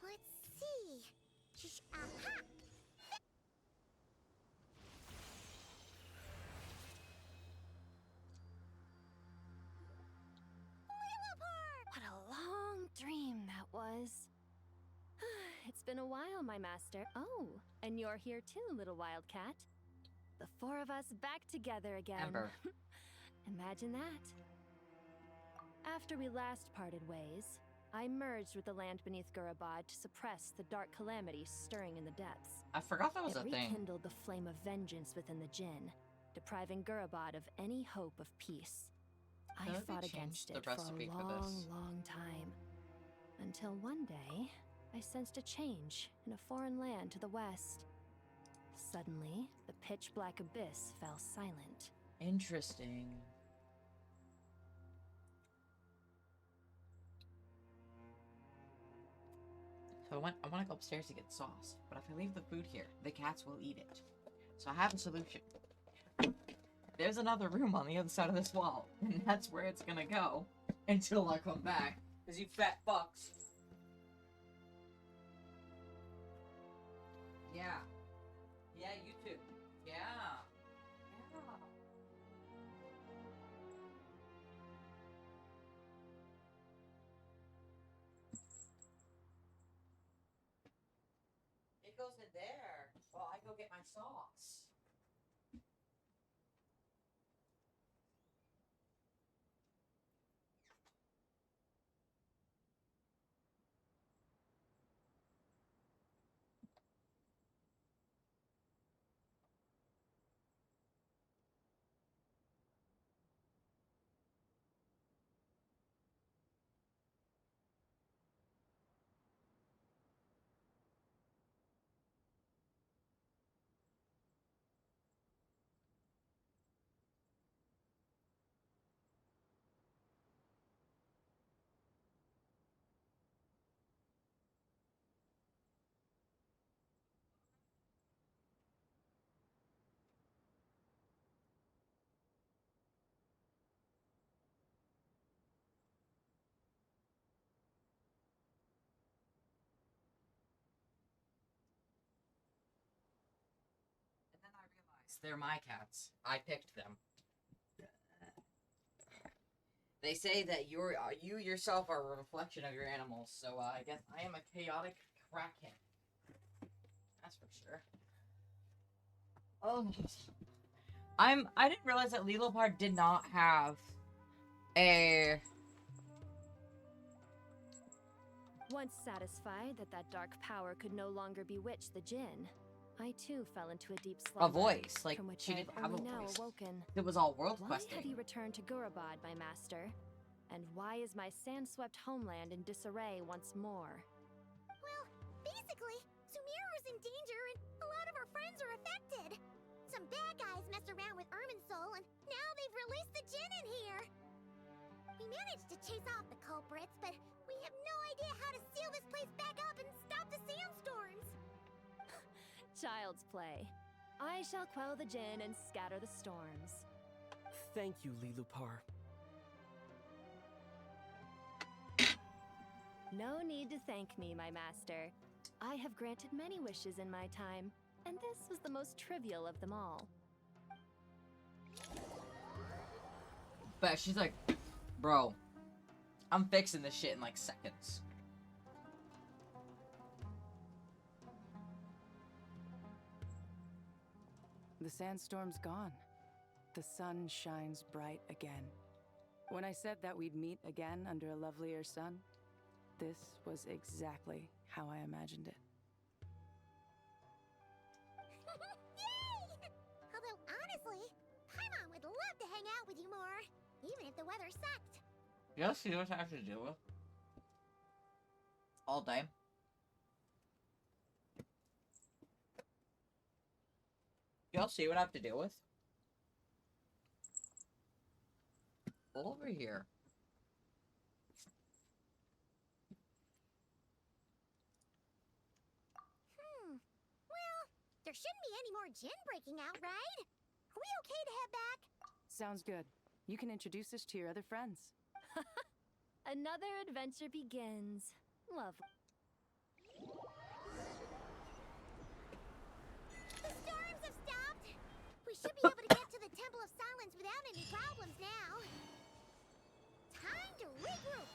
Let's see. Aha! What a long dream that was. It's been a while, my master. Oh, and you're here too, little wildcat. The four of us back together again. Ember. Imagine that. After we last parted ways, I merged with the land beneath Gurabad to suppress the dark calamities stirring in the depths. I forgot that was a It thing. rekindled the flame of vengeance within the Jinn, depriving Gurabad of any hope of peace. I How did they fought change against the it for a recipe for long, this? long time. Until one day, I sensed a change in a foreign land to the west. Suddenly, the pitch-black abyss fell silent. Interesting. So I want to go upstairs to get sauce, but if I leave the food here, the cats will eat it. So I have a solution. There's another room on the other side of this wall, and that's where it's gonna go until I come back. Cause you fat fucks. Yeah. Yeah, you too. Yeah. Yeah. It goes in there while I go get my sauce. And then I realized they're my cats. I picked them. They say that you yourself are a reflection of your animals, so I guess I am a chaotic crackhead. That's for sure. Oh, I didn't realize that Lilopar did not have a... Once satisfied that that dark power could no longer bewitch the Jinn, I too fell into a deep slumber. A voice, like, from which she I've didn't have a only now voice. awoken. It was all world Why questing. have you returned to Gurabad, my master? And why is my sand-swept homeland in disarray once more? Well, basically, Sumeru is in danger and a lot of our friends are affected. Some bad guys messed around with Irminsul and now they've released the Jinn in here. We managed to chase off the culprits, but we have no idea how to seal this place back up and stop the sandstorms. Child's play. I shall quell the Jinn and scatter the storms. Thank you, Lilupar. No need to thank me, my master. I have granted many wishes in my time, and this was the most trivial of them all. But she's like, bro, I'm fixing this shit in like seconds. The sandstorm's gone. The sun shines bright again. When I said that we'd meet again under a lovelier sun, this was exactly how I imagined it. Yay! Although, honestly, Paimon would love to hang out with you more, even if the weather sucked. Y'all see what I have to deal with? All day. Y'all see what I have to deal with? Over here. Well, there shouldn't be any more Jinn breaking out, right? Are we okay to head back? Sounds good. You can introduce us to your other friends. Another adventure begins. Lovely. The storms have stopped. We should be able to get to the Temple of Silence without any problems now. Time to regroup.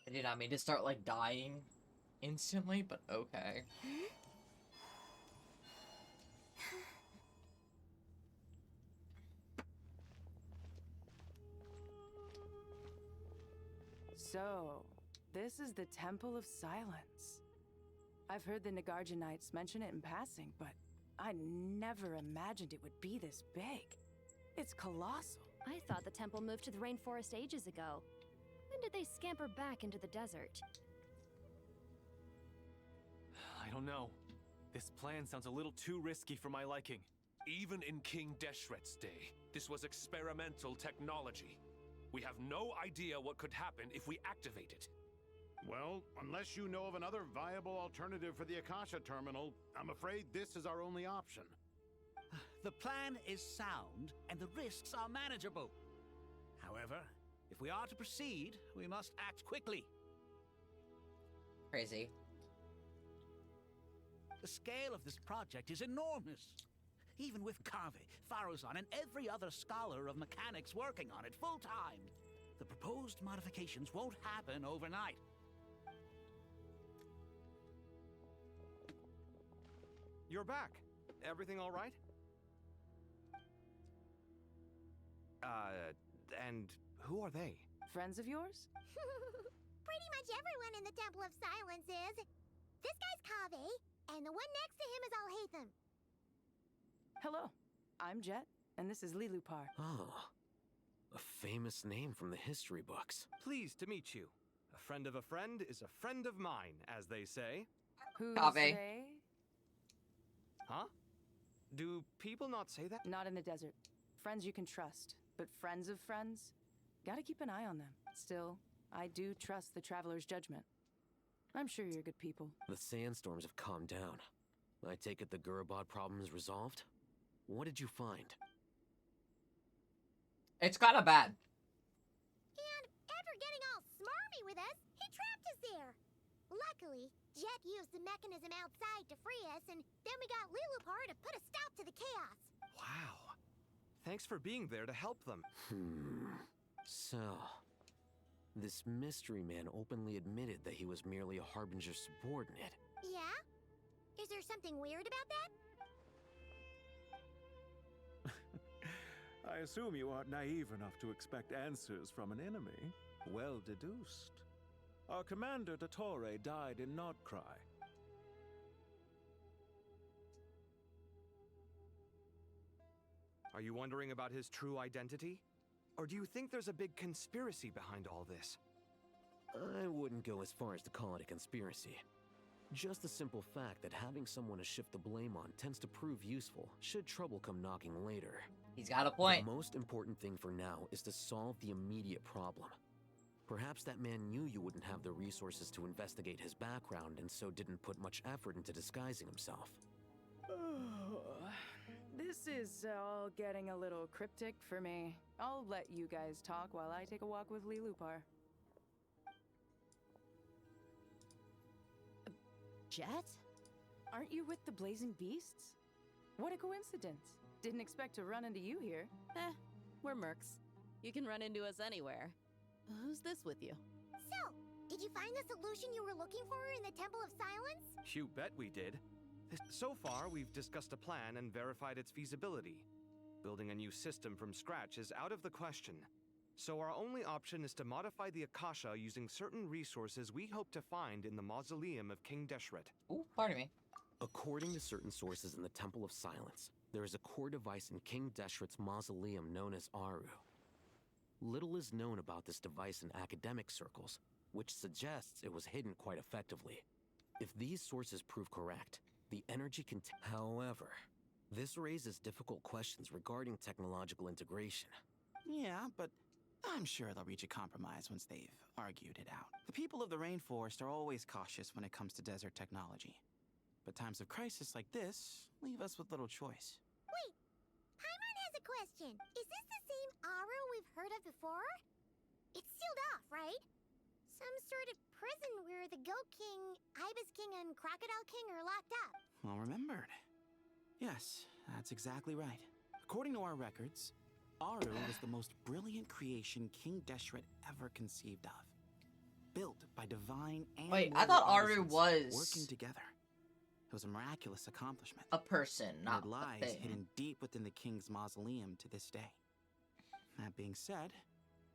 I did not mean to start like dying instantly, but okay. So, this is the Temple of Silence. I've heard the Nagarjanites mention it in passing, but I never imagined it would be this big. It's colossal. I thought the temple moved to the rainforest ages ago. When did they scamper back into the desert? I don't know. This plan sounds a little too risky for my liking. Even in King Deshret's day, this was experimental technology. We have no idea what could happen if we activate it. Well, unless you know of another viable alternative for the Akasha terminal, I'm afraid this is our only option. The plan is sound, and the risks are manageable. However, if we are to proceed, we must act quickly. Crazy. The scale of this project is enormous. Even with Kave, Faruzan, and every other scholar of mechanics working on it full-time, the proposed modifications won't happen overnight. You're back. Everything all right? And who are they? Friends of yours? Pretty much everyone in the Temple of Silence is. This guy's Kave, and the one next to him is Alhaitham. Hello, I'm Jet, and this is Lilupar. Oh, a famous name from the history books. Pleased to meet you. A friend of a friend is a friend of mine, as they say. Who's Kave. they? Huh? Do people not say that? Not in the desert. Friends you can trust, but friends of friends? Gotta keep an eye on them. Still, I do trust the Traveler's judgment. I'm sure you're good people. The sandstorms have calmed down. I take it the Gurabad problem is resolved? What did you find? It's kind of bad. And after getting all smarmy with us, he trapped us there. Luckily, Jet used the mechanism outside to free us, and then we got Lilupar to put a stop to the chaos. Wow. Thanks for being there to help them. So, this mystery man openly admitted that he was merely a Harbinger subordinate. Yeah? Is there something weird about that? I assume you aren't naive enough to expect answers from an enemy. Well deduced. Our commander, Dottore, died in Nordcry. Are you wondering about his true identity? Or do you think there's a big conspiracy behind all this? I wouldn't go as far as to call it a conspiracy. Just the simple fact that having someone to shift the blame on tends to prove useful should trouble come knocking later. He's got a point. The most important thing for now is to solve the immediate problem. Perhaps that man knew you wouldn't have the resources to investigate his background and so didn't put much effort into disguising himself. This is all getting a little cryptic for me. I'll let you guys talk while I take a walk with Lilupar. Jet? Aren't you with the Blazing Beasts? What a coincidence. Didn't expect to run into you here. We're mercs. You can run into us anywhere. Who's this with you? So, did you find the solution you were looking for in the Temple of Silence? You bet we did. So far, we've discussed a plan and verified its feasibility. Building a new system from scratch is out of the question. So our only option is to modify the Akasha using certain resources we hope to find in the mausoleum of King Deshret. Ooh, pardon me. According to certain sources in the Temple of Silence, there is a core device in King Deshret's mausoleum known as Aru. Little is known about this device in academic circles, which suggests it was hidden quite effectively. If these sources prove correct, the energy can... However, this raises difficult questions regarding technological integration. Yeah, but I'm sure they'll reach a compromise once they've argued it out. The people of the rainforest are always cautious when it comes to desert technology. But times of crisis like this leave us with little choice. Wait, Paimon has a question. Is this the same Aru we've heard of before? It's sealed off, right? Some sort of prison where the Goat King, Ibis King, and Crocodile King are locked up. Well remembered. Yes, that's exactly right. According to our records, Aru was the most brilliant creation King Deshret ever conceived of. Built by divine and Wait, I thought Aru artisans was working together. It was a miraculous accomplishment. a person, not It lies a thing. hidden deep within the king's mausoleum to this day. That being said,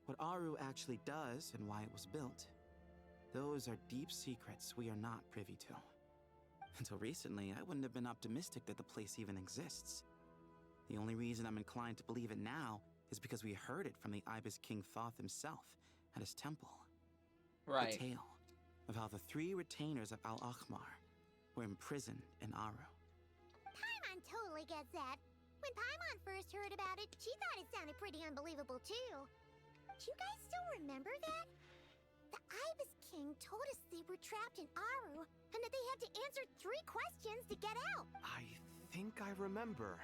what Aru actually does and why it was built, those are deep secrets we are not privy to. Until recently, I wouldn't have been optimistic that the place even exists. The only reason I'm inclined to believe it now is because we heard it from the Ibis King Thoth himself at his temple. Right. The tale of how the 3 retainers of Al-Akhmar were imprisoned in Aru. Paimon totally gets that. When Paimon first heard about it, she thought it sounded pretty unbelievable too. Do you guys still remember that? The Ibis King told us they were trapped in Aru and that they had to answer 3 questions to get out. I think I remember.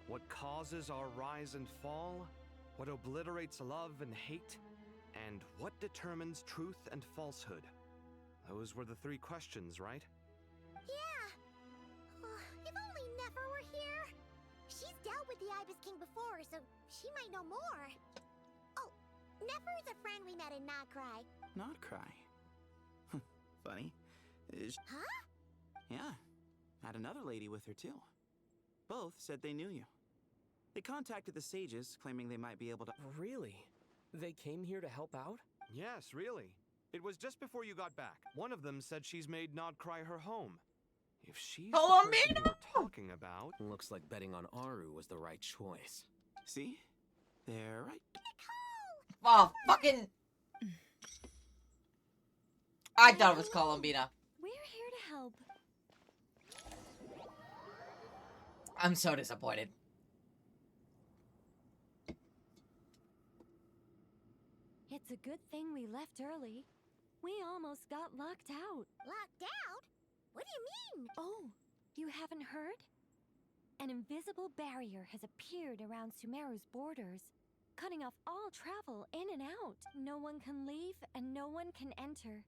What causes our rise and fall? What obliterates love and hate? And what determines truth and falsehood? Those were the 3 questions, right? Yeah. If only Nefer were here. She's dealt with the Ibis King before, so she might know more. Oh, Nefer is a friend we met in Notcry. Not cry. Funny. Huh? Yeah. Had another lady with her too. Both said they knew you. They contacted the sages, claiming they might be able to... Really? They came here to help out? Yes, really. It was just before you got back. One of them said she's made Nodcry her home. If she's the person you were talking about... Looks like betting on Aru was the right choice. See? They're right. Oh, fucking... I thought it was Columbina. We're here to help. I'm so disappointed. It's a good thing we left early. We almost got locked out. Locked out? What do you mean? Oh, you haven't heard? An invisible barrier has appeared around Sumeru's borders, cutting off all travel in and out. No one can leave and no one can enter.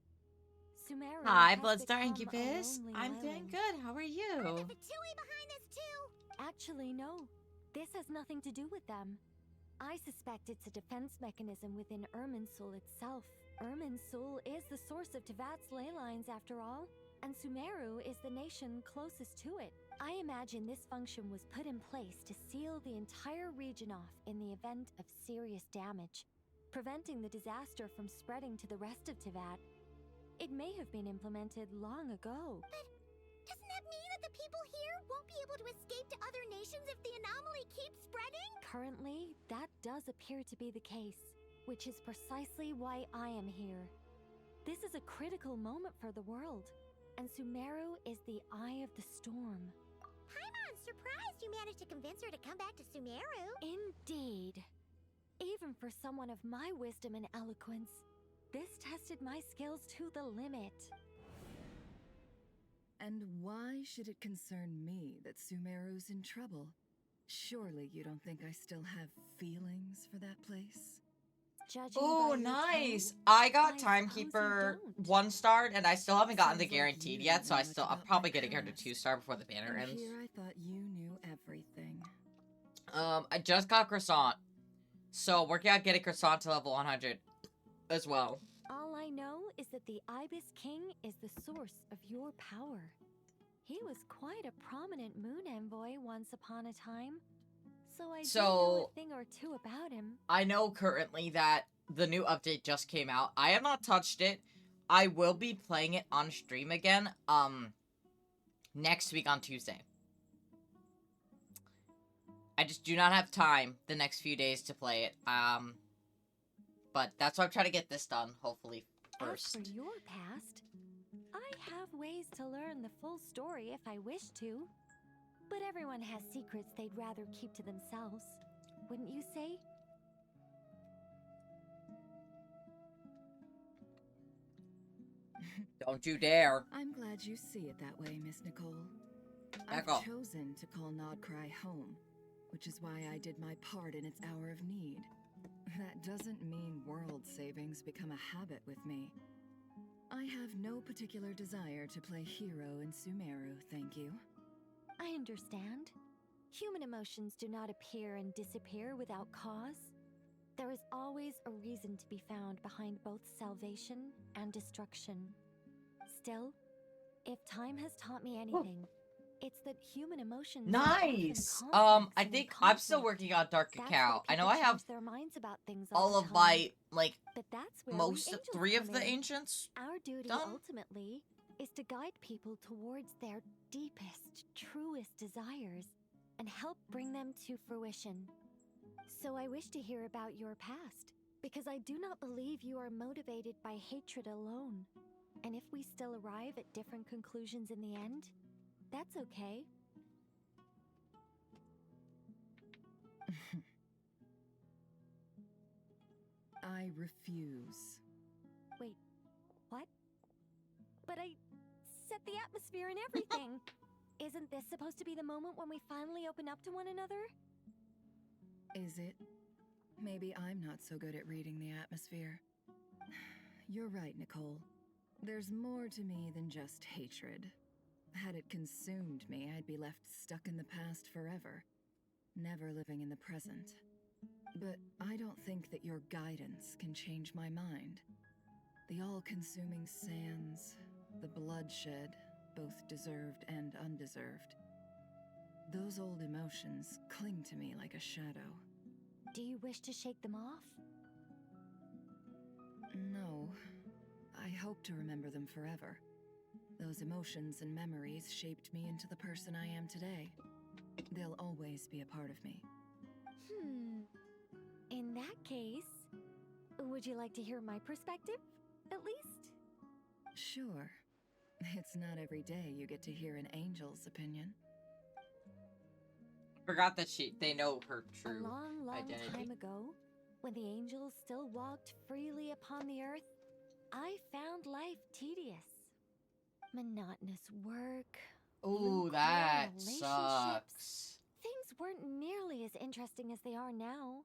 Sumeru Hi, has Bloodstar become Incubus. a lonely I'm doing island. good. How are you? Aren't the Fatui behind this too? Actually, no. This has nothing to do with them. I suspect it's a defense mechanism within Irminsul itself. Irminsul is the source of Tevat's ley lines, after all. and Sumeru is the nation closest to it. I imagine this function was put in place to seal the entire region off in the event of serious damage, preventing the disaster from spreading to the rest of Tivat. It may have been implemented long ago. But doesn't that mean that the people here won't be able to escape to other nations if the anomaly keeps spreading? Currently, that does appear to be the case, which is precisely why I am here. This is a critical moment for the world, and Sumeru is the eye of the storm. Paimon's surprised you managed to convince her to come back to Sumeru. Indeed. Even for someone of my wisdom and eloquence, this tested my skills to the limit. And why should it concern me that Sumeru's in trouble? Surely you don't think I still have feelings for that place? Oh, nice! I got Timekeeper 1-starred, and I still haven't gotten the guaranteed yet, so I'm probably gonna get her to 2-star before the banner ends. Here I thought you knew everything. I just got Croissant, so working on getting Croissant to level 100 as well. All I know is that the Ibis King is the source of your power. He was quite a prominent moon envoy once upon a time. So I do know a thing or two about him. I know currently that the new update just came out. I have not touched it. I will be playing it on stream again, next week on Tuesday. I just do not have time the next few days to play it. But that's why I'm trying to get this done, hopefully, first. As for your past, I have ways to learn the full story if I wish to. But everyone has secrets they'd rather keep to themselves, wouldn't you say? Don't you dare. I'm glad you see it that way, Miss Nicole. Echo. I've chosen to call Nodcry home, which is why I did my part in its hour of need. That doesn't mean world savings become a habit with me. I have no particular desire to play hero in Sumeru, thank you. I understand. Human emotions do not appear and disappear without cause. There is always a reason to be found behind both salvation and destruction. Still, if time has taught me anything, it's that human emotions Nice! I think I'm still working on Dark Cacao. I know I have their minds about things all of my, like, but that's where most, we 3 of angels the come in. ancients Our duty done. ultimately is to guide people towards their deepest, truest desires and help bring them to fruition. So I wish to hear about your past, because I do not believe you are motivated by hatred alone. And if we still arrive at different conclusions in the end, that's okay. I refuse. Wait, what? But I set the atmosphere and everything. Isn't this supposed to be the moment when we finally open up to one another? Is it? Maybe I'm not so good at reading the atmosphere. You're right, Nicole. There's more to me than just hatred. Had it consumed me, I'd be left stuck in the past forever, never living in the present. But I don't think that your guidance can change my mind. The all-consuming sands, the bloodshed, both deserved and undeserved. Those old emotions cling to me like a shadow. Do you wish to shake them off? No. I hope to remember them forever. Those emotions and memories shaped me into the person I am today. They'll always be a part of me. In that case, would you like to hear my perspective, at least? Sure. It's not every day you get to hear an angel's opinion. Forgot that they know her true A long, long identity. time ago, when the angels still walked freely upon the earth, I found life tedious. Monotonous work. Ooh, lukewarm that relationships. sucks. Things weren't nearly as interesting as they are now.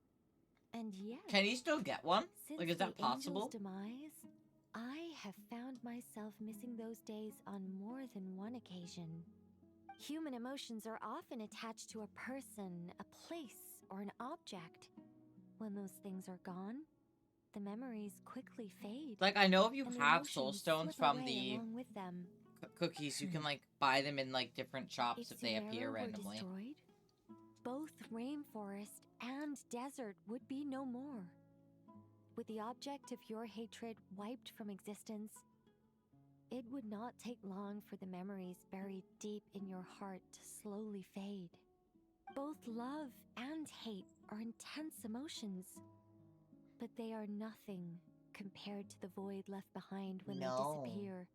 And yet, Can you still get one? since Like, is that the possible? angel's demise, I have found myself missing those days on more than one occasion. Human emotions are often attached to a person, a place, or an object. When those things are gone, the memories quickly fade. Like, I know if you and the have soul emotions stones slip from away the along with them. cookies. You can like buy them in like different shops if they appear Sumeru were randomly. destroyed, both rainforest and desert would be no more. With the object of your hatred wiped from existence, it would not take long for the memories buried deep in your heart to slowly fade. Both love and hate are intense emotions, but they are nothing compared to the void left behind when they disappear.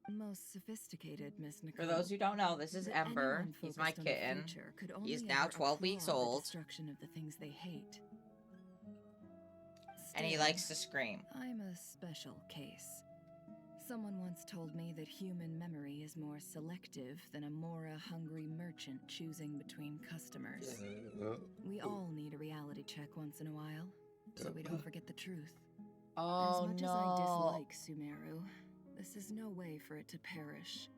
Most sophisticated, Miss Nicole. For those who don't know, this is But Ember. anyone He's my focused on the kitten. future could He's only now ever 12 weeks applaud the old. destruction of the things they hate. And he Still, likes to scream. I'm a special case. Someone once told me that human memory is more selective than a Mora-hungry merchant choosing between customers. We all need a reality check once in a while, so we don't forget the truth. Oh, as much no. as I dislike Sumeru, this is no way for it to perish.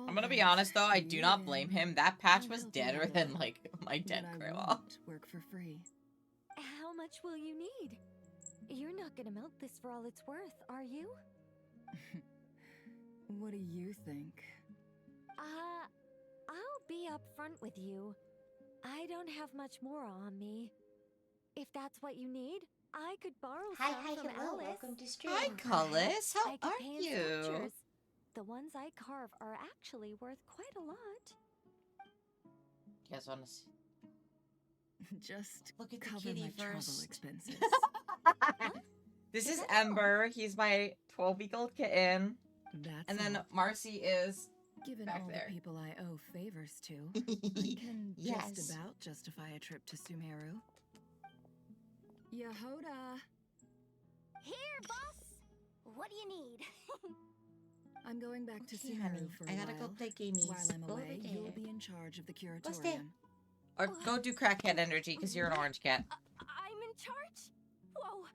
I'm gonna be honest though, I do not blame him. That patch was deader than like my dead grandma. Work for free. How much will you need? You're not gonna milk this for all it's worth, are you? What do you think? I'll be upfront with you. I don't have much more on me. If that's what you need, I could borrow some from hello, Alice. welcome to stream. Hi, Cullis. How I could are pay in you? sculptures. The ones I carve are actually worth quite a lot. You guys want to see? Just look at the cover kitty my travel first. expenses. This is Ember. He's my 12-week-old kitten. That's and then all. Marcy is Given back all there. the people I owe favors to, I can Yes. just about justify a trip to Sumeru. Yehoda! Here, boss. What do you need? I'm going back to Okay, Sumeru honey. for a I gotta while. go play gamies. While I'm Over away, you'll there. be in charge of the What's that? curatorium. Or go do crackhead energy because you're an orange cat. I'm in charge? Whoa.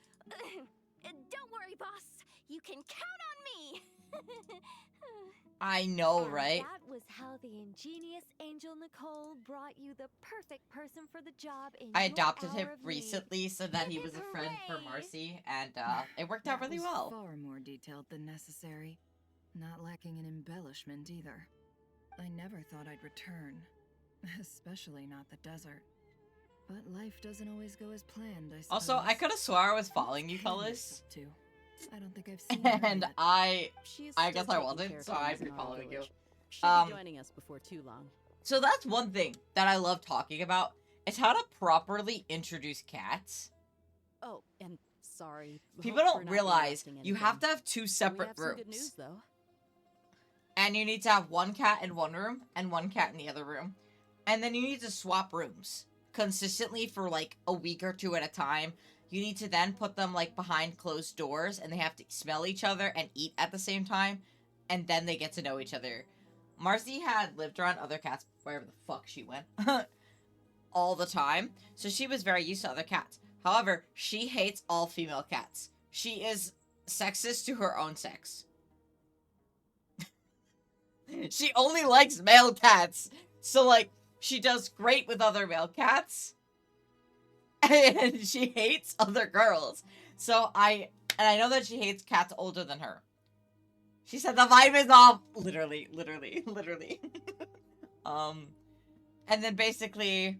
Don't worry, boss. You can count on me. I know, And right? That was how the ingenious Angel Nicole brought you the perfect person for the job in I your adopted hour him of need. recently so that he was a friend for Marcy, and it worked out That really was well. Far more detailed than necessary. Not lacking in embellishment either. I never thought I'd return. Especially not the desert. But life doesn't always go as planned, I suppose. Also, I could have swore I was following you, Cullis. Too. I don't think I've seen her And yet. I She is guess still I taking wasn't, care of so I'd things be in our following you. village. She'll be joining us before too long. So that's one thing that I love talking about. Is how to properly introduce cats. Oh, and sorry. People hope for don't not realize interrupting you anything. have to have two We separate have some rooms. good news, though. And you need to have one cat in one room and one cat in the other room. And then you need to swap rooms consistently for like a week or two at a time. You need to then put them like behind closed doors and they have to smell each other and eat at the same time. And then they get to know each other. Marcy had lived around other cats wherever the fuck she went all the time. So she was very used to other cats. However, she hates all female cats. She is sexist to her own sex. She only likes male cats. So, like, she does great with other male cats. And she hates other girls. So, I know that she hates cats older than her. She said the vibe is off. Literally. And then basically,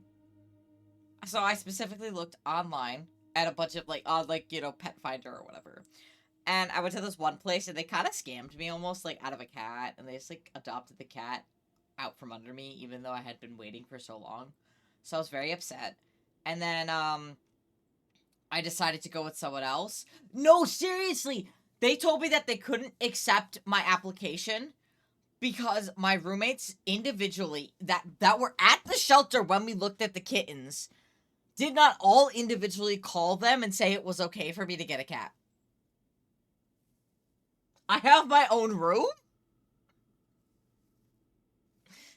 so I specifically looked online at a bunch of, like, Pet Finder or whatever. And I went to this one place, and they kind of scammed me almost, like, out of a cat. And they just, like, adopted the cat out from under me, even though I had been waiting for so long. So I was very upset. And then, I decided to go with someone else. No, seriously! They told me that they couldn't accept my application because my roommates individually, that were at the shelter when we looked at the kittens, did not all individually call them and say it was okay for me to get a cat. I have my own room?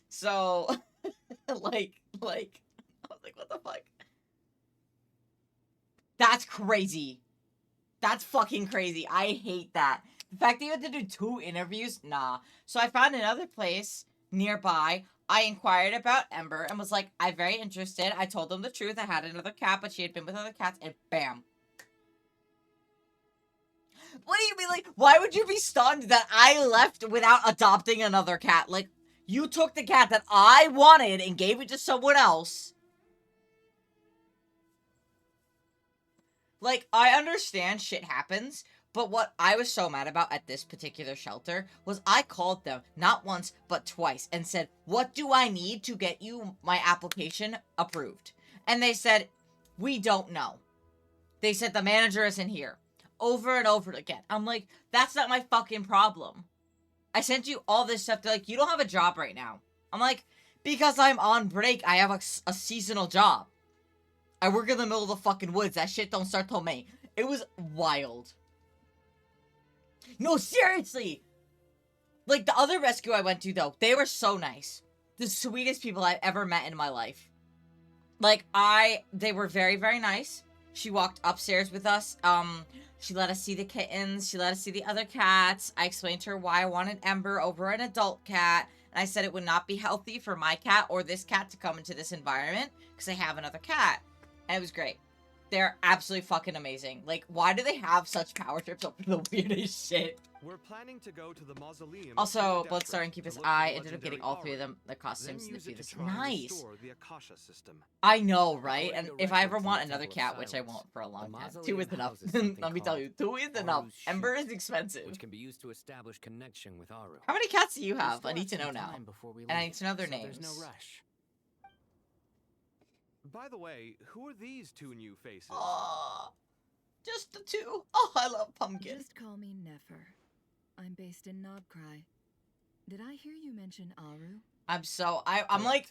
So, like, I was like, what the fuck? That's crazy. That's fucking crazy. I hate that. The fact that you had to do 2 interviews? Nah. So I found another place nearby. I inquired about Ember and was like, I'm very interested. I told them the truth. I had another cat, but she had been with other cats, and bam. What do you mean? Like, why would you be stunned that I left without adopting another cat? Like, you took the cat that I wanted and gave it to someone else. Like, I understand shit happens, but what I was so mad about at this particular shelter was I called them not once, but twice and said, what do I need to get you my application approved? And they said, we don't know. They said the manager isn't here. Over and over again. I'm like, that's not my fucking problem. I sent you all this stuff. They're like, you don't have a job right now. I'm like, because I'm on break, I have a seasonal job. I work in the middle of the fucking woods. That shit don't start till May. It was wild. No, seriously! Like, the other rescue I went to, though, they were so nice. The sweetest people I've ever met in my life. Like, they were very, very nice. She walked upstairs with us. She let us see the kittens. She let us see the other cats. I explained to her why I wanted Ember over an adult cat. And I said it would not be healthy for my cat or this cat to come into this environment because I have another cat. And it was great. They're absolutely fucking amazing. Like, why do they have such power trips over the weirdest shit? We're planning to go to the mausoleum. Also, Bloodstar and Keepers Eye ended up getting all three of them, the costumes and the fetus. Nice! I know, right? And if I ever want another cat, which I won't for a long time, 2 is enough. Let me tell you, 2 is enough. Ember is expensive. Which can be used to establish connection with Aru. How many cats do you have? I need to know now. And I need to know their names. There's no rush. By the way, who are these 2 new faces? Just the 2. Oh, I love Pumpkin. Just call me Nefer. I'm based in Nobcry. Did I hear you mention Aru? I'm like,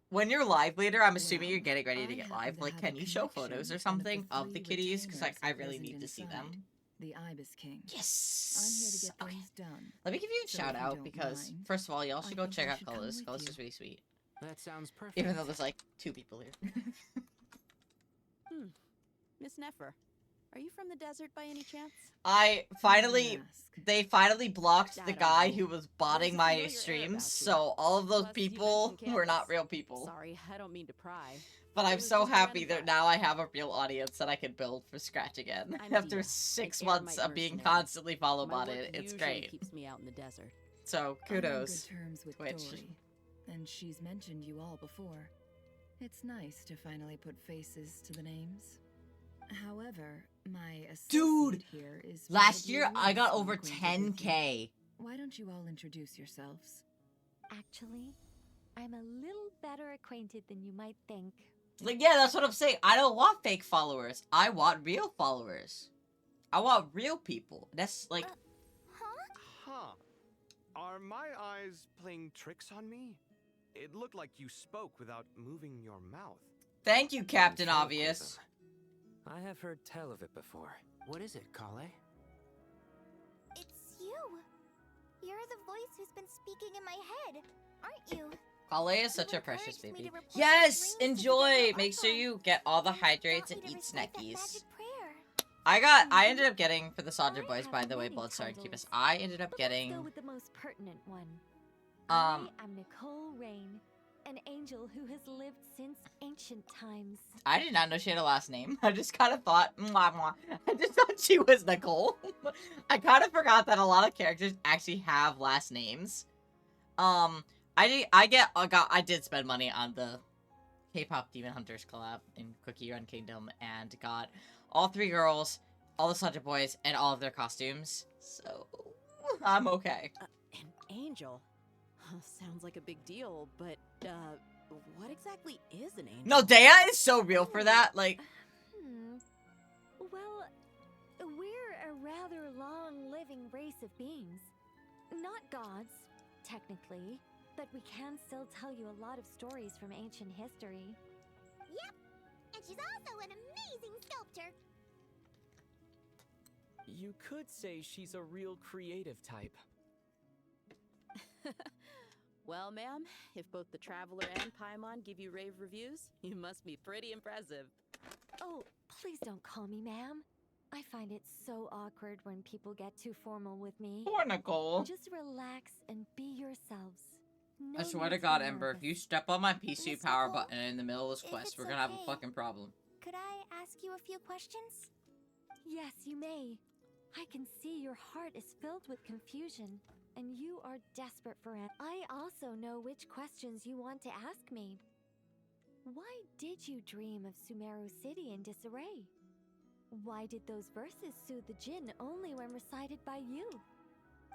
when you're live later, I'm assuming you're getting ready to get live. Like, can you show photos or something of the kitties? Because, like, I really need to see them. The Ibis King. Yes! I'm here to get things done. Let me give you a So shout if you out don't because, mind, first of all, y'all should go I think check I out should come Cullis. with Cullis you. is really sweet. That sounds perfect. Even though there's, like, 2 people here. Miss Nefer, are you from the desert by any chance? They finally blocked I the don't guy know. who was botting my streams, so all of those people were not real people. Sorry, I don't mean to pry. But I'm was so just a happy random that now I have a real audience that I can build from scratch again. I'm After Dia, 6 an months Eremite of being mercenary. constantly follow My work botted, it's usually great. keeps me out in the desert. So, I'm on kudos, good terms with Twitch. Dory, and she's mentioned you all before. It's nice to finally put faces to the names. However, my Dude! associate here is Last probably year, I less got well over acquainted with you. 10K. Why don't you all introduce yourselves? Actually, I'm a little better acquainted than you might think. Like, yeah, that's what I'm saying. I don't want fake followers. I want real followers. I want real people. That's like... Huh. Are my eyes playing tricks on me? It looked like you spoke without moving your mouth. Thank you, Captain Obvious. I have heard tell of it before. What is it, Kale? It's you. You're the voice who's been speaking in my head, aren't you? Kale is such a precious encouraged me baby. to report Yes! my dreams to Enjoy! the Make sure you get all the hydrates and eat snackies. magic prayer. I ended up getting, for the Sodger Boys, by the way, Bloodstar and Keepus, I ended up Let's getting, go with the most pertinent one. I am Nicole Rain, an angel who has lived since ancient times. I did not know she had a last name. I just kind of thought, mwah, mwah. I just thought she was Nicole. I kind of forgot that a lot of characters actually have last names. I did spend money on the K-pop Demon Hunters collab in Cookie Run Kingdom and got all 3 girls, all the Sodger Boys, and all of their costumes. So, I'm okay. An angel? Sounds like a big deal, but, what exactly is an angel? No, Dea is so real for that, like... Well, we're a rather long-living race of beings. Not gods, technically, but we can still tell you a lot of stories from ancient history. Yep, and she's also an amazing sculptor. You could say she's a real creative type. Well, ma'am, if both the Traveler and Paimon give you rave reviews, you must be pretty impressive. Oh, please don't call me ma'am. I find it so awkward when people get too formal with me. Poor Nicole. Just relax and be yourselves. No I swear to need God, be Ember, if nervous. you step on my PC Miss power Nicole, button in the middle of this if quest, it's we're gonna have a okay, fucking problem. Could I ask you a few questions? Yes, you may. I can see your heart is filled with confusion, and you are desperate for it. I also know which questions you want to ask me. Why did you dream of Sumeru City in disarray? Why did those verses soothe the Jinn only when recited by you?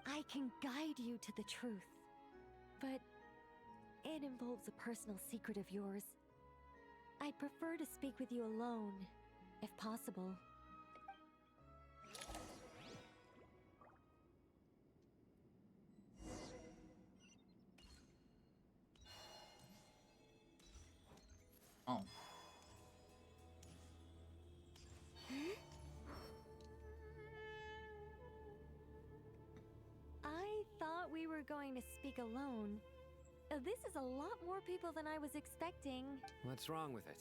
I can guide you to the truth, but it involves a personal secret of yours. I'd prefer to speak with you alone, if possible. Oh. I thought we were going to speak alone. This is a lot more people than I was expecting. What's wrong with it?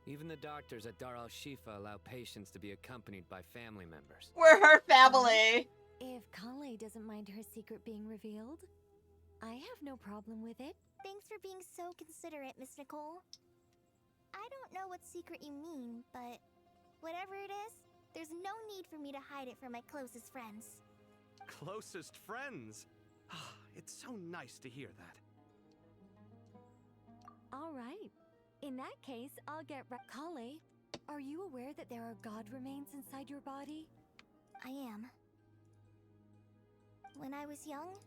Even the doctors at Dar al-Shifa allow patients to be accompanied by family members. We're her family! If Kale doesn't mind her secret being revealed, I have no problem with it. Thanks for being so considerate, Miss Nicole. I don't know what secret you mean, but whatever it is, there's no need for me to hide it from my closest friends. Closest friends? It's so nice to hear that. All right. In that case, I'll get Kale, are you aware that there are god remains inside your body? I am. When I was young,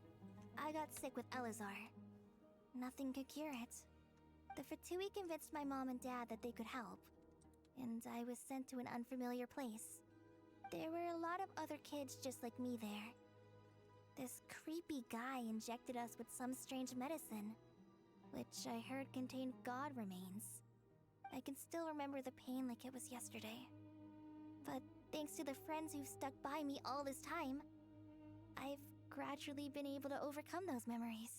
I got sick with Elazar. Nothing could cure it. The Fatui convinced my mom and dad that they could help, and I was sent to an unfamiliar place. There were a lot of other kids just like me there. This creepy guy injected us with some strange medicine, which I heard contained god remains. I can still remember the pain like it was yesterday. But thanks to the friends who've stuck by me all this time, I've gradually been able to overcome those memories.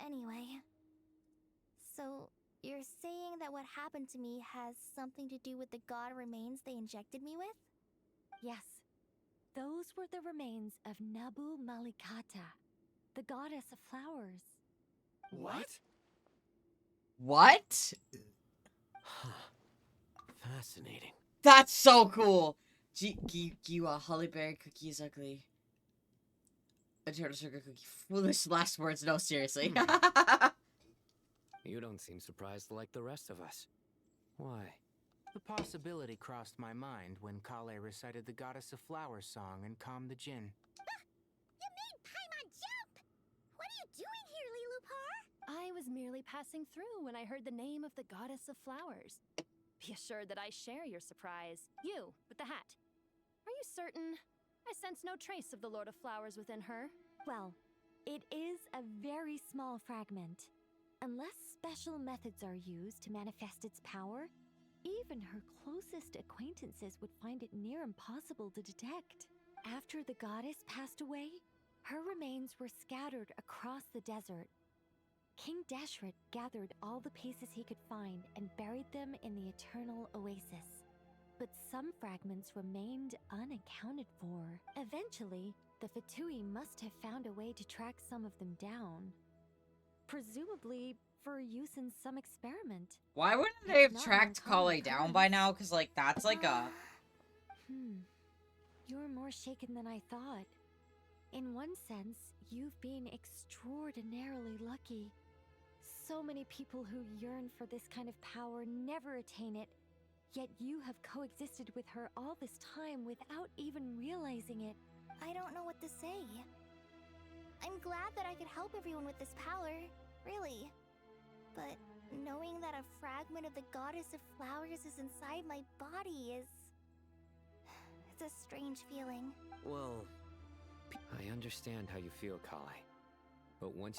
Anyway, so you're saying that what happened to me has something to do with the god remains they injected me with? Yes. Those were the remains of Nabu Malikata, the goddess of flowers. What? What? Fascinating. That's so cool! Giwa, hollyberry cookies ugly. A turtle sugar cookie. Foolish last words, no, seriously. You don't seem surprised like the rest of us. Why? The possibility crossed my mind when Kale recited the Goddess of Flowers song and calmed the Jinn. You made Paimon jump! What are you doing here, Lilupar? I was merely passing through when I heard the name of the Goddess of Flowers. Be assured that I share your surprise. You, with the hat. Are you certain? I sense no trace of the Lord of Flowers within her. Well, it is a very small fragment. Unless special methods are used to manifest its power, even her closest acquaintances would find it near impossible to detect. After the goddess passed away, her remains were scattered across the desert. King Deshret gathered all the pieces he could find and buried them in the Eternal Oasis. But some fragments remained unaccounted for. Eventually, the Fatui must have found a way to track some of them down. Presumably for use in some experiment. Why wouldn't they have tracked Kale down by now? Because, like, that's like a... You're more shaken than I thought. In one sense, you've been extraordinarily lucky. So many people who yearn for this kind of power never attain it, yet you have coexisted with her all this time without even realizing it. I don't know what to say. I'm glad that I could help everyone with this power, really. But knowing that a fragment of the Goddess of Flowers is inside my body is... it's a strange feeling. Well, I understand how you feel, Kale. But once...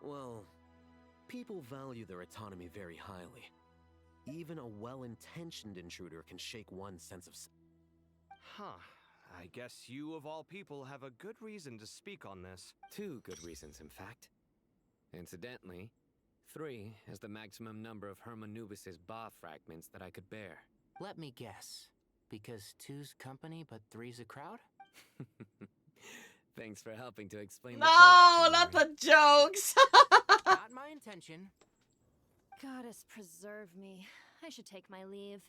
Well, people value their autonomy very highly. Even a well-intentioned intruder can shake one's sense of... Huh. I guess you, of all people, have a good reason to speak on this. 2 good reasons, in fact. Incidentally, 3 is the maximum number of Hermanubis's Ba fragments that I could bear. Let me guess. Because 2's company, but 3's a crowd? Thanks for helping to explain No, the not the jokes! Not my intention. Goddess preserve me. I should take my leave.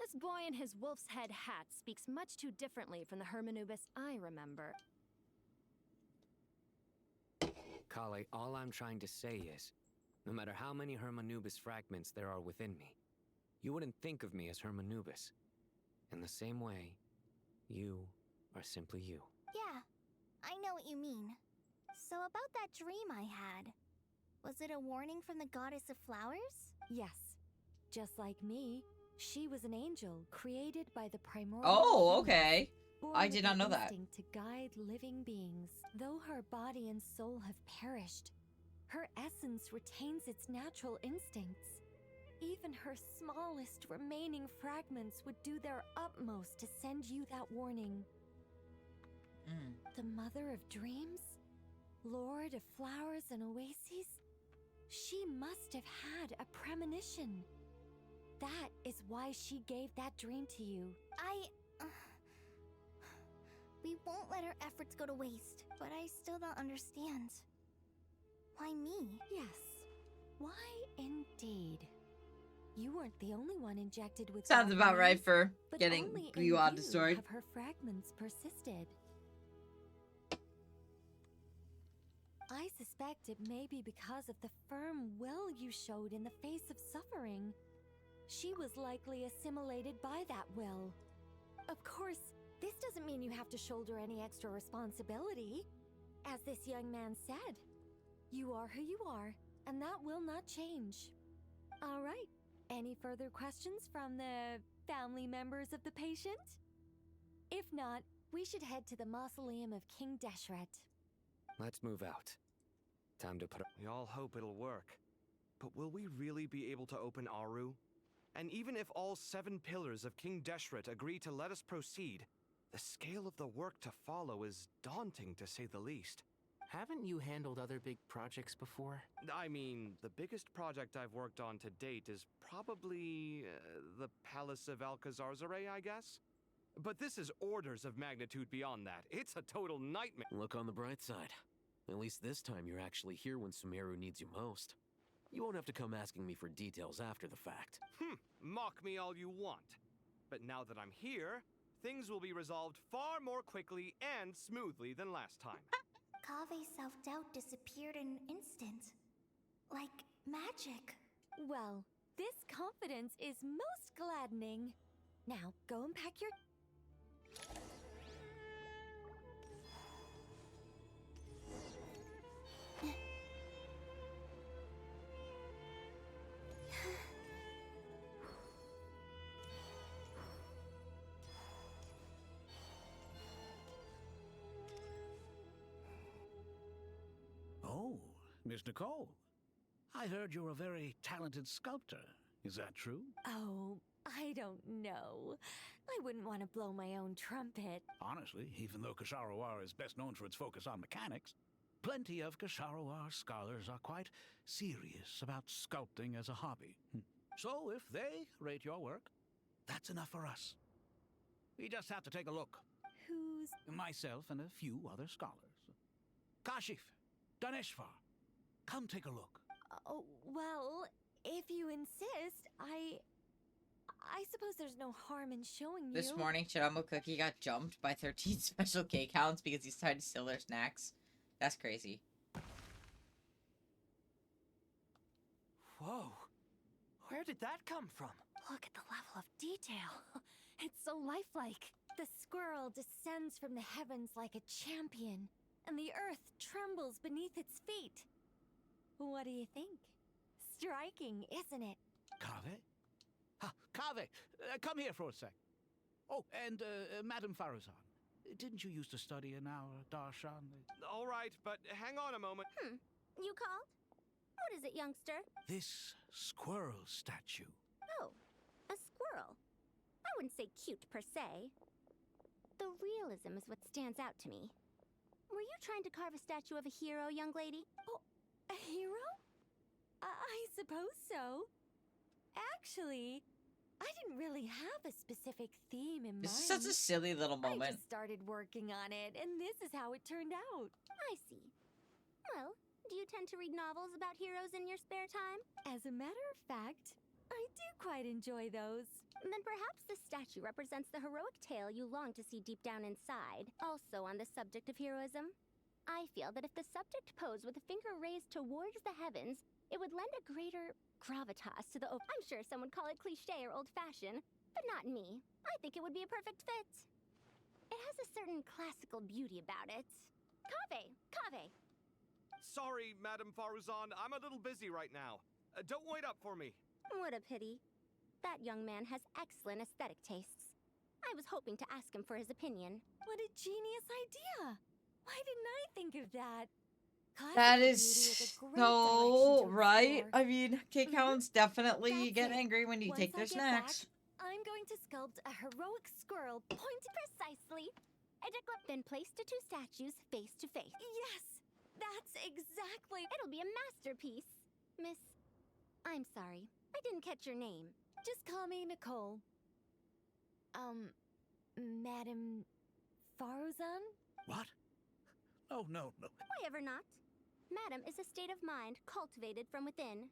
This boy in his wolf's head hat speaks much too differently from the Hermanubis I remember. Kale, all I'm trying to say is, no matter how many Hermanubis fragments there are within me, you wouldn't think of me as Hermanubis. In the same way, you are simply you. Yeah, I know what you mean. So about that dream I had, was it a warning from the goddess of flowers? Yes. Just like me, she was an angel created by the primordial Oh, humans, okay. born I with did not the know that. instinct to guide living beings. Though her body and soul have perished, her essence retains its natural instincts. Even her smallest remaining fragments would do their utmost to send you that warning. The mother of dreams? Lord of flowers and oases? She must have had a premonition. That is why she gave that dream to you. We won't let our efforts go to waste, but I still don't understand. Why me? Yes. Why indeed? You weren't the only one injected with Sounds that about right news, for but getting only you in on the you story. have her fragments persisted. I suspect it may be because of the firm will you showed in the face of suffering. She was likely assimilated by that will. Of course, this doesn't mean you have to shoulder any extra responsibility. As this young man said, you are who you are, and that will not change. All right. Any further questions from the family members of the patient? If not, we should head to the mausoleum of King Deshret. Let's move out. Time to put up. We all hope it'll work. But will we really be able to open Aru? And even if all 7 pillars of King Deshret agree to let us proceed, the scale of the work to follow is daunting to say the least. Haven't you handled other big projects before? I mean, the biggest project I've worked on to date is probably the Palace of Alcazarzaray, I guess? But this is orders of magnitude beyond that. It's a total nightmare. Look on the bright side. At least this time you're actually here when Sumeru needs you most. You won't have to come asking me for details after the fact. Mock me all you want. But now that I'm here, things will be resolved far more quickly and smoothly than last time. Kave's self-doubt disappeared in an instant. Like magic. Well, this confidence is most gladdening. Now, go and pack your... Oh, Miss Nicole. I heard you're a very talented sculptor. Is that true? Oh, I don't know. I wouldn't want to blow my own trumpet. Honestly, even though Kasharawar is best known for its focus on mechanics, plenty of Kasharawar scholars are quite serious about sculpting as a hobby. So if they rate your work, that's enough for us. We just have to take a look. Who's... Myself and a few other scholars. Kashif, Daneshvar, come take a look. Oh, well, if you insist, I suppose there's no harm in showing you. This morning, Chiramo Cookie got jumped by 13 special cake hounds because he's trying to steal their snacks. That's crazy. Whoa. Where did that come from? Look at the level of detail. It's so lifelike. The squirrel descends from the heavens like a champion, and the earth trembles beneath its feet. What do you think? Striking, isn't it? Kave? Ha, Kave, come here for a sec. Oh, and Madame Faruzan, didn't you used to study in our darshan? All right, but hang on a moment. You called? What is it, youngster? This squirrel statue. Oh, a squirrel. I wouldn't say cute per se. The realism is what stands out to me. Were you trying to carve a statue of a hero, young lady? Oh, a hero? I suppose so. Actually, I didn't really have a specific theme in mind. This is such a silly little I moment. just started working on it, and this is how it turned out. I see. Well, do you tend to read novels about heroes in your spare time? As a matter of fact, I do quite I'd enjoy those. Then perhaps this statue represents the heroic tale you long to see deep down inside. Also on the subject of heroism, I feel that if the subject posed with a finger raised towards the heavens, it would lend a greater gravitas to the I'm sure some would call it cliché or old-fashioned, but not me. I think it would be a perfect fit. It has a certain classical beauty about it. Kaveh! Sorry, Madame Faruzan, I'm a little busy right now. Don't wait up for me. What a pity. That young man has excellent aesthetic tastes. I was hoping to ask him for his opinion. What a genius idea! Why didn't I think of that? That Classical is beauty a great so direction to right. explore. I mean, cake hounds definitely That's get it. angry when you Once take I their get back, snacks. I'm going to sculpt a heroic squirrel pointed Precisely. Then place the two statues face to face. Yes! That's exactly. It'll be a masterpiece. Miss, I'm sorry. I didn't catch your name. Just call me Nicole. Madam Faruzan? What? Oh, no. Why ever not? Madam is a state of mind cultivated from within.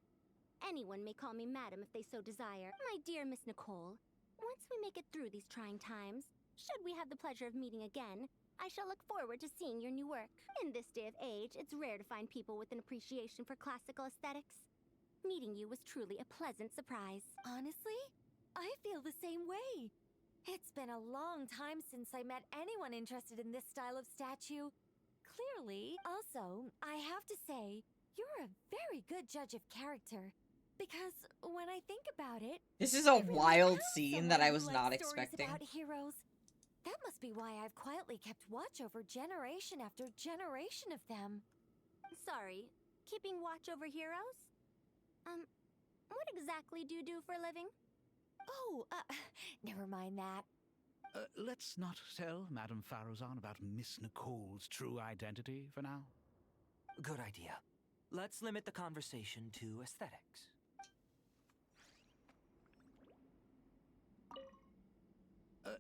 Anyone may call me Madam if they so desire. My dear Miss Nicole, once we make it through these trying times, should we have the pleasure of meeting again, I shall look forward to seeing your new work. In this day of age, it's rare to find people with an appreciation for classical aesthetics. Meeting you was truly a pleasant surprise. Honestly, I feel the same way. It's been a long time since I met anyone interested in this style of statue. Clearly, also, I have to say, you're a very good judge of character. Because when I think about it, This is a I really wild am scene someone that I who was likes not stories expecting. About heroes. That must be why I've quietly kept watch over generation after generation of them. Sorry, keeping watch over heroes? What exactly do you do for a living? Oh, never mind that. Let's not tell Madame Faruzan about Miss Nicole's true identity for now. Good idea. Let's limit the conversation to aesthetics.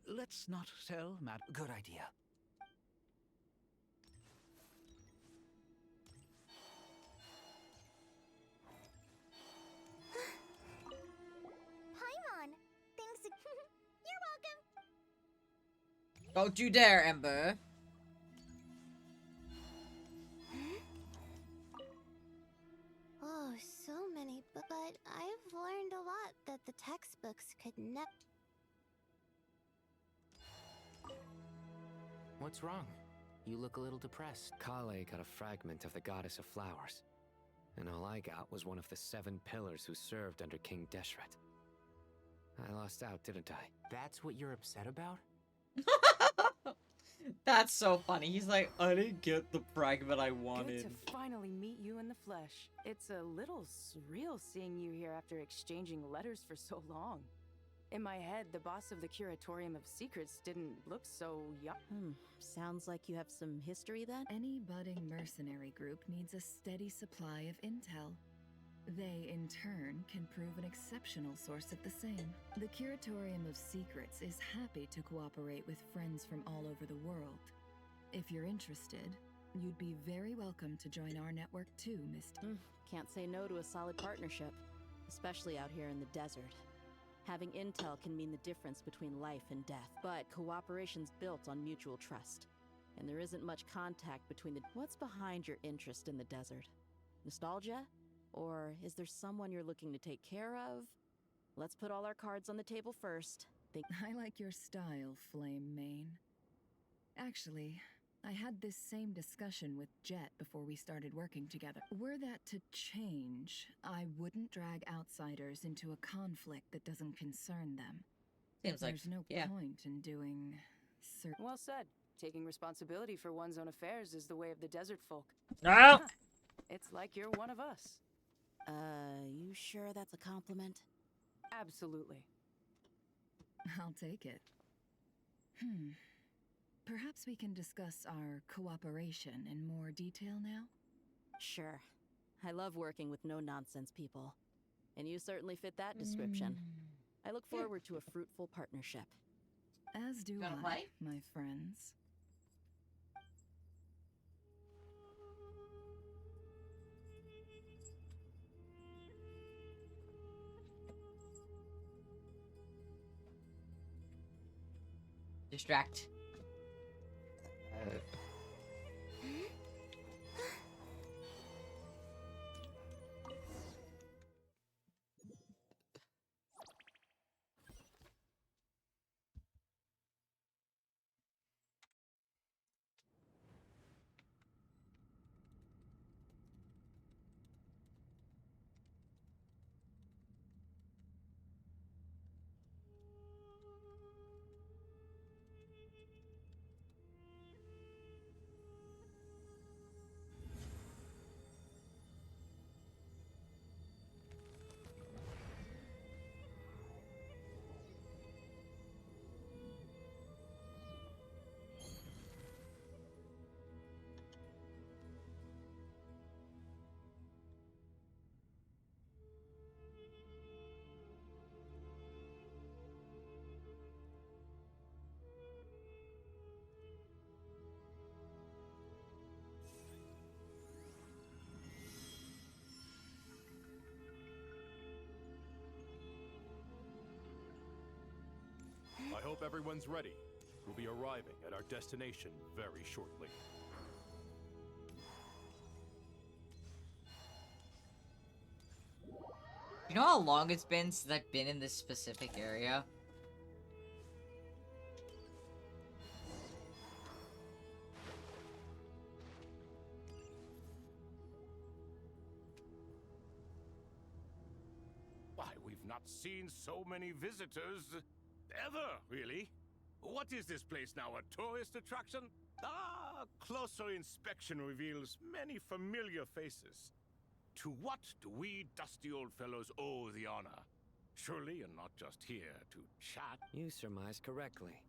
Let's not tell Good idea. Paimon! Thanks. You're welcome! Don't you dare, Ember. Oh, so many, but I've learned a lot that the textbooks could never. What's wrong? You look a little depressed. Kale got a fragment of the Goddess of Flowers. And all I got was one of the 7 pillars who served under King Deshret. I lost out, didn't I? That's what you're upset about? That's so funny. He's like, I didn't get the fragment I wanted. Good to finally meet you in the flesh. It's a little surreal seeing you here after exchanging letters for so long. In my head, the boss of the Curatorium of Secrets didn't look so young. Sounds like you have some history then? Any budding mercenary group needs a steady supply of intel. They, in turn, can prove an exceptional source of the same. The Curatorium of Secrets is happy to cooperate with friends from all over the world. If you're interested, you'd be very welcome to join our network too, Miss. Can't say no to a solid partnership, especially out here in the desert. Having intel can mean the difference between life and death, but cooperation's built on mutual trust. And there isn't much contact between the... What's behind your interest in the desert? Nostalgia? Or is there someone you're looking to take care of? Let's put all our cards on the table first. I like your style, Flame Mane. Actually, I had this same discussion with Jet before we started working together. Were that to change, I wouldn't drag outsiders into a conflict that doesn't concern them. Seems like, There's no yeah. point in doing certain... Well said. Taking responsibility for one's own affairs is the way of the desert folk. No! It's like you're one of us. You sure that's a compliment? Absolutely. I'll take it. Perhaps we can discuss our cooperation in more detail now? Sure. I love working with no-nonsense people. And you certainly fit that description. I look forward to a fruitful partnership. As do Gonna I, play? my friends. Distract. I hope everyone's ready. We'll be arriving at our destination very shortly. You know how long it's been since I've been in this specific area? Why, we've not seen so many visitors ever, really. What is this place now, a tourist attraction? Ah, closer inspection reveals many familiar faces. To what do we dusty old fellows owe the honor? Surely you're not just here to chat. You surmise correctly.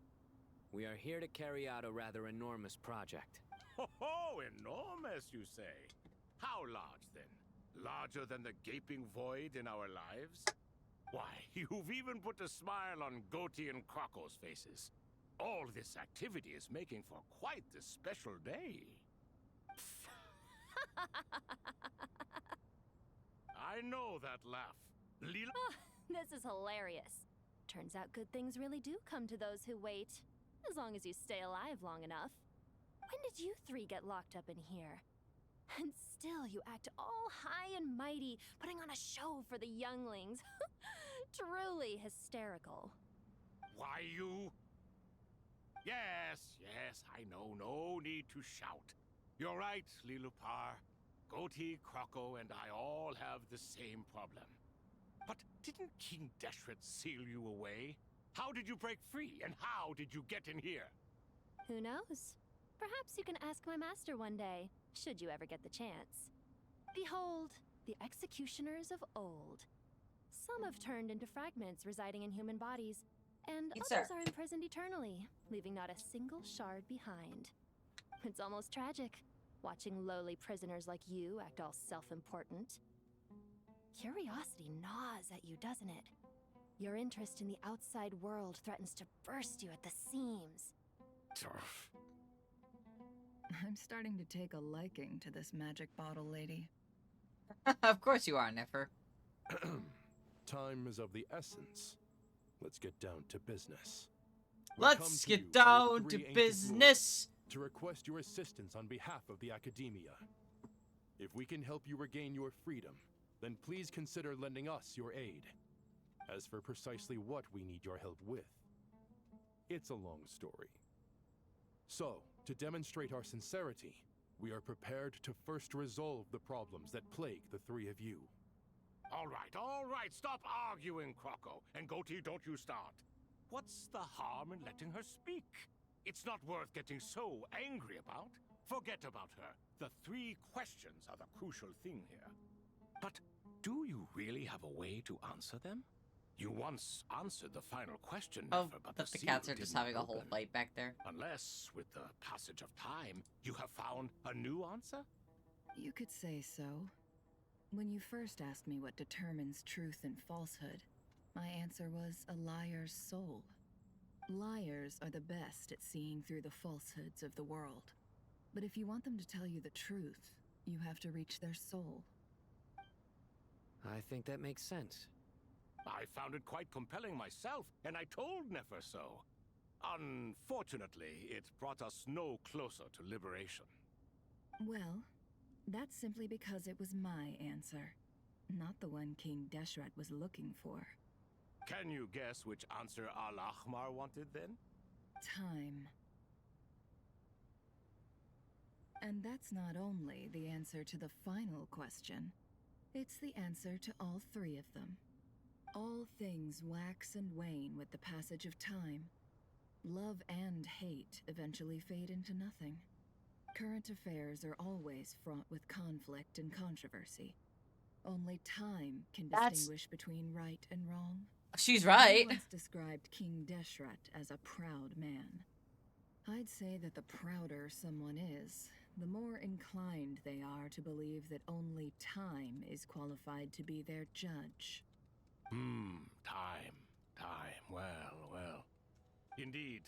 We are here to carry out a rather enormous project. Ho, enormous, you say? How large, then? Larger than the gaping void in our lives? Why, you've even put a smile on Goatee and Crocco's faces. All this activity is making for quite the special day. I know that laugh. This is hilarious. Turns out good things really do come to those who wait. As long as you stay alive long enough. When did you three get locked up in here? And still you act all high and mighty, putting on a show for the younglings. Truly hysterical. Why, you... Yes, I know. No need to shout. You're right, Lilupar. Goatee, Crocco, and I all have the same problem. But didn't King Deshret seal you away? How did you break free, and how did you get in here? Who knows? Perhaps you can ask my master one day, should you ever get the chance. Behold, the executioners of old. Some have turned into fragments residing in human bodies, and others are imprisoned eternally, leaving not a single shard behind. It's almost tragic, watching lowly prisoners like you act all self-important. Curiosity gnaws at you, doesn't it? Your interest in the outside world threatens to burst you at the seams. I'm starting to take a liking to this magic bottle lady. Of course you are, Nefer. Time is of the essence. Let's get down to business. Let's get down to business! To request your assistance on behalf of the Academia. If we can help you regain your freedom, then please consider lending us your aid. As for precisely what we need your help with, it's a long story. So, to demonstrate our sincerity, we are prepared to first resolve the problems that plague the three of you. All right, stop arguing, Crocco. And Goatee, don't you start. What's the harm in letting her speak? It's not worth getting so angry about. Forget about her. The three questions are the crucial thing here. But do you really have a way to answer them? You once answered the final question, Nefer, but the cats are just having a whole fight back there. Unless, with the passage of time, you have found a new answer? You could say so. When you first asked me what determines truth and falsehood, my answer was a liar's soul. Liars are the best at seeing through the falsehoods of the world. But if you want them to tell you the truth, you have to reach their soul. I think that makes sense. I found it quite compelling myself, and I told Nefer so. Unfortunately, it brought us no closer to liberation. Well, that's simply because it was my answer, not the one King Deshret was looking for. Can you guess which answer Al-Ahmar wanted then? Time. And that's not only the answer to the final question, it's the answer to all three of them. All things wax and wane with the passage of time. Love and hate eventually fade into nothing. Current affairs are always fraught with conflict and controversy. Only time can distinguish between right and wrong. She's right. I once described King Deshret as a proud man. I'd say that the prouder someone is, the more inclined they are to believe that only time is qualified to be their judge. Time. Well. Indeed.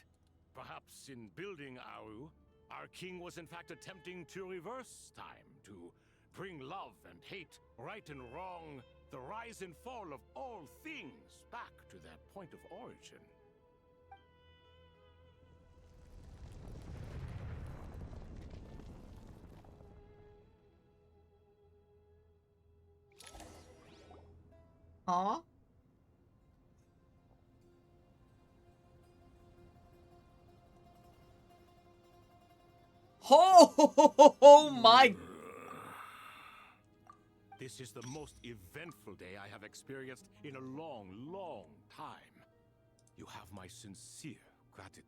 Perhaps in building Aru, our king was in fact attempting to reverse time, to bring love and hate, right and wrong, the rise and fall of all things back to their point of origin. Huh? Oh my. This is the most eventful day I have experienced in a long, long time. You have my sincere gratitude.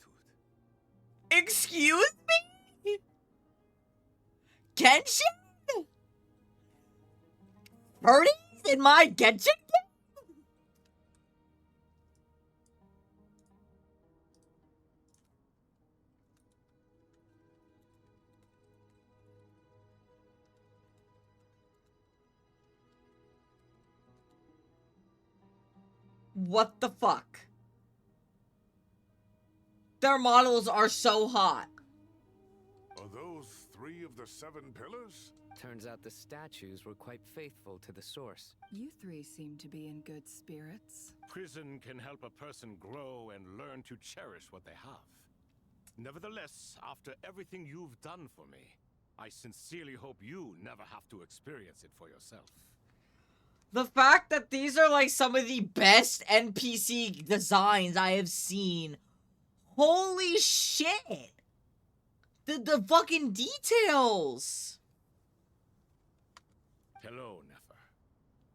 Excuse me? Genshin? 30s in my Genshin game? What the fuck? Their models are so hot. Are those 3 of the 7 pillars? Turns out the statues were quite faithful to the source. You three seem to be in good spirits. Prison can help a person grow and learn to cherish what they have. Nevertheless, after everything you've done for me, I sincerely hope you never have to experience it for yourself. The fact that these are like some of the best NPC designs I have seen. Holy shit! The fucking details! Hello, Nefer.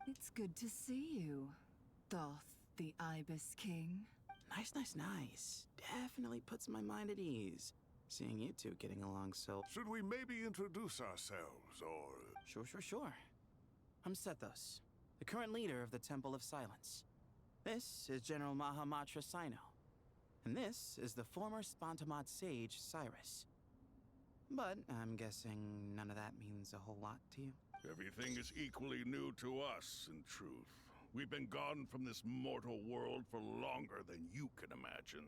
It's good to see you, Thoth, the Ibis King. Nice. Definitely puts my mind at ease. Seeing you two getting along so... Should we maybe introduce ourselves, or... Sure. I'm Sethos, the current leader of the Temple of Silence. This is General Mahamatra Sino. And this is the former Spantamad sage, Cyrus. But I'm guessing none of that means a whole lot to you. Everything is equally new to us, in truth. We've been gone from this mortal world for longer than you can imagine.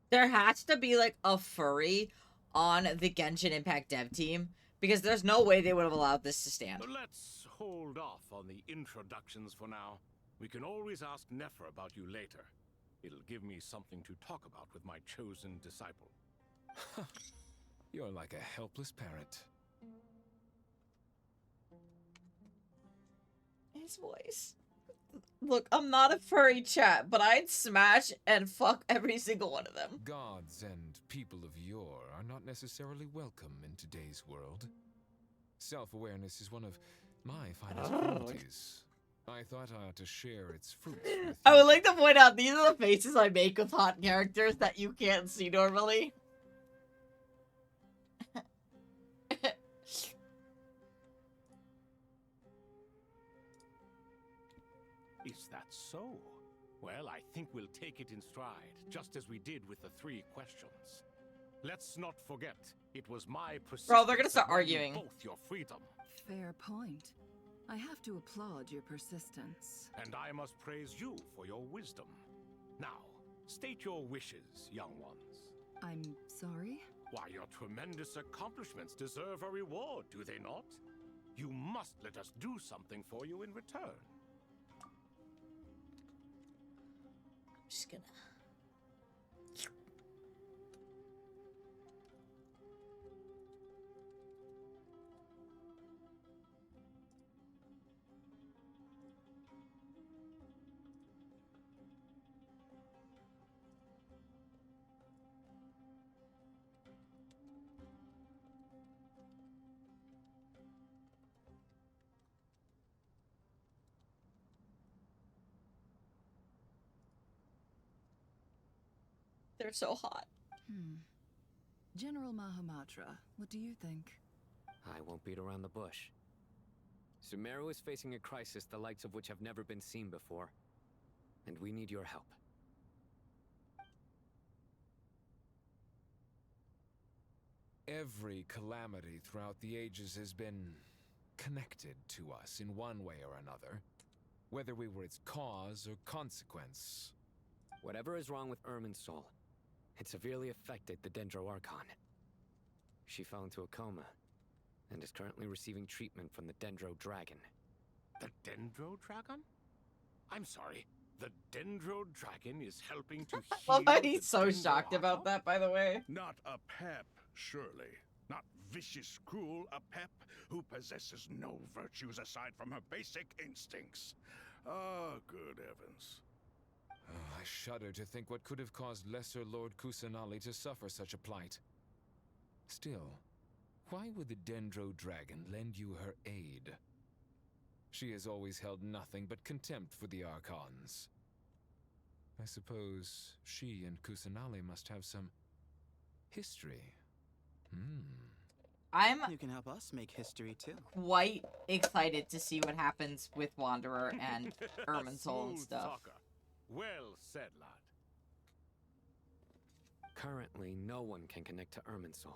There has to be like a furry on the Genshin Impact dev team, because there's no way they would have allowed this to stand. Let's hold off on the introductions for now. We can always ask Nefer about you later. It'll give me something to talk about with my chosen disciple. You're like a helpless parrot. His voice. Look, I'm not a furry chat, but I'd smash and fuck every single one of them. Gods and people of yore are not necessarily welcome in today's world. Self-awareness is one of my finest qualities. I thought I ought to share its fruits with you. I would like to point out, these are the faces I make with hot characters that you can't see normally. Is that so? Well, I think we'll take it in stride, just as we did with the 3 questions. Let's not forget, it was my persistence. Bro, they're gonna start that won you arguing. both your freedom. Fair point. I have to applaud your persistence. And I must praise you for your wisdom. Now, state your wishes, young ones. I'm sorry? Why, your tremendous accomplishments deserve a reward, do they not? You must let us do something for you in return. Just gonna... They're so hot. General Mahamatra, what do you think? I won't beat around the bush. Sumeru is facing a crisis the likes of which have never been seen before, and we need your help. Every calamity throughout the ages has been connected to us in one way or another, whether we were its cause or consequence. Whatever is wrong with Irminsul, it severely affected the Dendro Archon. She fell into a coma and is currently receiving treatment from the Dendro Dragon. The Dendro Dragon? I'm sorry. The Dendro Dragon is helping to heal He's so shocked about that, by the way. Not a pep, surely. Not vicious, cruel, a pep who possesses no virtues aside from her basic instincts. Ah, good heavens. I shudder to think what could have caused Lesser Lord Kusanali to suffer such a plight. Still, why would the Dendro Dragon lend you her aid? She has always held nothing but contempt for the Archons. I suppose she and Kusanali must have some history. You can help us make history too. Quite excited to see what happens with Wanderer and Irminsul and stuff. Talker. Well said, lad. Currently, no one can connect to Irminsul.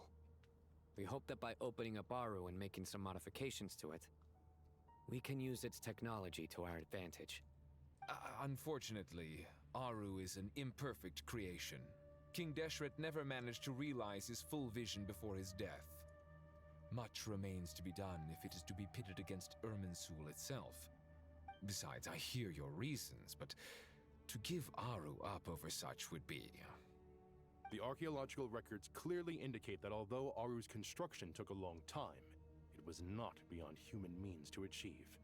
We hope that by opening up Aru and making some modifications to it, we can use its technology to our advantage. Unfortunately, Aru is an imperfect creation. King Deshret never managed to realize his full vision before his death. Much remains to be done if it is to be pitted against Irminsul itself. Besides, I hear your reasons, but to give Aru up over such would be... The archaeological records clearly indicate that although Aru's construction took a long time, it was not beyond human means to achieve.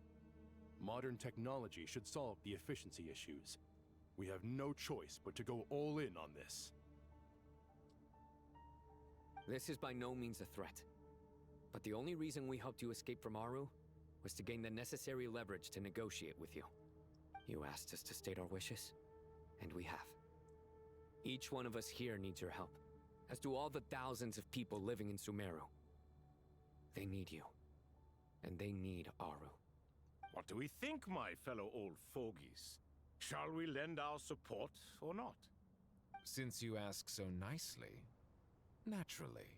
Modern technology should solve the efficiency issues. We have no choice but to go all in on this. This is by no means a threat. But the only reason we helped you escape from Aru was to gain the necessary leverage to negotiate with you. You asked us to state our wishes, and we have. Each one of us here needs your help, as do all the thousands of people living in Sumeru. They need you, and they need Aru. What do we think, my fellow old fogies? Shall we lend our support or not? Since you ask so nicely, naturally.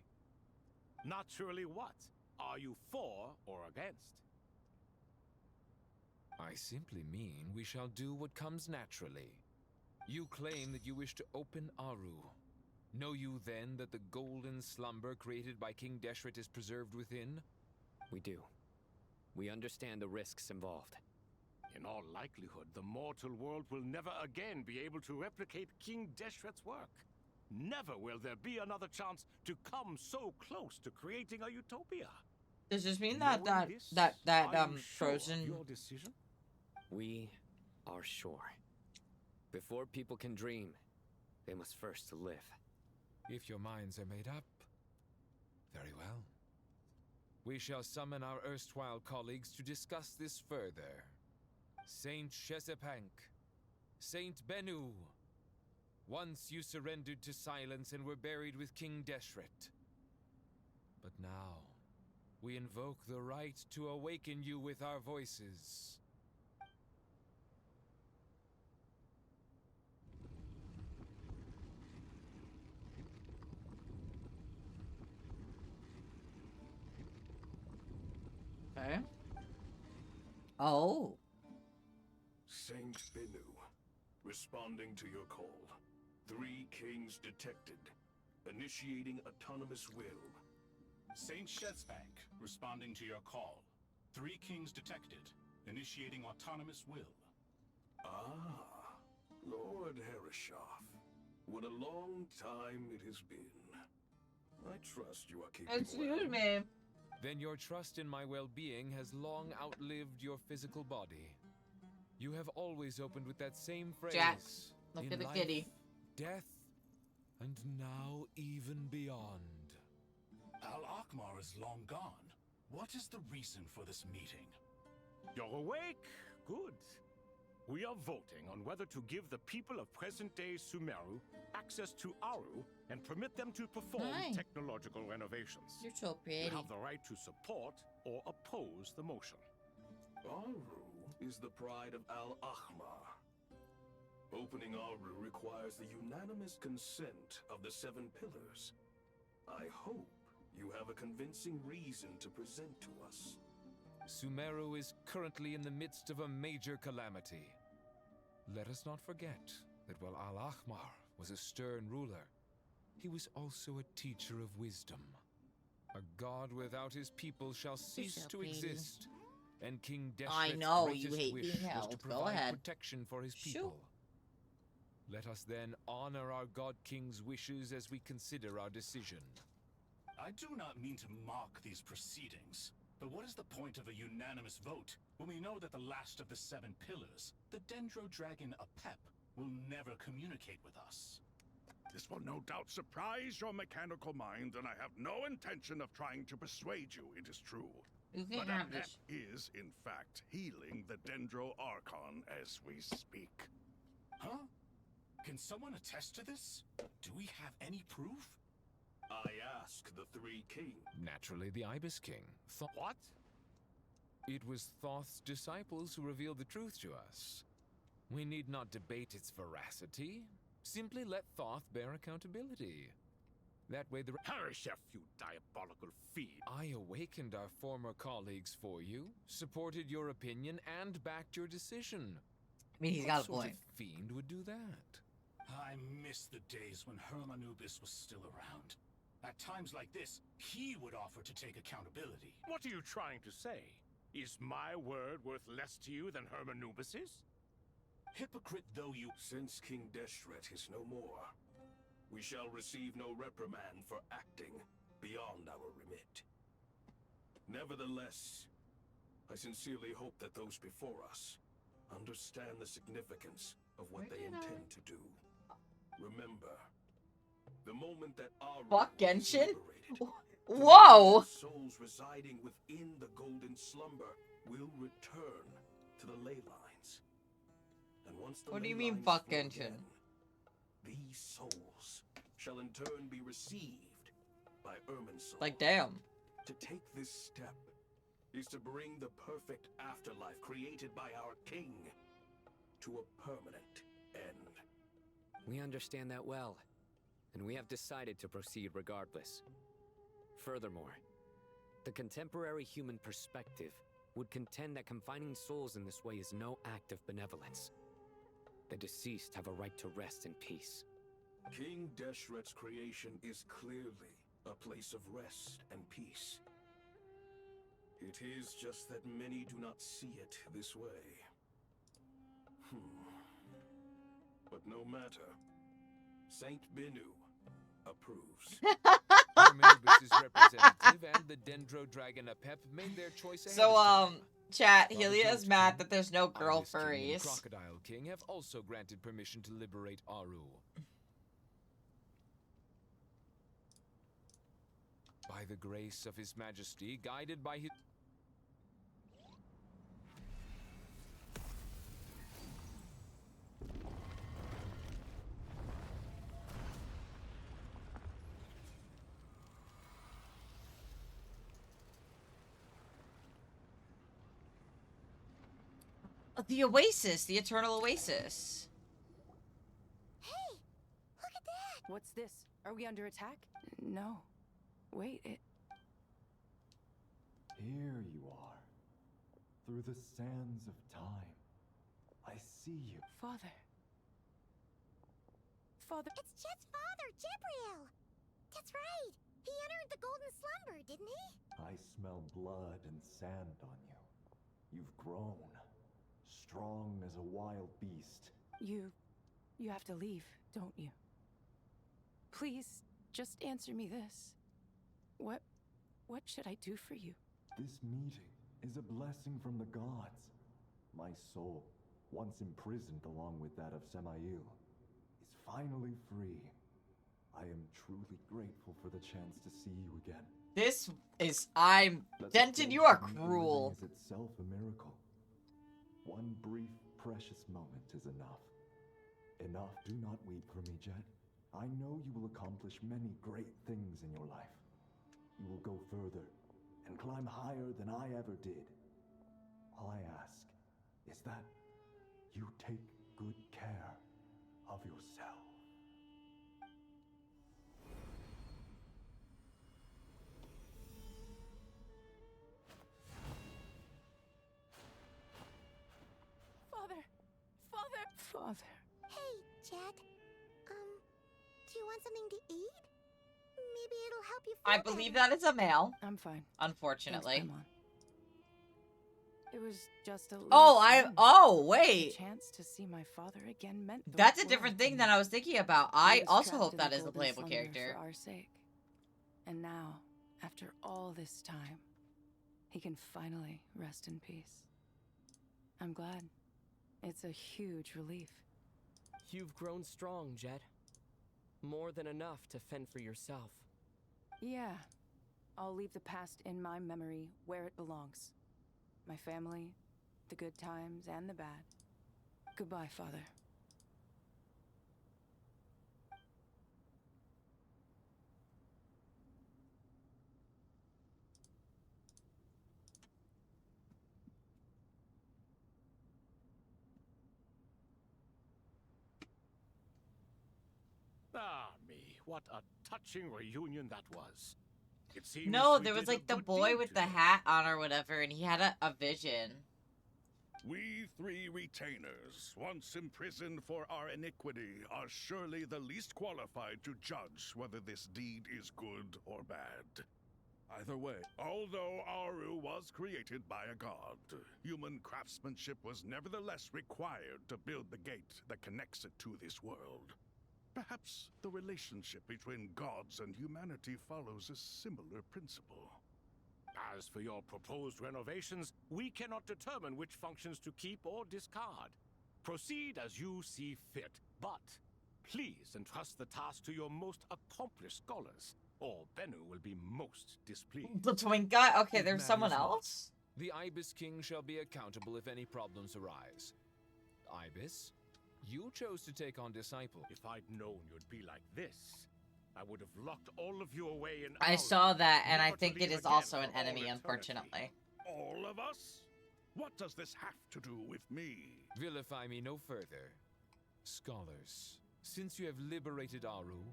Naturally what? Are you for or against? I simply mean we shall do what comes naturally. You claim that you wish to open Aru. Know you then that the golden slumber created by King Deshret is preserved within? We do. We understand the risks involved. In all likelihood, the mortal world will never again be able to replicate King Deshret's work. Never will there be another chance to come so close to creating a utopia. Does this mean Knowing that this, Frozen? Your decision? We are sure. Before people can dream, they must first live. If your minds are made up, very well. We shall summon our erstwhile colleagues to discuss this further. Saint Shezepank, Saint Bennu, once you surrendered to silence and were buried with King Deshret. But now, we invoke the right to awaken you with our voices. Okay. Oh. Saint Bennu, responding to your call. 3 kings detected. Initiating autonomous will. Saint Shetzbank, responding to your call. 3 kings detected. Initiating autonomous will. Ah, Lord Herreshoff. What a long time it has been. I trust you are keeping Excuse me. Then your trust in my well-being has long outlived your physical body. You have always opened with that same phrase. Jack, look in at the life, kitty. Death, and now even beyond. Al Akmar is long gone. What is the reason for this meeting? You're awake. Good. We are voting on whether to give the people of present-day Sumeru access to Aru and permit them to perform Nice. technological renovations. You're so pretty. You have the right to support or oppose the motion. Aru is the pride of Al-Ahmar. Opening Aru requires the unanimous consent of the 7 pillars. I hope you have a convincing reason to present to us. Sumeru is currently in the midst of a major calamity. Let us not forget that while Al-Ahmar was a stern ruler, he was also a teacher of wisdom. A god without his people shall cease so to pretty. exist, and King I Deshret's know, you greatest hate wish being was held. to Go provide ahead. protection for his Shoot. people. Let us then honor our God King's wishes as we consider our decision. I do not mean to mock these proceedings, but what is the point of a unanimous vote when we know that the last of the 7 pillars, the Dendro Dragon Apep, will never communicate with us? This will no doubt surprise your mechanical mind, and I have no intention of trying to persuade you it is true. You can But have Apep this. is, in fact, healing the Dendro Archon as we speak. Huh? Can someone attest to this? Do we have any proof? I ask the 3 kings. Naturally, the Ibis King. What? It was Thoth's disciples who revealed the truth to us. We need not debate its veracity. Simply let Thoth bear accountability. That way the... Harishef, you diabolical fiend! I awakened our former colleagues for you, supported your opinion, and backed your decision. I mean, he's What got a sort point. of fiend would do that? I miss the days when Hermanubis was still around. At times like this, he would offer to take accountability. What are you trying to say? Is my word worth less to you than Hermanubis's? Hypocrite though you... Since King Deshret is no more, we shall receive no reprimand for acting beyond our remit. Nevertheless, I sincerely hope that those before us understand the significance of what they intend to do. Remember, the moment that our Fuck Genshin? liberated, Whoa! the souls residing within the golden slumber will return to the ley lines. And once the What do you ley mean, lines fuck flow Genshin? again, these souls shall in turn be received by Irminsul. Like, damn. To take this step is to bring the perfect afterlife created by our king to a permanent end. We understand that well, and we have decided to proceed regardless. Furthermore, the contemporary human perspective would contend that confining souls in this way is no act of benevolence. The deceased have a right to rest in peace. King Deshret's creation is clearly a place of rest and peace. It is just that many do not see it this way. But no matter. Saint Binu approves. Arminubis' representative and the Dendro Dragon Apep made their choice ahead So, of time. chat, While the Helia is Goat mad King, that there's no girl Ibis King, and furries. Crocodile King have also granted permission to liberate Aru. By the grace of His Majesty, guided by his... The Oasis, the Eternal Oasis. Hey, look at that! What's this? Are we under attack? No. Wait, it... Here you are. Through the sands of time. I see you. Father. Father... It's Chet's father, Jibriel! That's right! He entered the golden slumber, didn't he? I smell blood and sand on you. You've grown. Strong as a wild beast. You have to leave, don't you? Please, just answer me this. What should I do for you? This meeting is a blessing from the gods. My soul, once imprisoned along with that of Semail, is finally free. I am truly grateful for the chance to see you again. This is... Denton, you are cruel. Is itself a miracle. One brief precious moment is enough. Enough, do not weep for me, Jet. I know you will accomplish many great things in your life. You will go further and climb higher than I ever did. All I ask is that you take good care of yourself. Father! Father! Hey, Jet. Do you want something to eat? Maybe it'll help you feel I believe that is a male. I'm fine. Unfortunately. Thanks, Paimon. It was just a little wait. The chance to see my father again meant the That's a world different to thing me. than I was thinking about. He I was also trapped hope in that the is a golden playable slumber character. for our sake. And now, after all this time, he can finally rest in peace. I'm glad. It's a huge relief. You've grown strong, Jet. More than enough to fend for yourself. Yeah. I'll leave the past in my memory where it belongs. My family, the good times and the bad. Goodbye, Father. Ah, me, what a touching reunion that was. It seems No, we there was did a like the good boy deed with the today. hat on or whatever, and he had a vision. We three retainers, once imprisoned for our iniquity, are surely the least qualified to judge whether this deed is good or bad. Either way, although Aru was created by a god, human craftsmanship was nevertheless required to build the gate that connects it to this world. Perhaps the relationship between gods and humanity follows a similar principle. As for your proposed renovations, we cannot determine which functions to keep or discard. Proceed as you see fit, but please entrust the task to your most accomplished scholars, or Bennu will be most displeased. The twin guy? Okay, It there's someone matters not. else? The Ibis King shall be accountable if any problems arise. Ibis, you chose to take on Disciple. If I'd known you'd be like this, I would have locked all of you away in I Aru, saw that, and I never to think it leave is again also for an all enemy, eternity. unfortunately. All of us? What does this have to do with me? Vilify me no further. Scholars, since you have liberated Aru,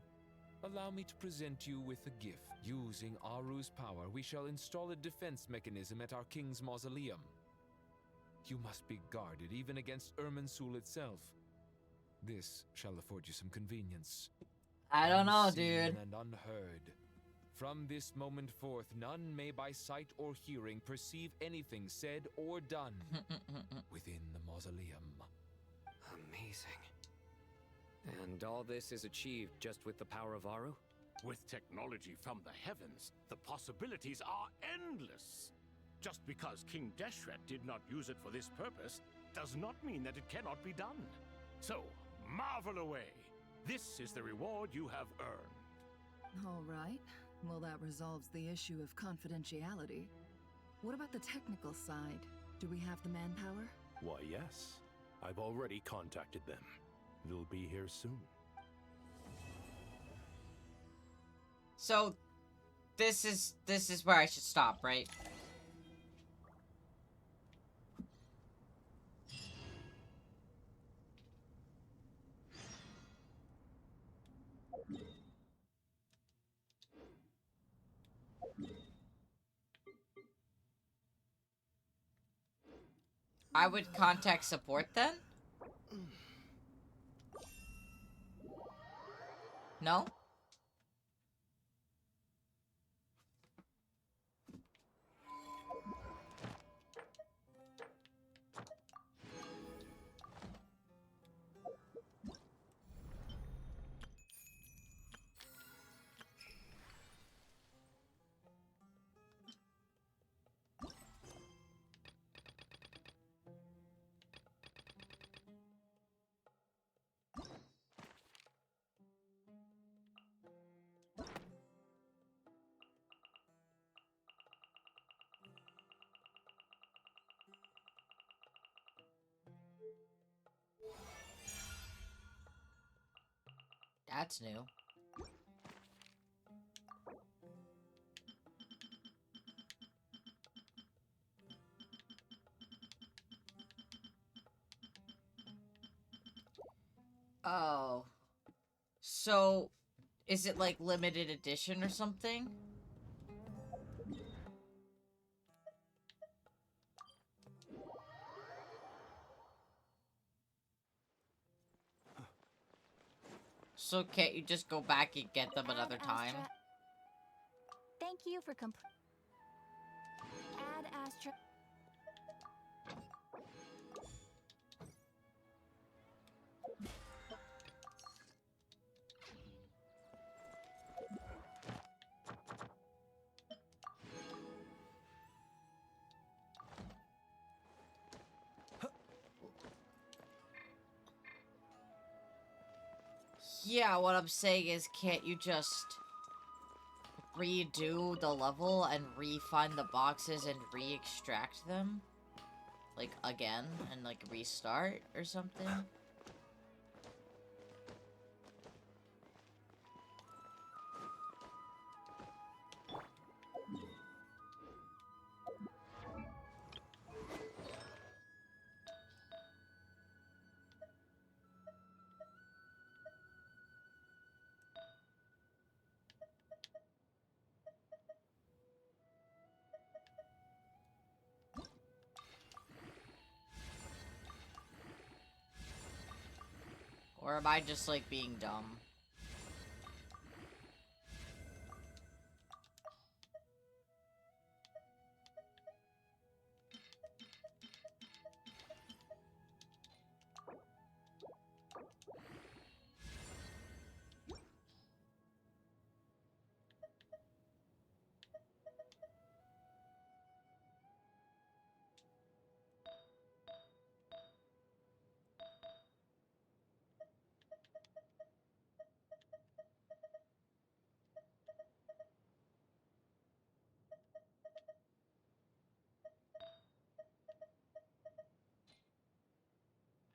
allow me to present you with a gift. Using Aru's power, we shall install a defense mechanism at our king's mausoleum. You must be guarded even against Irminsul itself. This shall afford you some convenience. I don't know, Unseen dude. And unheard. From this moment forth, none may by sight or hearing perceive anything said or done within the mausoleum. Amazing. And all this is achieved just with the power of Aru? With technology from the heavens, the possibilities are endless. Just because King Deshret did not use it for this purpose does not mean that it cannot be done. So, marvel away. This is the reward you have earned. All right. Well, that resolves the issue of confidentiality. What about the technical side? Do we have the manpower? Why, yes. I've already contacted them. They'll be here soon. So, this is where I should stop, right? I would contact support then? No? That's new. Oh. So, is it like limited edition or something? So can't you just go back and get them another time? Thank you for Add Astra. Yeah, what I'm saying is, can't you just redo the level and re-find the boxes and re-extract them? Like, again, and like restart or something? Or am I just, like, being dumb?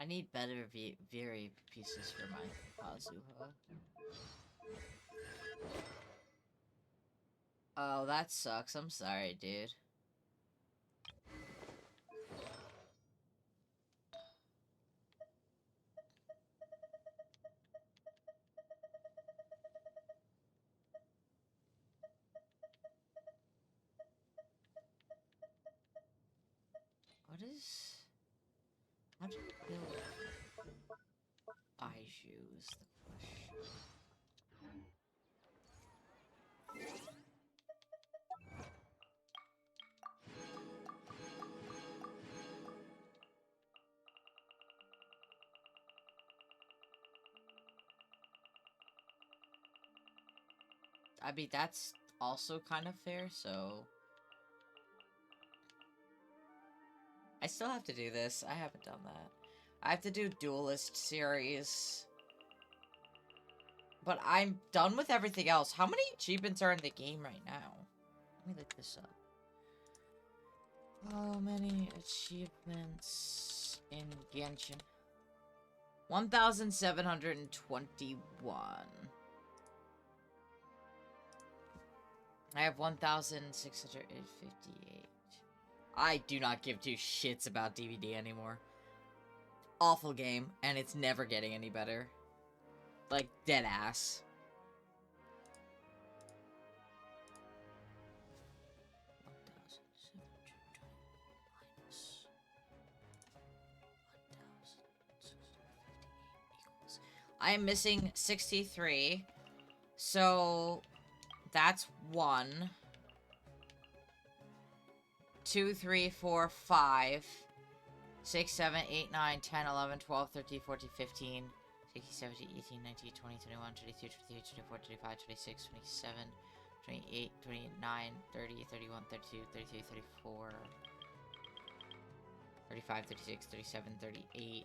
I need better Viri pieces for my Kazuha. Oh, that sucks. I'm sorry, dude. What is... How do you build Baiju is the question. I mean, that's also kind of fair, so... I still have to do this. I haven't done that. I have to do Duelist series. But I'm done with everything else. How many achievements are in the game right now? Let me look this up. How many achievements in Genshin? 1,721. I have 1,658. I do not give two shits about DVD anymore. Awful game, and it's never getting any better. Like, dead ass. I am missing 63. So, that's 1. 2, 3, 4, 5. 6, 7, 8, 9, 10, 11, 12, 13, 14, 15. 16, 17, 18, 19, 20, 21, 22, 23, 24, 25, 26, 27, 28, 29, 30, 31, 32, 33, 34, 35, 36, 37, 38.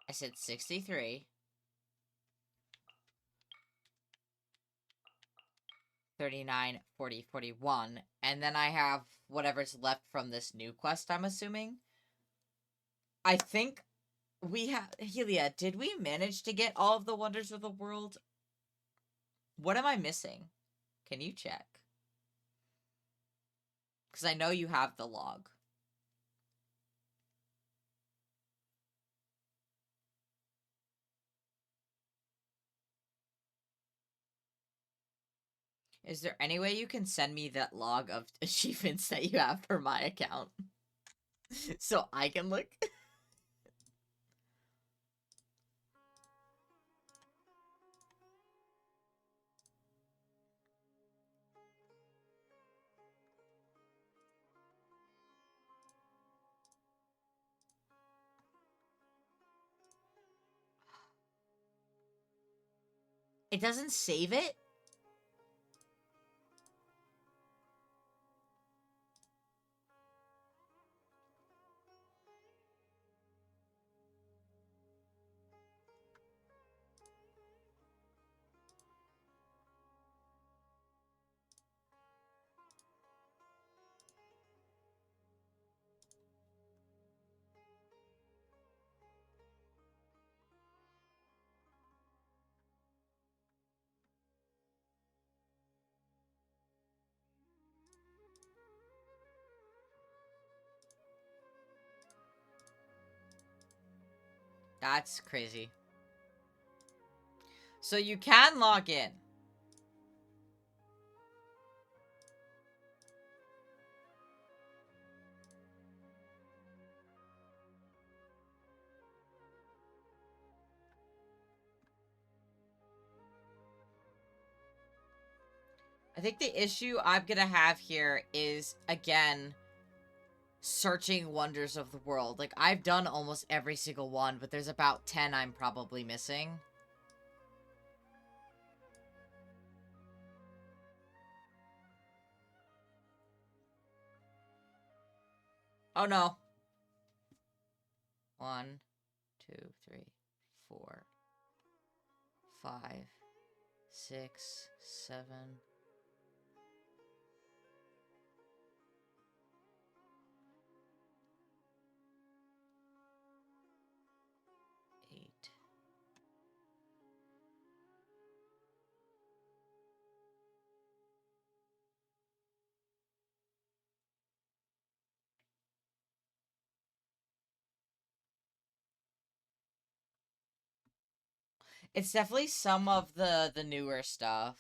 I said 63. 39, 40, 41. And then I have whatever's left from this new quest, I'm assuming. I think we have... Helia, did we manage to get all of the wonders of the world? What am I missing? Can you check? Because I know you have the log. Is there any way you can send me that log of achievements that you have for my account? So I can look? It doesn't save it? That's crazy. So you can log in. I think the issue I'm gonna have here is, again, searching wonders of the world. Like, I've done almost every single one, but there's about 10 I'm probably missing. Oh no. 1, 2, 3, 4, 5, 6, 7. It's definitely some of the newer stuff.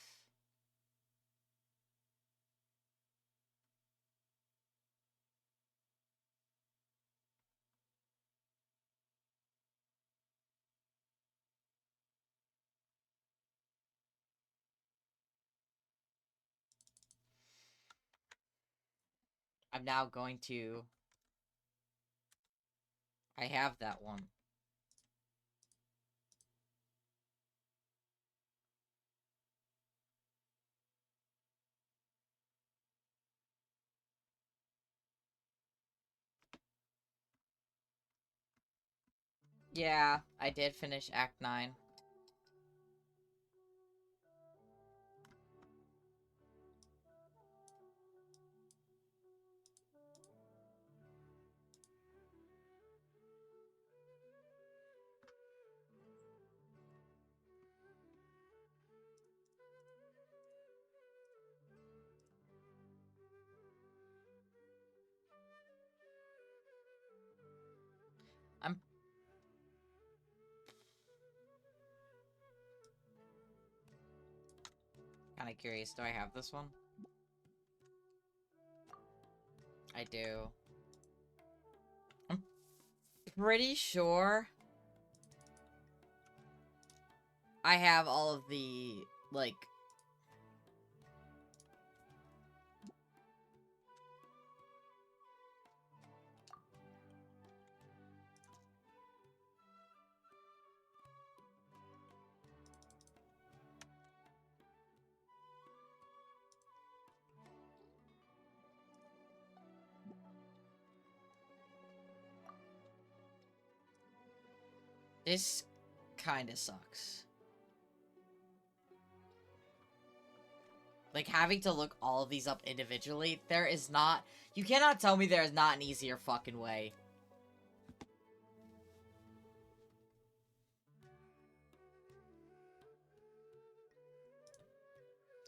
I'm now going to... I have that one. Yeah, I did finish Act 9. I'm... kinda curious, do I have this one? I do. I'm pretty sure I have all of the, like... This kinda sucks. Like, having to look all of these up individually, there is not... You cannot tell me there is not an easier fucking way.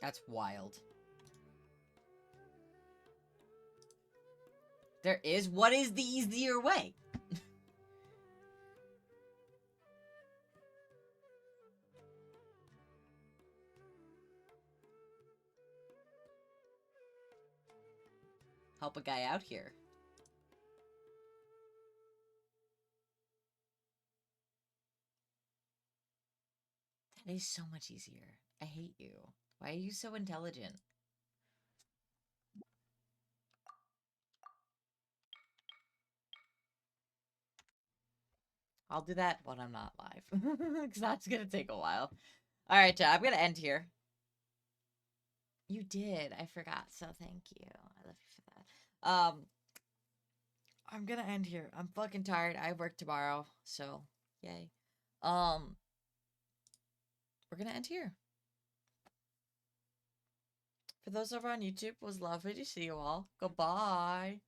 That's wild. There is? What is the easier way? Help a guy out here. That is so much easier. I hate you. Why are you so intelligent? I'll do that when I'm not live. Because that's gonna take a while. Alright, I'm gonna end here. You did. I forgot, so thank you. I love you for that. I'm gonna end here. I'm fucking tired. I work tomorrow, so yay. We're gonna end here. For those over on YouTube, it was lovely to see you all. Goodbye.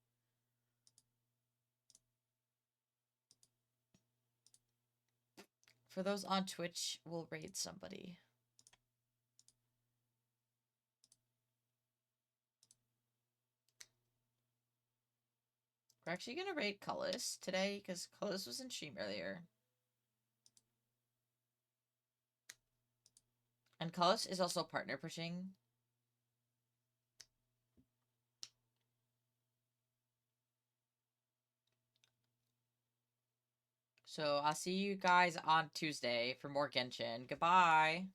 For those on Twitch, we'll raid somebody. We're actually gonna raid Cullis today, because Cullis was in stream earlier. And Cullis is also partner pushing. So I'll see you guys on Tuesday for more Genshin. Goodbye.